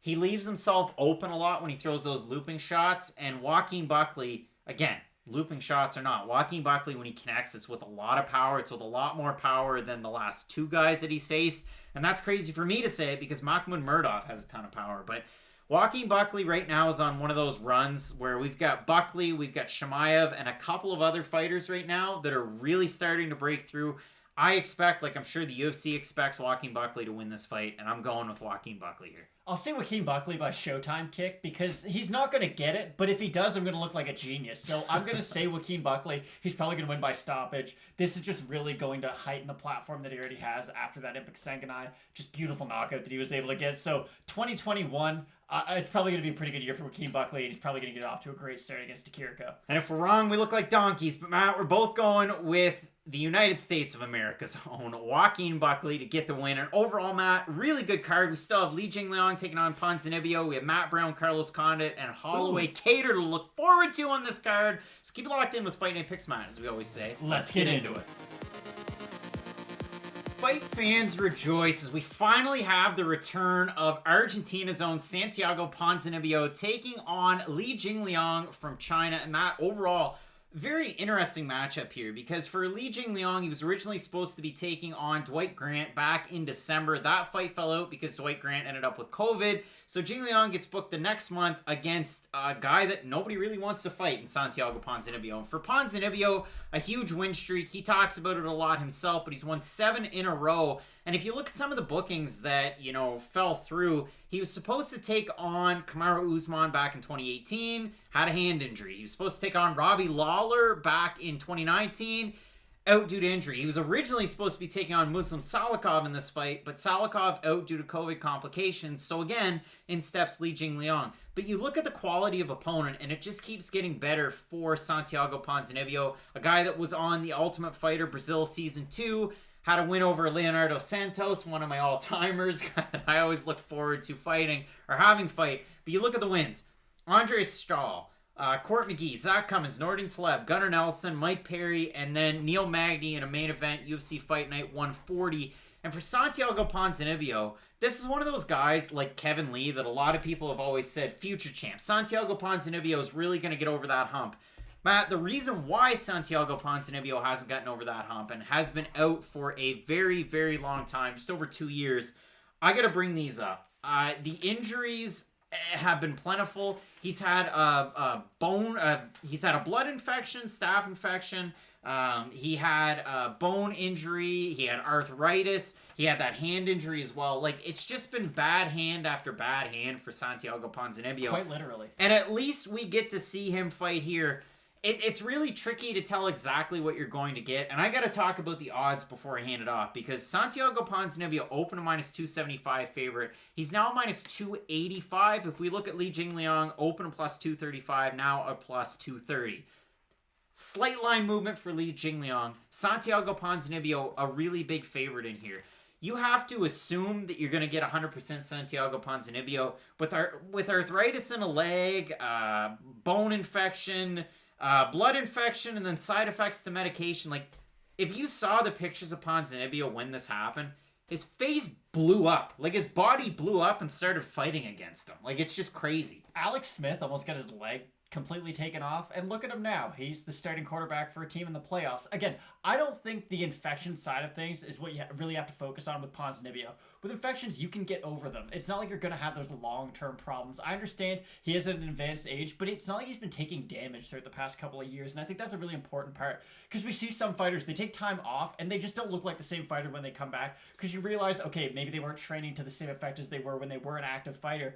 S2: he leaves himself open a lot when he throws those looping shots, and Joaquin Buckley, again, looping shots or not, Joaquin Buckley, when he connects, it's with a lot of power. It's with a lot more power than the last two guys that he's faced, and that's crazy for me to say because Mahmoud Murdoch has a ton of power, but Joaquin Buckley right now is on one of those runs where we've got Buckley, we've got Chimaev, and a couple of other fighters right now that are really starting to break through. I expect, like I'm sure the UFC expects Joaquin Buckley to win this fight, and I'm going with Joaquin Buckley here.
S3: I'll say Joaquin Buckley by Showtime kick because he's not going to get it, but if he does, I'm going to look like a genius. So I'm going to say Joaquin Buckley. He's probably going to win by stoppage. This is just really going to heighten the platform that he already has after that Impa Kasanganay. Just beautiful knockout that he was able to get. So 2021, it's probably going to be a pretty good year for Joaquin Buckley, and he's probably going to get off to a great start against Di Chirico.
S2: And if we're wrong, we look like donkeys. But Matt, we're both going with the United States of America's own Joaquin Buckley to get the win. And overall, Matt, really good card. We still have Li Jingliang taking on Ponzinibbio. We have Matt Brown, Carlos Condit, and Holloway Cater to look forward to on this card. So keep it locked in with Fight Night Picks, Matt, as we always say.
S3: Let's get into it.
S2: Fight fans rejoice as we finally have the return of Argentina's own Santiago Ponzinibbio taking on Li Jingliang from China. And Matt, overall, very interesting matchup here because for Li Jingliang, he was originally supposed to be taking on Dwight Grant back in December. That fight fell out because Dwight Grant ended up with COVID. So Jingliang gets booked the next month against a guy that nobody really wants to fight in Santiago Ponzinibbio. And for Ponzinibbio, a huge win streak. He talks about it a lot himself, but he's won 7 in a row. And if you look at some of the bookings that, fell through, he was supposed to take on Kamaru Usman back in 2018, had a hand injury. He was supposed to take on Robbie Lawler back in 2019, out due to injury. He was originally supposed to be taking on Muslim Salikov in this fight, but Salikov out due to COVID complications. So again, in steps Li Jingliang. But you look at the quality of opponent, and it just keeps getting better for Santiago Ponzinibbio, a guy that was on The Ultimate Fighter Brazil Season 2, had a win over Leonardo Santos, one of my all-timers that I always look forward to fighting or having fight. But you look at the wins. Andre Stahl, Court McGee, Zach Cummins, Nordin Taleb, Gunnar Nelson, Mike Perry, and then Neil Magny in a main event, UFC Fight Night 140. And for Santiago Ponzinibbio, this is one of those guys like Kevin Lee that a lot of people have always said, future champ. Santiago Ponzinibbio is really going to get over that hump. Matt, the reason why Santiago Ponzinibbio hasn't gotten over that hump and has been out for a very, very long time, just over 2 years, I got to bring these up. The injuries have been plentiful. He's had a blood infection, staph infection. He had a bone injury. He had arthritis. He had that hand injury as well. Like, it's just been bad hand after bad hand for Santiago Ponzinibbio.
S3: Quite literally.
S2: And at least we get to see him fight here. It's really tricky to tell exactly what you're going to get. And I got to talk about the odds before I hand it off. Because Santiago Ponzinibbio opened a minus 275 favorite. He's now minus 285. If we look at Li Jingliang, open a plus 235. Now a plus 230. Slight line movement for Li Jingliang. Santiago Ponzinibbio, a really big favorite in here. You have to assume that you're going to get 100% Santiago Ponzinibbio. With arthritis in a leg, bone infection, blood infection, and then side effects to medication. Like, if you saw the pictures of Ponzinibbio when this happened, his face blew up. Like, his body blew up and started fighting against him. Like, it's just crazy.
S3: Alex Smith almost got his leg completely taken off. And look at him now. He's the starting quarterback for a team in the playoffs. Again, I don't think the infection side of things is what you really have to focus on with Ponzinibbio. With infections, you can get over them. It's not like you're going to have those long-term problems. I understand he is at an advanced age, but it's not like he's been taking damage throughout the past couple of years. And I think that's a really important part, because we see some fighters, they take time off and they just don't look like the same fighter when they come back, because you realize, okay, maybe they weren't training to the same effect as they were when they were an active fighter.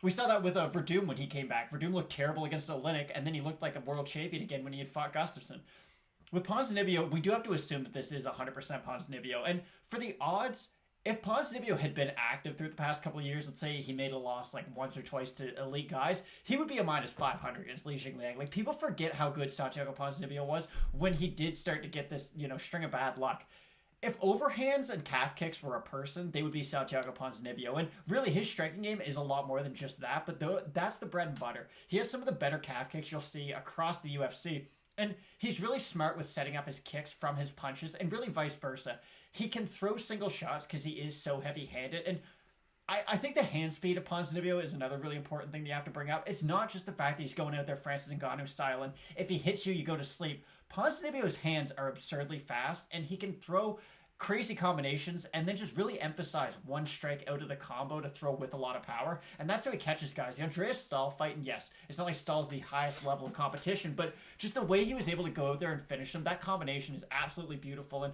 S3: We saw that with Verdum when he came back. Verdum looked terrible against Oleinik, and then he looked like a world champion again when he had fought Gustafsson. With Ponzinibbio, we do have to assume that this is 100% Ponzinibbio. And for the odds, if Ponzinibbio had been active through the past couple of years, let's say he made a loss like once or twice to elite guys, he would be a minus 500 against Li Jingliang. Like, people forget how good Santiago Ponzinibbio was when he did start to get this, string of bad luck. If overhands and calf kicks were a person, they would be Santiago Ponzinibbio. And really, his striking game is a lot more than just that, but that's the bread and butter. He has some of the better calf kicks you'll see across the UFC. And he's really smart with setting up his kicks from his punches, and really vice versa. He can throw single shots because he is so heavy-handed. And I think the hand speed of Ponzinibbio is another really important thing you have to bring up. It's not just the fact that he's going out there Francis Ngannou style, and if he hits you, you go to sleep. Ponzinibbio's hands are absurdly fast, and he can throw crazy combinations and then just really emphasize one strike out of the combo to throw with a lot of power. And that's how he catches guys. The Andreas Stahl fighting, yes, it's not like Stahl's the highest level of competition, but just the way he was able to go out there and finish him, that combination is absolutely beautiful. And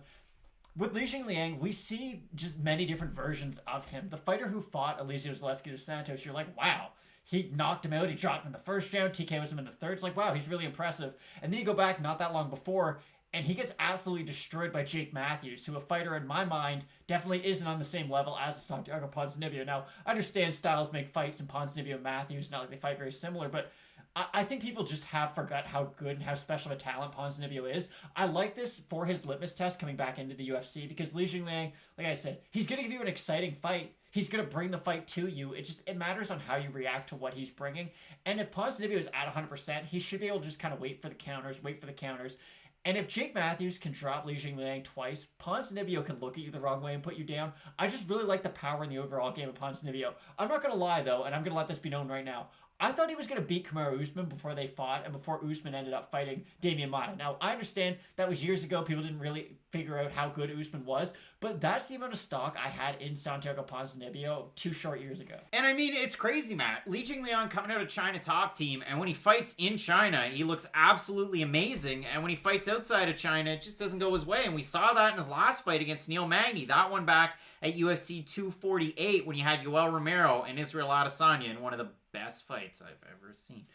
S3: with Li Jingliang, we see just many different versions of him. The fighter who fought Eliseo Zaleski dos Santos, you're like, wow, he knocked him out. He dropped him in the first round. TKOs him in the third. It's like, wow, he's really impressive. And then you go back not that long before, and he gets absolutely destroyed by Jake Matthews, who, a fighter in my mind, definitely isn't on the same level as Santiago Ponzinibbio. Now, I understand styles make fights, and Ponzinibbio and Matthews, not like they fight very similar, but I think people just have forgot how good and how special of a talent Ponzinibbio is. I like this for his litmus test coming back into the UFC, because Li Jingliang, like I said, he's going to give you an exciting fight. He's going to bring the fight to you. It matters on how you react to what he's bringing. And if Ponzinibbio is at 100%, he should be able to just kind of wait for the counters. And if Jake Matthews can drop Li Jingliang twice, Ponzinibbio can look at you the wrong way and put you down. I just really like the power in the overall game of Ponzinibbio. I'm not going to lie, though, and I'm going to let this be known right now. I thought he was going to beat Kamaru Usman before they fought, and before Usman ended up fighting Damian Maia. Now, I understand that was years ago. People didn't really figure out how good Usman was, but that's the amount of stock I had in Santiago Ponzinibbio 2 short years ago.
S2: And I mean, it's crazy, Matt. Li Jingliang coming out of China top team, and when he fights in China, he looks absolutely amazing, and when he fights outside of China, it just doesn't go his way, and we saw that in his last fight against Neil Magny. That one back at UFC 248 when you had Yoel Romero and Israel Adesanya in one of the best fights I've ever seen.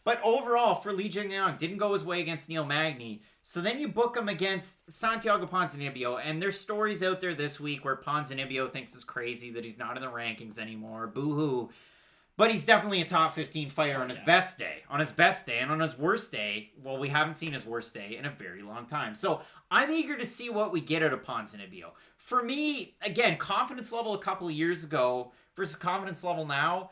S2: But overall, for Li Jingliang, didn't go his way against Neil Magny. So then you book him against Santiago Ponzinibbio, and there's stories out there this week where Ponzinibbio thinks it's crazy that he's not in the rankings anymore. Boo-hoo. But he's definitely a top 15 fighter on his best day. On his best day, and on his worst day, well, we haven't seen his worst day in a very long time. So I'm eager to see what we get out of Ponzinibbio. For me, again, confidence level a couple of years ago versus confidence level now,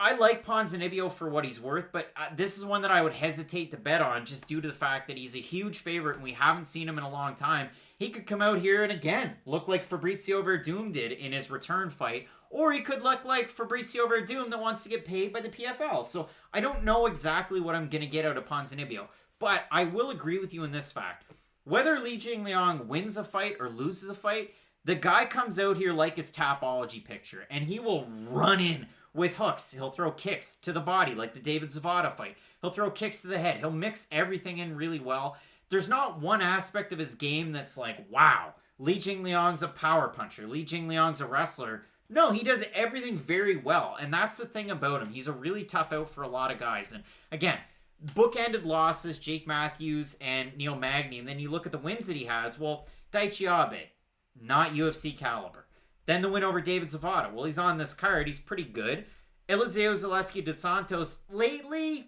S2: I like Ponzinibbio for what he's worth, but this is one that I would hesitate to bet on just due to the fact that he's a huge favorite and we haven't seen him in a long time. He could come out here and again look like Fabrizio Verdum did in his return fight, or he could look like Fabrizio Verdum that wants to get paid by the PFL. So I don't know exactly what I'm going to get out of Ponzinibbio, but I will agree with you in this fact. Whether Li Jingliang wins a fight or loses a fight, the guy comes out here like his Tapology picture, and he will run in with hooks. He'll throw kicks to the body like the David Zavada fight. He'll throw kicks to the head. He'll mix everything in really well. There's not one aspect of his game that's like, wow, Li Jingliang's a power puncher. Li Jingliang's a wrestler. No, he does everything very well, and that's the thing about him. He's a really tough out for a lot of guys. And again, bookended losses, Jake Matthews and Neil Magny, and then you look at the wins that he has. Well, Daichi Abe, not UFC caliber. Then the win over David Zavada. Well, he's on this card. He's pretty good. Eliseo Zaleski dos Santos, lately,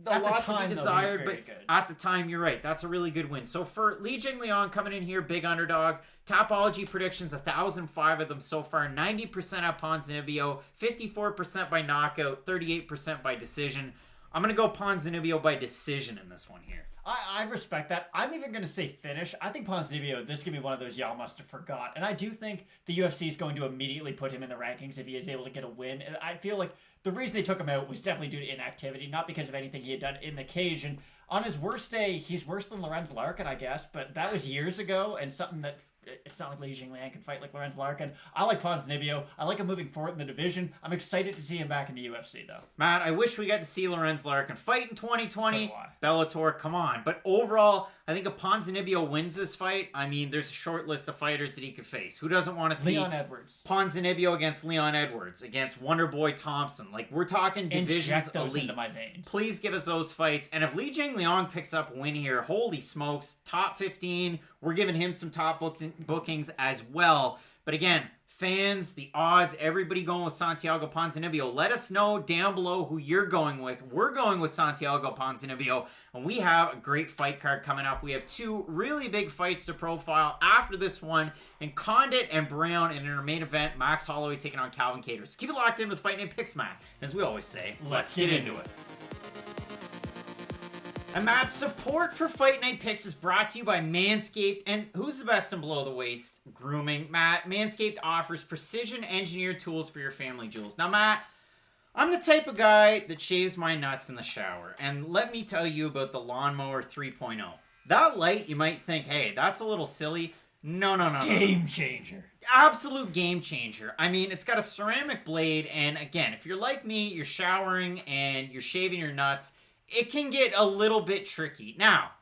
S2: a lot to be desired, but at the time, you're right. That's a really good win. So for Li Jingliang coming in here, big underdog. Tapology predictions, 1,005 of them so far. 90% at Ponzinibbio, 54% by knockout, 38% by decision. I'm going to go Ponzinibbio by decision in this one here.
S3: I respect that. I'm even going to say finish. I think Ponzinibbio, this could be one of those y'all must have forgot. And I do think the UFC is going to immediately put him in the rankings if he is able to get a win. I feel like the reason they took him out was definitely due to inactivity, not because of anything he had done in the cage. And on his worst day, he's worse than Lorenz Larkin, I guess, but that was years ago, and something that it's not like Li Jingliang can fight like Lorenz Larkin. I like Ponzinibbio. I like him moving forward in the division. I'm excited to see him back in the UFC, though.
S2: Matt, I wish we got to see Lorenz Larkin fight in 2020.
S3: So do I.
S2: Bellator, come on. But overall, I think if Ponzinibbio wins this fight, I mean, there's a short list of fighters that he could face. Who doesn't want to see
S3: Leon Edwards.
S2: Ponzinibbio against Leon Edwards, against Wonderboy Thompson? Like, we're talking divisions
S3: Inject those
S2: elite.
S3: into my veins.
S2: Please give us those fights. And if Li Jingliang picks up a win here, holy smokes, top 15. We're giving him some top bookings as well. But again, fans, the odds, everybody going with Santiago Ponzinibbio. Let us know down below who you're going with. We're going with Santiago Ponzinibbio, and we have a great fight card coming up. We have two really big fights to profile after this one, and Condit and Brown in our main event, Max Holloway taking on Calvin Kattar. So keep it locked in with Fight Night Picks, Matt. As we always say, let's get into it. And Matt, support for Fight Night Picks is brought to you by Manscaped. And who's the best in below the waist grooming? Matt, Manscaped offers precision engineered tools for your family jewels. Now, Matt, I'm the type of guy that shaves my nuts in the shower. And let me tell you about the Lawnmower 3.0. That light, you might think, hey, that's a little silly. No.
S3: Game changer.
S2: Absolute game changer. I mean, it's got a ceramic blade. And again, if you're like me, you're showering and you're shaving your nuts, it can get a little bit tricky. Now,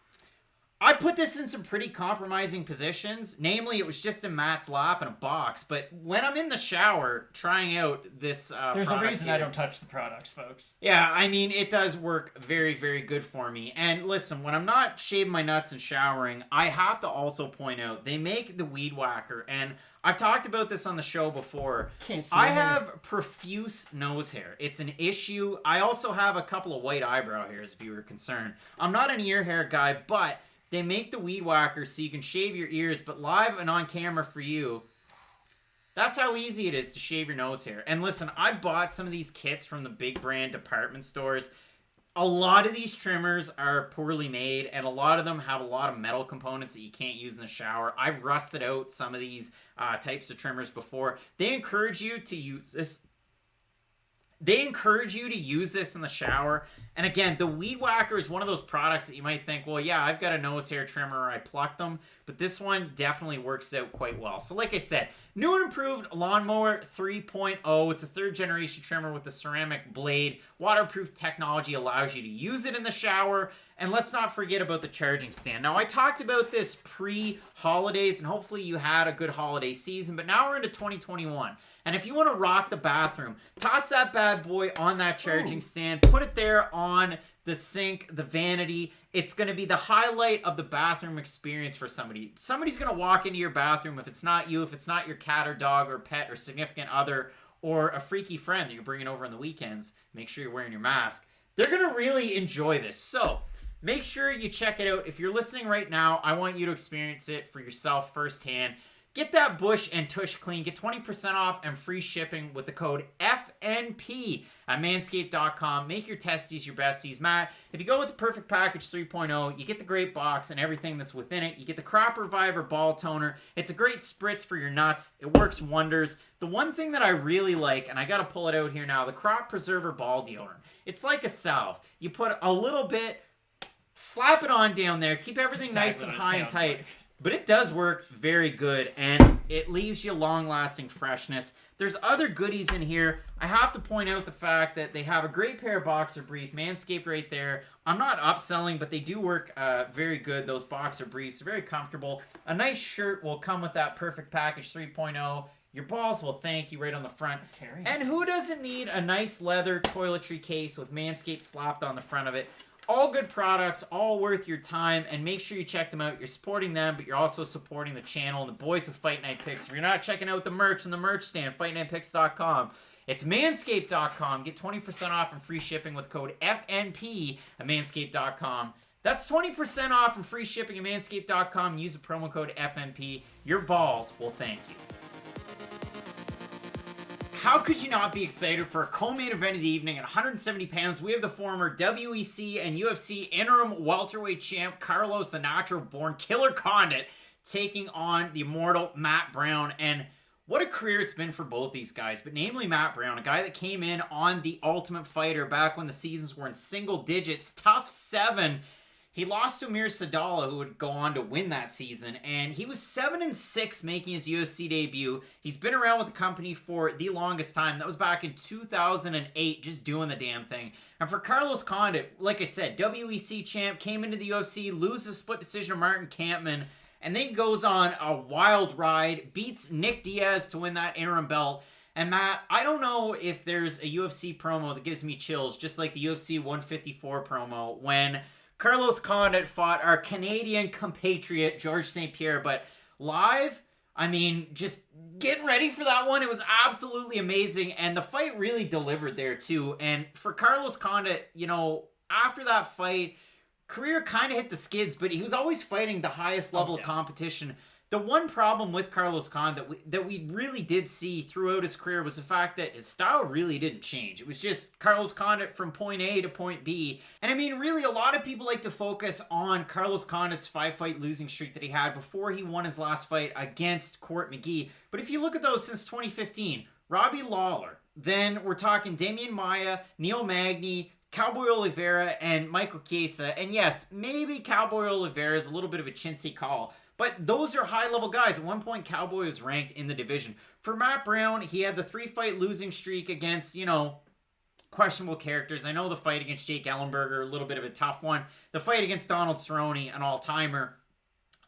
S2: I put this in some pretty compromising positions. Namely, it was just in Matt's lap in a box. But when I'm in the shower trying out this
S3: There's a reason I
S2: here,
S3: don't touch the products, folks.
S2: yeah, I mean, it does work very, very good for me. And listen, when I'm not shaving my nuts and showering, I have to also point out, they make the Weed Whacker. And I've talked about this on the show before.
S3: Can't see
S2: I
S3: it.
S2: have profuse nose hair. It's an issue. I also have a couple of white eyebrow hairs, if you were concerned. I'm not an ear hair guy, but they make the Weed Whacker so you can shave your ears, but live and on camera for you, that's how easy it is to shave your nose hair. And listen, I bought some of these kits from the big brand department stores. A lot of these trimmers are poorly made, and a lot of them have a lot of metal components that you can't use in the shower. I've rusted out some of these types of trimmers before. They encourage you to use this. They encourage you to use this in the shower. And again, the Weed Whacker is one of those products that you might think, well, yeah, I've got a nose hair trimmer or I plucked them. But this one definitely works out quite well. So like I said, new and improved Lawnmower 3.0. It's a third generation trimmer with a ceramic blade. Waterproof technology allows you to use it in the shower. And let's not forget about the charging stand. Now, I talked about this pre-holidays, and hopefully you had a good holiday season. But now we're into 2021. And if you want to rock the bathroom, toss that bad boy on that charging stand. Put it there on the sink, the vanity. It's going to be the highlight of the bathroom experience for somebody. Somebody's going to walk into your bathroom. If it's not you, if it's not your cat or dog or pet or significant other or a freaky friend that you're bringing over on the weekends, make sure you're wearing your mask. They're going to really enjoy this. So make sure you check it out. If you're listening right now, I want you to experience it for yourself firsthand. Get that bush and tush clean. Get 20% off and free shipping with the code FNP at manscaped.com. Make your testes your besties. Matt, if you go with the Perfect Package 3.0, you get the great box and everything that's within it. You get the Crop Reviver Ball Toner. It's a great spritz for your nuts. It works wonders. The one thing that I really like, and I got to pull it out here now, the Crop Preserver Ball Deodorant. It's like a salve. You put a little bit, slap it on down there, keep everything
S3: Exactly
S2: nice and
S3: what it
S2: high and
S3: sounds
S2: tight.
S3: like.
S2: But it does work very good, and it leaves you long-lasting freshness. There's other goodies in here. I have to point out the fact that they have a great pair of boxer briefs, Manscaped right there. I'm not upselling, but they do work very good. Those boxer briefs are very comfortable. A nice shirt will come with that Perfect Package 3.0. Your balls will thank you right on the front. And who doesn't need a nice leather toiletry case with Manscaped slapped on the front of it? All good products, all worth your time, and make sure you check them out. You're supporting them, but you're also supporting the channel and the boys with Fight Night Picks. If you're not checking out the merch on the merch stand, fightnightpicks.com. It's manscaped.com. Get 20% off and free shipping with code FNP at manscaped.com. That's 20% off and free shipping at manscaped.com. Use the promo code FNP. Your balls will thank you. How could you not be excited for a co-main event of the evening at 170 pounds? We have the former WEC and UFC interim welterweight champ Carlos the Natural Born Killer Condit taking on the immortal Matt Brown. And what a career it's been for both these guys, but namely Matt Brown, a guy that came in on The Ultimate Fighter back when the seasons were in single digits, tough 7. He lost to Amir Sadallah, who would go on to win that season, and he was 7-6 making his UFC debut. He's been around with the company for the longest time. That was back in 2008, just doing the damn thing. And for Carlos Condit, like I said, WEC champ, came into the UFC, loses split decision to Martin Kampmann, and then goes on a wild ride, beats Nick Diaz to win that interim belt. And Matt, I don't know if there's a UFC promo that gives me chills, just like the UFC 154 promo, when Carlos Condit fought our Canadian compatriot, Georges St-Pierre, but live, I mean, just getting ready for that one. It was absolutely amazing, and the fight really delivered there, too. And for Carlos Condit, you know, after that fight, career kind of hit the skids, but he was always fighting the highest level of competition. The one problem with Carlos Condit that we really did see throughout his career was the fact that his style really didn't change. It was just Carlos Condit from point A to point B. And I mean, really, a lot of people like to focus on Carlos Condit's 5-fight losing streak that he had before he won his last fight against Court McGee. But if you look at those since 2015, Robbie Lawler, then we're talking Damian Maia, Neil Magny, Cowboy Oliveira, and Michael Chiesa. And yes, maybe Cowboy Oliveira is a little bit of a chintzy call, but those are high-level guys. At one point, Cowboy was ranked in the division. For Matt Brown, he had the 3-fight losing streak against, you know, questionable characters. I know the fight against Jake Ellenberger, a little bit of a tough one. The fight against Donald Cerrone, an all-timer.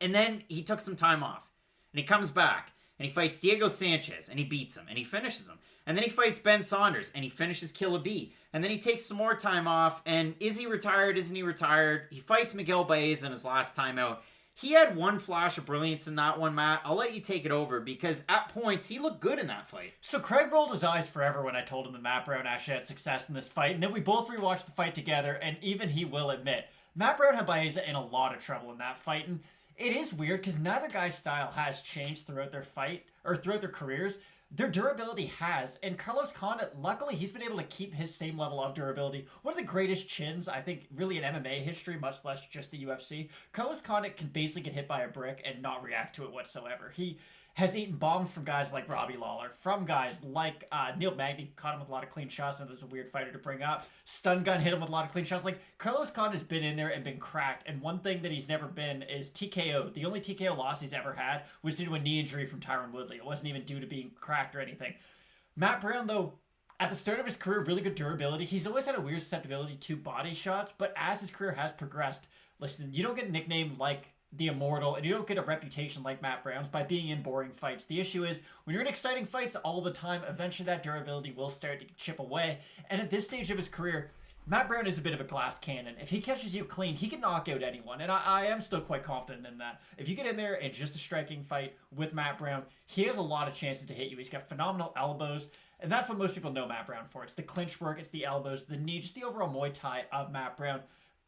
S2: And then he took some time off. And he comes back. And he fights Diego Sanchez. And he beats him. And he finishes him. And then he fights Ben Saunders. And he finishes Killa B. And then he takes some more time off. And is he retired? Isn't he retired? He fights Miguel Baez in his last time out. He had one flash of brilliance in that one, Matt. I'll let you take it over because at points, he looked good in that fight.
S3: So Craig rolled his eyes forever when I told him that Matt Brown actually had success in this fight. And then we both rewatched the fight together, and even he will admit, Matt Brown had Baeza in a lot of trouble in that fight. And it is weird because neither guy's style has changed throughout their fight, or throughout their careers. Their durability has, and Carlos Condit, luckily, he's been able to keep his same level of durability. One of the greatest chins, I think, really in MMA history, much less just the UFC. Carlos Condit can basically get hit by a brick and not react to it whatsoever. He has eaten bombs from guys like Robbie Lawler, from guys like Neil Magny, caught him with a lot of clean shots, and there's a weird fighter to bring up. Stun Gun hit him with a lot of clean shots. Like, Carlos Condit's been in there and been cracked, and one thing that he's never been is TKO. The only TKO loss he's ever had was due to a knee injury from Tyron Woodley. It wasn't even due to being cracked or anything. Matt Brown, though, at the start of his career, really good durability. He's always had a weird susceptibility to body shots, but as his career has progressed, listen, you don't get a nickname like the Immortal, and you don't get a reputation like Matt Brown's by being in boring fights. The issue is, when you're in exciting fights all the time, eventually that durability will start to chip away. And at this stage of his career, Matt Brown is a bit of a glass cannon. If he catches you clean, he can knock out anyone. And I am still quite confident in that. If you get in there in just a striking fight with Matt Brown, he has a lot of chances to hit you. He's got phenomenal elbows. And that's what most people know Matt Brown for. It's the clinch work, it's the elbows, the knee, just the overall Muay Thai of Matt Brown.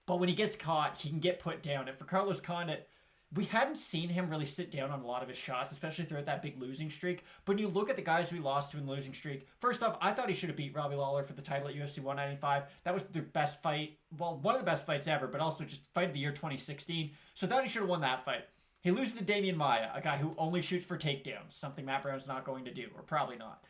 S3: But when he gets caught, he can get put down. And for Carlos Condit, we hadn't seen him really sit down on a lot of his shots, especially throughout that big losing streak. But when you look at the guys we lost to in the losing streak, first off, I thought he should have beat Robbie Lawler for the title at UFC 195. That was their best fight, well, one of the best fights ever, but also just fight of the year 2016. So I thought he should have won that fight. He loses to Damian Maia, a guy who only shoots for takedowns, something Matt Brown's not going to do, or probably not.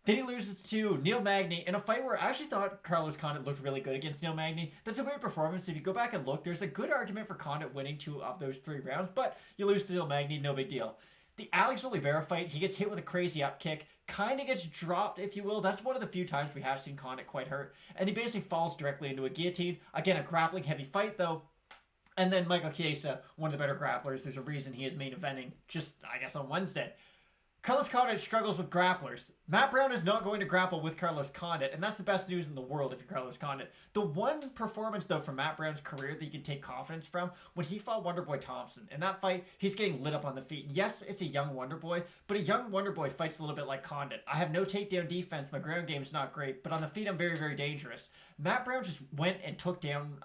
S3: Then he loses to Neil Magny in a fight where I actually thought Carlos Condit looked really good against Neil Magny. That's a weird performance. If you go back and look, there's a good argument for Condit winning 2 of those 3 rounds, but you lose to Neil Magny, no big deal. The Alex Oliveira fight, he gets hit with a crazy up kick, kind of gets dropped, if you will. That's one of the few times we have seen Condit quite hurt, and he basically falls directly into a guillotine. Again, a grappling heavy fight, though. And then Michael Chiesa, one of the better grapplers. There's a reason he is main eventing just, I guess, on Wednesday. Carlos Condit struggles with grapplers. Matt Brown is not going to grapple with Carlos Condit, and that's the best news in the world if you're Carlos Condit. The one performance, though, from Matt Brown's career that you can take confidence from, when he fought Wonderboy Thompson. In that fight, he's getting lit up on the feet. Yes, it's a young Wonderboy, but a young Wonderboy fights a little bit like Condit. I have no takedown defense, my ground game's not great, but on the feet I'm very, very dangerous. Matt Brown just went and took down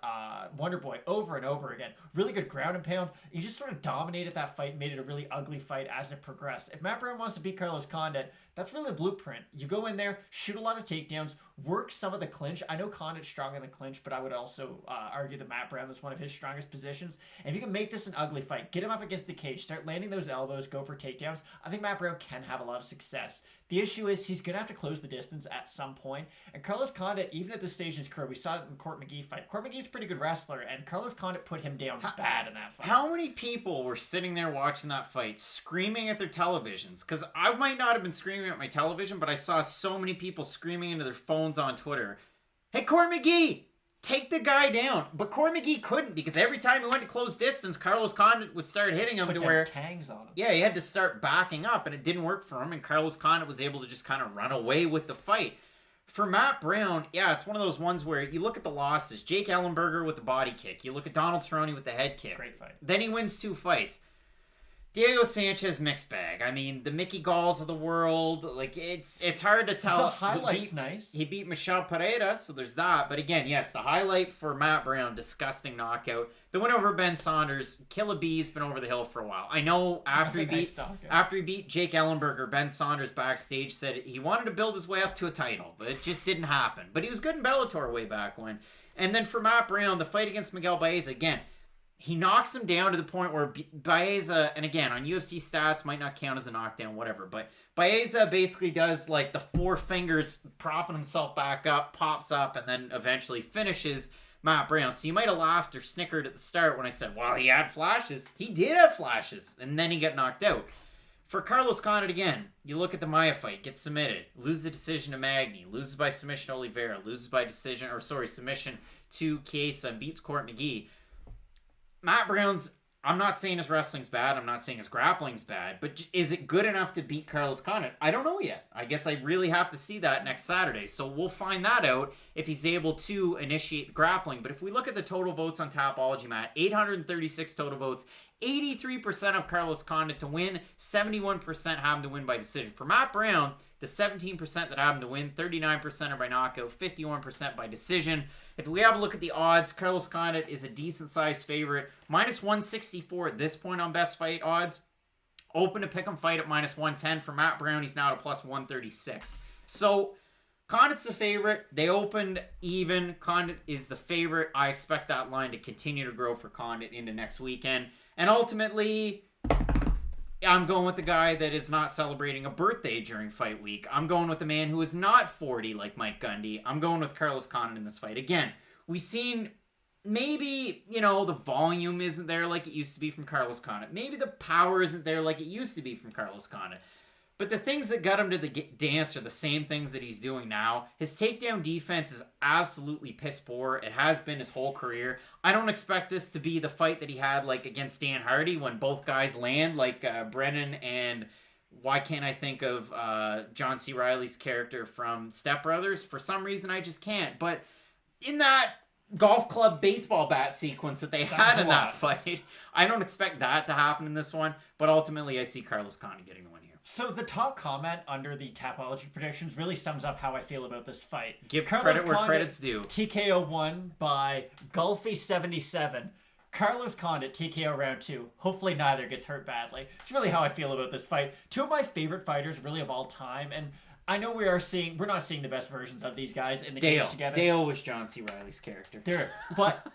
S3: Wonderboy over and over again. Really good ground and pound. He just sort of dominated that fight, made it a really ugly fight as it progressed. If Matt Brown wants to beat Carlos Condit, that's really the blueprint. You go in there, shoot a lot of takedowns, work some of the clinch. I know Condit's strong in the clinch, but I would also argue that Matt Brown is one of his strongest positions. And if you can make this an ugly fight, get him up against the cage, start landing those elbows, go for takedowns, I think Matt Brown can have a lot of success. The issue is he's going to have to close the distance at some point. And Carlos Condit, even at this stage in his career, we saw it in the Court McGee fight. Court McGee's a pretty good wrestler, and Carlos Condit put him down bad in that fight.
S2: How many people were sitting there watching that fight, screaming at their televisions? Because I might not have been screaming at my television, but I saw so many people screaming into their phones on Twitter, "Hey, Court McGee, take the guy down." But Court McGee couldn't, because every time he went to close distance, Carlos Condit would start hitting him
S3: Put
S2: to
S3: them
S2: where
S3: tangs on him.
S2: yeah, he had to start backing up, and it didn't work for him, and Carlos Condit was able to just kind of run away with the fight. For Matt Brown, yeah, it's one of those ones where you look at the losses. Jake Ellenberger with the body kick. You look at Donald Cerrone with the head kick.
S3: Great fight.
S2: Then he wins 2 fights. Diego Sanchez, mixed bag. I mean, the Mickey Galls of the world, like, it's hard to tell.
S3: The highlight's nice.
S2: He beat Michel Pereira, so there's that. But again, yes, the highlight for Matt Brown, disgusting knockout. The win over Ben Saunders, Killer Bee's been over the hill for a while. I know after he beat Jake Ellenberger, Ben Saunders backstage said he wanted to build his way up to a title, but it just didn't happen. But he was good in Bellator way back when. And then for Matt Brown, the fight against Miguel Baeza, again, he knocks him down to the point where Baeza, and again, on UFC stats, might not count as a knockdown, whatever, but Baeza basically does like the 4 fingers, propping himself back up, pops up, and then eventually finishes Matt Brown. So you might have laughed or snickered at the start when I said, well, he had flashes. He did have flashes, and then he got knocked out. For Carlos Condit, again, you look at the Maia fight, gets submitted, loses the decision to Magny, loses by submission to Oliveira, loses by submission to Chiesa, and beats Court McGee. Matt Brown's, I'm not saying his wrestling's bad, I'm not saying his grappling's bad, but is it good enough to beat Carlos Condit? I don't know yet. I guess I really have to see that next Saturday. So we'll find that out if he's able to initiate the grappling. But if we look at the total votes on Tapology, Matt, 836 total votes, 83% of Carlos Condit to win, 71% have him to win by decision. For Matt Brown, the 17% that have him to win, 39% are by knockout, 51% by decision. If we have a look at the odds, Carlos Condit is a decent-sized favorite. Minus 164 at this point on best fight odds. Open to pick 'em fight at minus 110. For Matt Brown, he's now at a plus 136. So, Condit's the favorite. They opened even. Condit is the favorite. I expect that line to continue to grow for Condit into next weekend. And ultimately, I'm going with the guy that is not celebrating a birthday during fight week. I'm going with the man who is not 40 like Mike Gundy. I'm going with Carlos Condit in this fight. Again, we've seen maybe, the volume isn't there like it used to be from Carlos Condit. Maybe the power isn't there like it used to be from Carlos Condit. But the things that got him to the dance are the same things that he's doing now. His takedown defense is absolutely piss poor. It has been his whole career. I don't expect this to be the fight that he had like against Dan Hardy when both guys land, like Brennan and why can't I think of John C. Reilly's character from Step Brothers? For some reason, I just can't. But in that golf club baseball bat sequence that they had in that fight, I don't expect that to happen in this one. But ultimately, I see Carlos Condit getting the win here.
S3: So the top comment under the Tapology predictions really sums up how I feel about this fight.
S2: Give credit where credit's due.
S3: TKO won by Golfy77. Carlos Condit, TKO round 2. Hopefully neither gets hurt badly. It's really how I feel about this fight. 2 of my favorite fighters really of all time, and I know we're not seeing the best versions of these guys in the cage together.
S2: Dale was John C. Reilly's character.
S3: But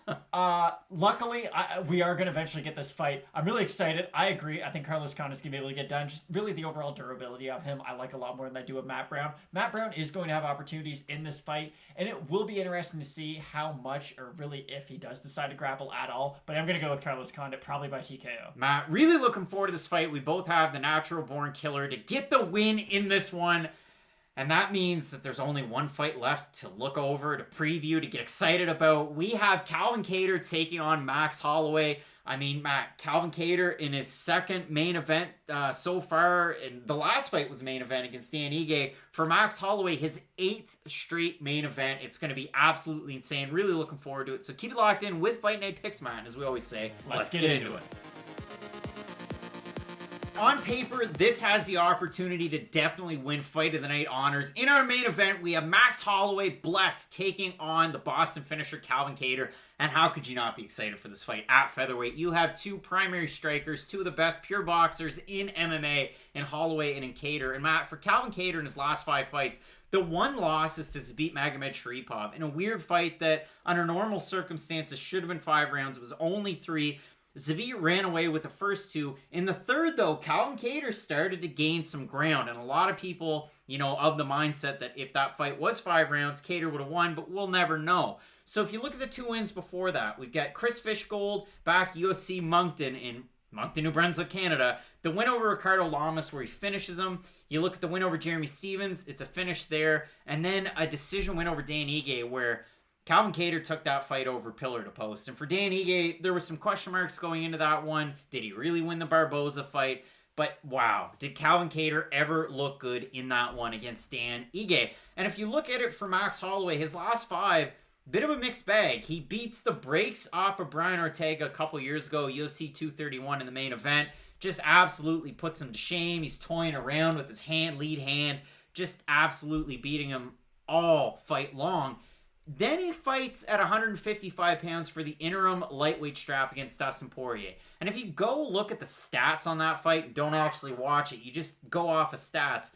S3: luckily, we are going to eventually get this fight. I'm really excited. I agree. I think Carlos Condit's going to be able to get done. Just really the overall durability of him, I like a lot more than I do of Matt Brown. Matt Brown is going to have opportunities in this fight, and it will be interesting to see how much, or really if he does decide to grapple at all. But I'm going to go with Carlos Condit, probably by TKO.
S2: Matt, really looking forward to this fight. We both have the natural-born killer to get the win in this one. And that means that there's only one fight left to look over, to preview, to get excited about. We have Calvin Kattar taking on Max Holloway. I mean, Matt, Calvin Kattar in his second main event so far, and the last fight was main event against Dan Ige. For Max Holloway, his 8th straight main event. It's going to be absolutely insane. Really looking forward to it. So keep it locked in with Fight Night Picks, Matt, as we always say. Let's get into it. On paper, this has the opportunity to definitely win Fight of the Night honors. In our main event, we have Max Holloway blessed taking on the Boston finisher Calvin Kattar. And how could you not be excited for this fight at featherweight? You have 2 primary strikers, 2 of the best pure boxers in MMA, in Holloway and in Kattar. And Matt, for Calvin Kattar in his last 5 fights, The one loss is to Zabit Magomed Sharipov in a weird fight that, under normal circumstances, should have been 5 rounds. It was only 3. Zabit ran away with the first 2. In the third, though, Calvin Kattar started to gain some ground, and a lot of people, of the mindset that if that fight was 5 rounds, Kattar would have won, but we'll never know. So if you look at the 2 wins before that, we've got Chris Fishgold back UFC Moncton in Moncton, New Brunswick, Canada. The win over Ricardo Lamas where he finishes him. You look at the win over Jeremy Stevens, it's a finish there. And then a decision win over Dan Ige where Calvin Kattar took that fight over pillar to post. And for Dan Ige, there were some question marks going into that one. Did he really win the Barboza fight? But wow, did Calvin Kattar ever look good in that one against Dan Ige? And if you look at it for Max Holloway, his last 5, bit of a mixed bag. He beats the brakes off of Brian Ortega a couple years ago, UFC 231 in the main event. Just absolutely puts him to shame. He's toying around with his lead hand, just absolutely beating him all fight long. Then he fights at 155 pounds for the interim lightweight strap against Dustin Poirier. And if you go look at the stats on that fight, don't actually watch it, you just go off of stats,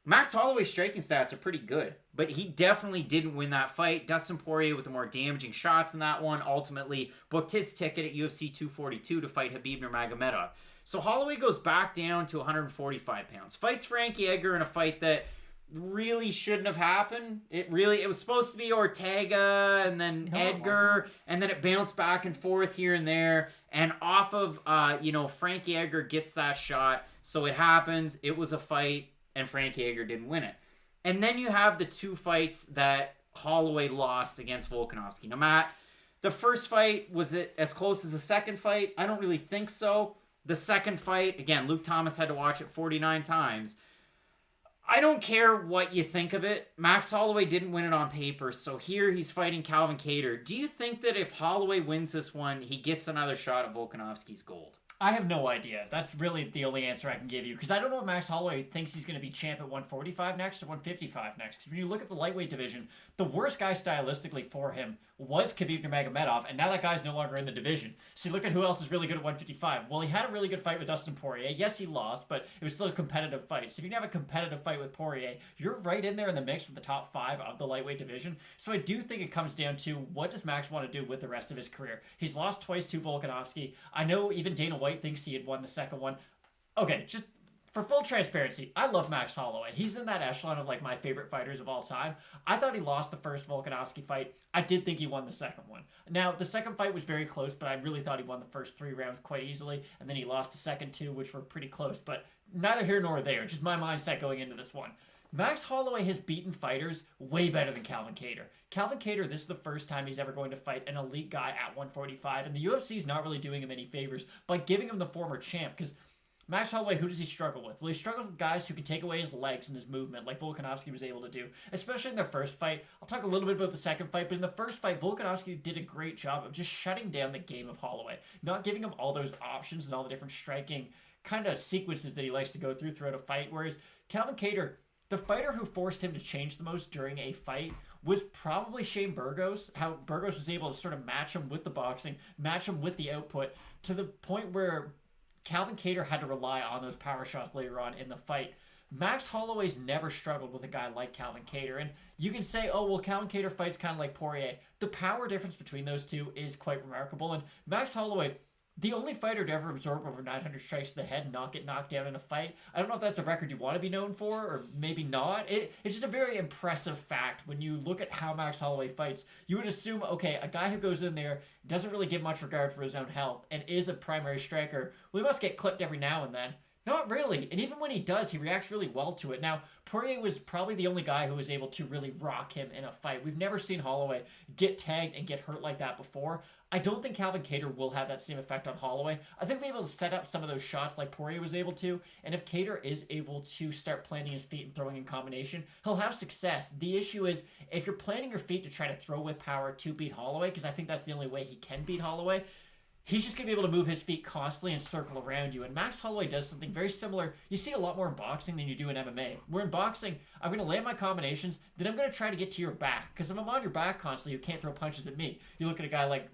S2: Max Holloway's striking stats are pretty good, but he definitely didn't win that fight. Dustin Poirier with the more damaging shots in that one ultimately booked his ticket at UFC 242 to fight Khabib Nurmagomedov. So Holloway goes back down to 145 pounds. Fights Frankie Edgar in a fight that really shouldn't have happened. It was supposed to be Ortega and then Edgar, and then it bounced back and forth here and there. And off of, Frankie Edgar gets that shot. So it happens. It was a fight. And Frankie Edgar didn't win it. And then you have the 2 fights that Holloway lost against Volkanovski. Now, Matt, the first fight, was it as close as the second fight? I don't really think so. The second fight, again, Luke Thomas had to watch it 49 times. I don't care what you think of it. Max Holloway didn't win it on paper, so here he's fighting Calvin Kattar. Do you think that if Holloway wins this one, he gets another shot at Volkanovski's gold?
S3: I have no idea. That's really the only answer I can give you. Because I don't know if Max Holloway thinks he's going to be champ at 145 next or 155 next. Because when you look at the lightweight division, the worst guy stylistically for him was Khabib Nurmagomedov, and now that guy's no longer in the division. So you look at who else is really good at 155. Well, he had a really good fight with Dustin Poirier. Yes, he lost, but it was still a competitive fight. So if you can have a competitive fight with Poirier, you're right in there in the mix with the top 5 of the lightweight division. So I do think it comes down to what does Max want to do with the rest of his career. He's lost twice to Volkanovski. I know even Dana White thinks he had won the second one. Okay, just for full transparency, I love Max Holloway. He's in that echelon of my favorite fighters of all time. I thought he lost the first Volkanovski fight. I did think he won the second one. Now, the second fight was very close, but I really thought he won the first 3 rounds quite easily, and then he lost the second 2, which were pretty close, but neither here nor there. Just my mindset going into this one. Max Holloway has beaten fighters way better than Calvin Kattar. Calvin Kattar, this is the first time he's ever going to fight an elite guy at 145, and the UFC is not really doing him any favors by giving him the former champ, because Max Holloway, who does he struggle with? Well, he struggles with guys who can take away his legs and his movement, like Volkanovski was able to do, especially in their first fight. I'll talk a little bit about the second fight, but in the first fight, Volkanovski did a great job of just shutting down the game of Holloway, not giving him all those options and all the different striking kind of sequences that he likes to go through throughout a fight, whereas Calvin Kattar, the fighter who forced him to change the most during a fight was probably Shane Burgos. How Burgos was able to sort of match him with the boxing, match him with the output, to the point where Calvin Kattar had to rely on those power shots later on in the fight. Max Holloway's never struggled with a guy like Calvin Kattar. And you can say, oh, well, Calvin Kattar fights kind of like Poirier. The power difference between those two is quite remarkable. And Max Holloway, the only fighter to ever absorb over 900 strikes to the head and not get knocked down in a fight. I don't know if that's a record you want to be known for, or maybe not. It's just a very impressive fact. When you look at how Max Holloway fights, you would assume, okay, a guy who goes in there, doesn't really give much regard for his own health, and is a primary striker, well, he must get clipped every now and then. Not really. And even when he does, he reacts really well to it. Now, Poirier was probably the only guy who was able to really rock him in a fight. We've never seen Holloway get tagged and get hurt like that before. I don't think Calvin Kattar will have that same effect on Holloway. I think we'll be able to set up some of those shots like Poirier was able to. And if Kattar is able to start planting his feet and throwing in combination, he'll have success. The issue is, if you're planting your feet to try to throw with power to beat Holloway, because I think that's the only way he can beat Holloway, he's just going to be able to move his feet constantly and circle around you. And Max Holloway does something very similar. You see a lot more in boxing than you do in MMA. Where in boxing, I'm going to land my combinations, then I'm going to try to get to your back. Because if I'm on your back constantly, you can't throw punches at me. You look at a guy like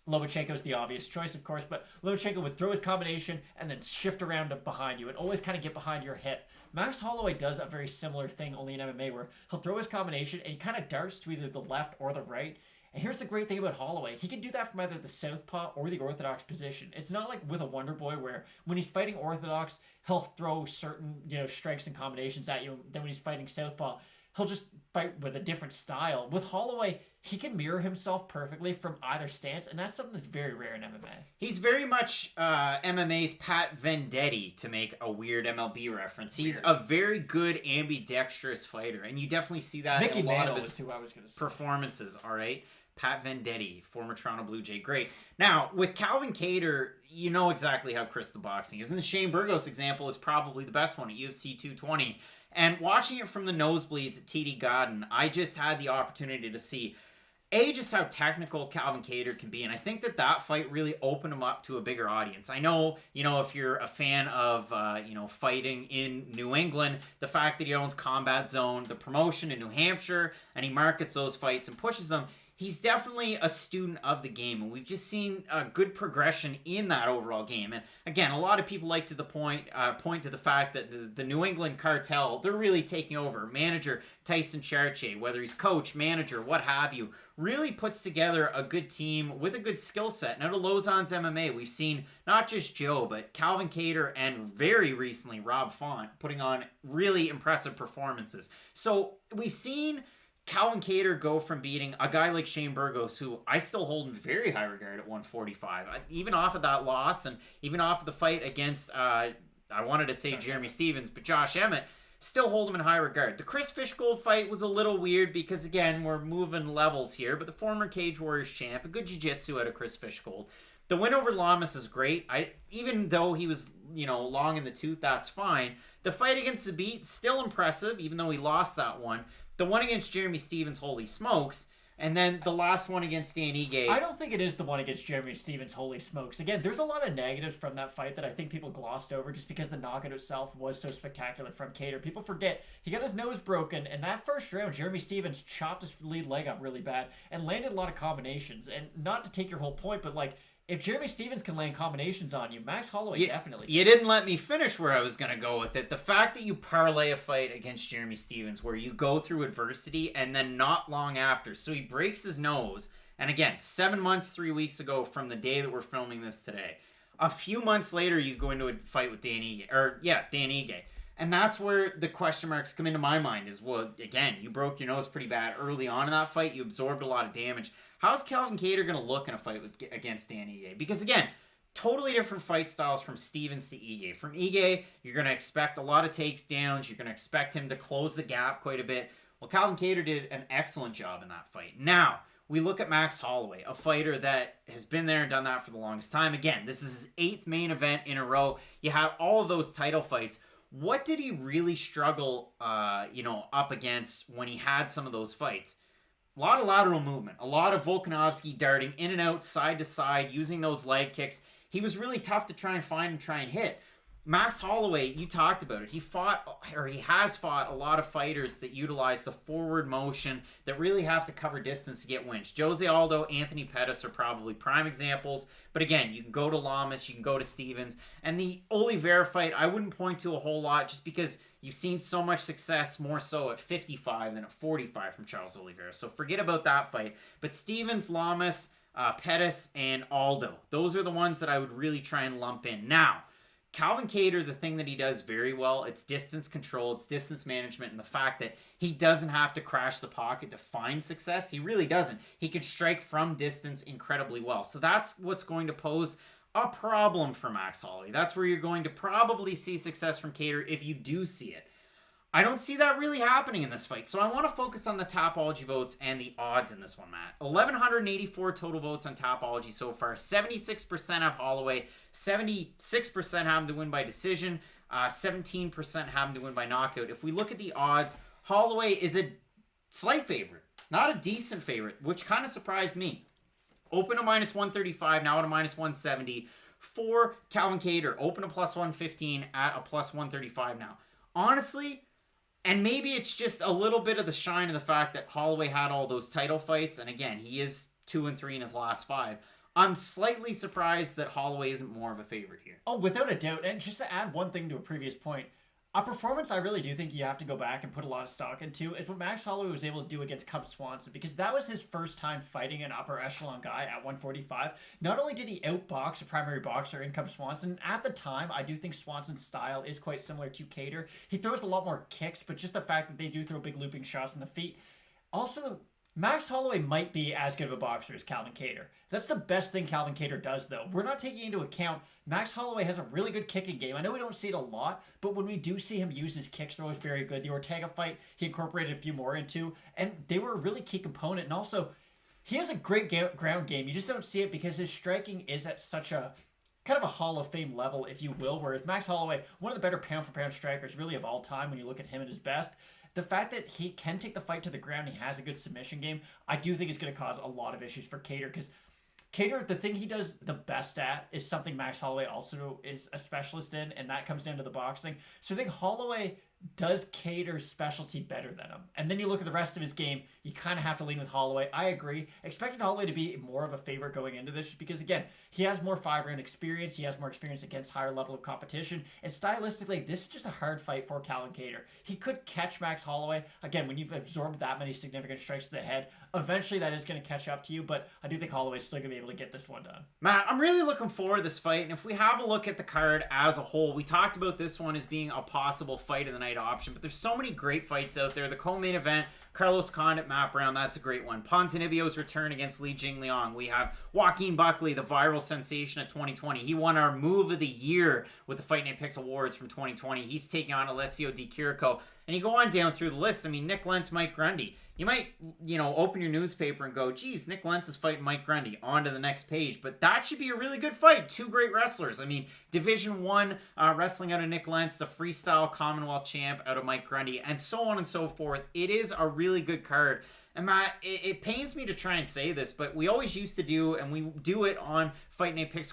S3: Lomachenko's the obvious choice, of course, but Lomachenko would throw his combination and then shift around to behind you and always kind of get behind your hip. Max Holloway does a very similar thing, only in MMA, where he'll throw his combination and he kind of darts to either the left or the right. And here's the great thing about Holloway. He can do that from either the southpaw or the orthodox position. It's not like with a Wonder Boy where when he's fighting orthodox, he'll throw certain, strikes and combinations at you. Then when he's fighting southpaw, he'll just fight with a different style. With Holloway, he can mirror himself perfectly from either stance, and that's something that's very rare in MMA.
S2: He's very much MMA's Pat Vendetti, to make a weird MLB reference. He's a very good ambidextrous fighter, and you definitely see that
S3: Mickey
S2: in a lot
S3: Mantle
S2: of his
S3: is who I was going to say.
S2: performances, all right? Pat Vendetti, former Toronto Blue Jay, great. Now, with Calvin Kattar, you know exactly how crystal boxing is, and the Shane Burgos example is probably the best one at UFC 220. And watching it from the nosebleeds at TD Garden, I just had the opportunity to see, just how technical Calvin Kattar can be. And I think that fight really opened him up to a bigger audience. I know, if you're a fan of, fighting in New England, the fact that he owns Combat Zone, the promotion in New Hampshire, and he markets those fights and pushes them, he's definitely a student of the game, and we've just seen a good progression in that overall game. And again, a lot of people like to point to the fact that the New England cartel, they're really taking over. Manager Tyson Chartier, whether he's coach, manager, what have you, really puts together a good team with a good skill set. Now to Lauzon's MMA, we've seen not just Joe, but Calvin Kattar and very recently Rob Font putting on really impressive performances. So we've seen Calvin Kattar go from beating a guy like Shane Burgos, who I still hold in very high regard at 145, even off of that loss and even off of the fight against, I wanted to say Jeremy Stevens, but Josh Emmett, still hold him in high regard. The Chris Fishgold fight was a little weird because, again, we're moving levels here, but the former Cage Warriors champ, a good jiu-jitsu out of Chris Fishgold. The win over Lamas is great. Even though he was, long in the tooth, that's fine. The fight against Zabit, still impressive, even though he lost that one. The one against Jeremy Stevens, holy smokes. And then the last one against Dan Ige.
S3: I don't think it is the one against Jeremy Stevens, holy smokes. Again, there's a lot of negatives from that fight that I think people glossed over just because the knockout itself was so spectacular from Kattar. People forget he got his nose broken, and that first round, Jeremy Stevens chopped his lead leg up really bad and landed a lot of combinations. And not to take your whole point, but if Jeremy Stevens can land combinations on you, Max Holloway definitely can.
S2: You didn't let me finish where I was going to go with it. The fact that you parlay a fight against Jeremy Stevens where you go through adversity and then not long after. So he breaks his nose. And again, 7 months, 3 weeks ago from the day that we're filming this today. A few months later, you go into a fight with Dan Ige. And that's where the question marks come into my mind is, well, again, you broke your nose pretty bad early on in that fight. You absorbed a lot of damage. How's Calvin Kattar going to look in a fight against Dan Ige? Because again, totally different fight styles from Stevens to Ige. From Ige, you're going to expect a lot of takedowns. You're going to expect him to close the gap quite a bit. Well, Calvin Kattar did an excellent job in that fight. Now, we look at Max Holloway, a fighter that has been there and done that for the longest time. Again, this is his 8th main event in a row. You had all of those title fights. What did he really struggle, up against when he had some of those fights? A lot of lateral movement, a lot of Volkanovski darting in and out, side to side, using those leg kicks. He was really tough to try and find and try and hit. Max Holloway, you talked about it. He has fought a lot of fighters that utilize the forward motion that really have to cover distance to get wins. Jose Aldo, Anthony Pettis are probably prime examples. But again, you can go to Lamas, you can go to Stevens. And the Oliveira fight, I wouldn't point to a whole lot just because you've seen so much success more so at 55 than at 45 from Charles Oliveira. So forget about that fight. But Stevens, Lamas, Pettis, and Aldo, those are the ones that I would really try and lump in. Now, Calvin Kattar, the thing that he does very well, it's distance control, it's distance management, and the fact that he doesn't have to crash the pocket to find success. He really doesn't. He can strike from distance incredibly well. So that's what's going to pose a problem for Max Holloway. That's where you're going to probably see success from Kattar if you do see it. I don't see that really happening in this fight. So I want to focus on the Tapology votes and the odds in this one, Matt. 1,184 total votes on Tapology so far. 76% have Holloway. 76% have him to win by decision. 17% have him to win by knockout. If we look at the odds, Holloway is a slight favorite. Not a decent favorite, which kind of surprised me. Open to minus 135, now at a minus 170. For Calvin Kattar, open to plus 115 at a plus 135 now. Honestly, and maybe it's just a little bit of the shine of the fact that Holloway had all those title fights. And again, he is 2-3 in his last 5. I'm slightly surprised that Holloway isn't more of a favorite here.
S3: Oh, without a doubt. And just to add one thing to a previous point, a performance I really do think you have to go back and put a lot of stock into is what Max Holloway was able to do against Cub Swanson, because that was his first time fighting an upper echelon guy at 145. Not only did he outbox a primary boxer in Cub Swanson, at the time, I do think Swanson's style is quite similar to Kattar. He throws a lot more kicks, but just the fact that they do throw big looping shots in the feet. Also, Max Holloway might be as good of a boxer as Calvin Kattar. That's the best thing Calvin Kattar does, though. We're not taking into account Max Holloway has a really good kicking game. I know we don't see it a lot, but when we do see him use his kicks, they're always very good. The Ortega fight, he incorporated a few more into, and they were a really key component. And also, he has a great ground game. You just don't see it because his striking is at such a kind of a Hall of Fame level, if you will, whereas Max Holloway, one of the better pound-for-pound strikers really of all time when you look at him at his best. The fact that he can take the fight to the ground, he has a good submission game, I do think is going to cause a lot of issues for Kattar, because Kattar, the thing he does the best at is something Max Holloway also is a specialist in, and that comes down to the boxing. So I think Holloway does Kattar's specialty better than him. And then you look at the rest of his game, you kind of have to lean with Holloway. I agree. Expected Holloway to be more of a favorite going into this because, again, he has more 5-round experience. He has more experience against higher level of competition. And stylistically, this is just a hard fight for Calvin Kattar. He could catch Max Holloway. Again, when you've absorbed that many significant strikes to the head, eventually that is going to catch up to you. But I do think Holloway's still going to be able to get this one done.
S2: Matt, I'm really looking forward to this fight. And if we have a look at the card as a whole, we talked about this one as being a possible fight of the night option, but there's so many great fights out there. The co-main event, Carlos Condit, Matt Brown, that's a great one. Ponzinibbio's return against Li Jingliang. We have Joaquin Buckley, the viral sensation of 2020. He won our Move of the Year with the Fight Night Picks Awards from 2020. He's taking on Alessio Di Chirico. And you go on down through the list. I mean, Nick Lentz, Mike Grundy. You might, open your newspaper and go, geez, Nick Lentz is fighting Mike Grundy. On to the next page. But that should be a really good fight. Two great wrestlers. I mean, Division I wrestling out of Nick Lentz, the freestyle Commonwealth champ out of Mike Grundy, and so on and so forth. It is a really good card. And Matt, it pains me to try and say this, but we always used to do, and we do it on Fight Night Picks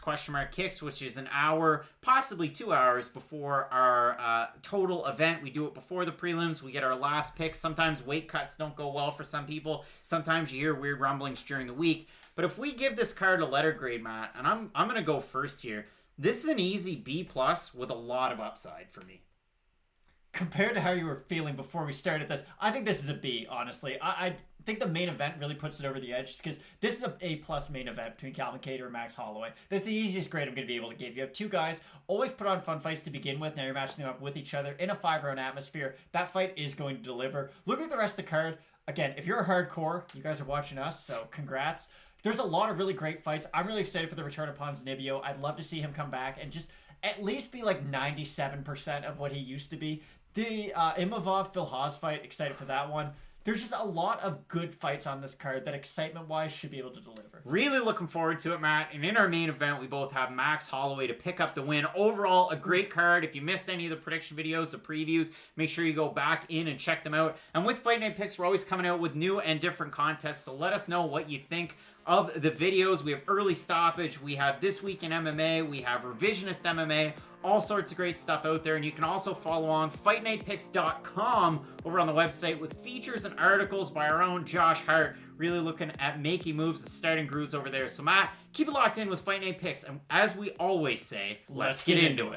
S2: !Kicks, which is an hour, possibly 2 hours before our total event. We do it before the prelims. We get our last picks. Sometimes weight cuts don't go well for some people. Sometimes you hear weird rumblings during the week. But if we give this card a letter grade, Matt, and I'm going to go first here, this is an easy B+ with a lot of upside for me.
S3: Compared to how you were feeling before we started this, I think this is a B, honestly. I think the main event really puts it over the edge because this is an A+ main event between Calvin Kattar and Max Holloway. That's the easiest grade I'm going to be able to give. You have two guys, always put on fun fights to begin with. Now you're matching them up with each other in a 5-round atmosphere. That fight is going to deliver. Look at the rest of the card. Again, if you're a hardcore, you guys are watching us, so congrats. There's a lot of really great fights. I'm really excited for the return of Ponzinibbio. I'd love to see him come back and just at least be like 97% of what he used to be. The Imavov Phil Haas fight, excited for that one. There's just a lot of good fights on this card that excitement-wise should be able to deliver.
S2: Really looking forward to it, Matt. And in our main event, we both have Max Holloway to pick up the win. Overall, a great card. If you missed any of the prediction videos, the previews, make sure you go back in and check them out. And with Fight Night Picks, we're always coming out with new and different contests. So let us know what you think of the videos. We have early stoppage. We have This Week in MMA. We have Revisionist MMA. All sorts of great stuff out there. And you can also follow on FightNightPicks.com over on the website with features and articles by our own Josh Hart, really looking at making moves, the starting grooves over there. So Matt, keep it locked in with Fight Night Picks. And as we always say, let's get into it.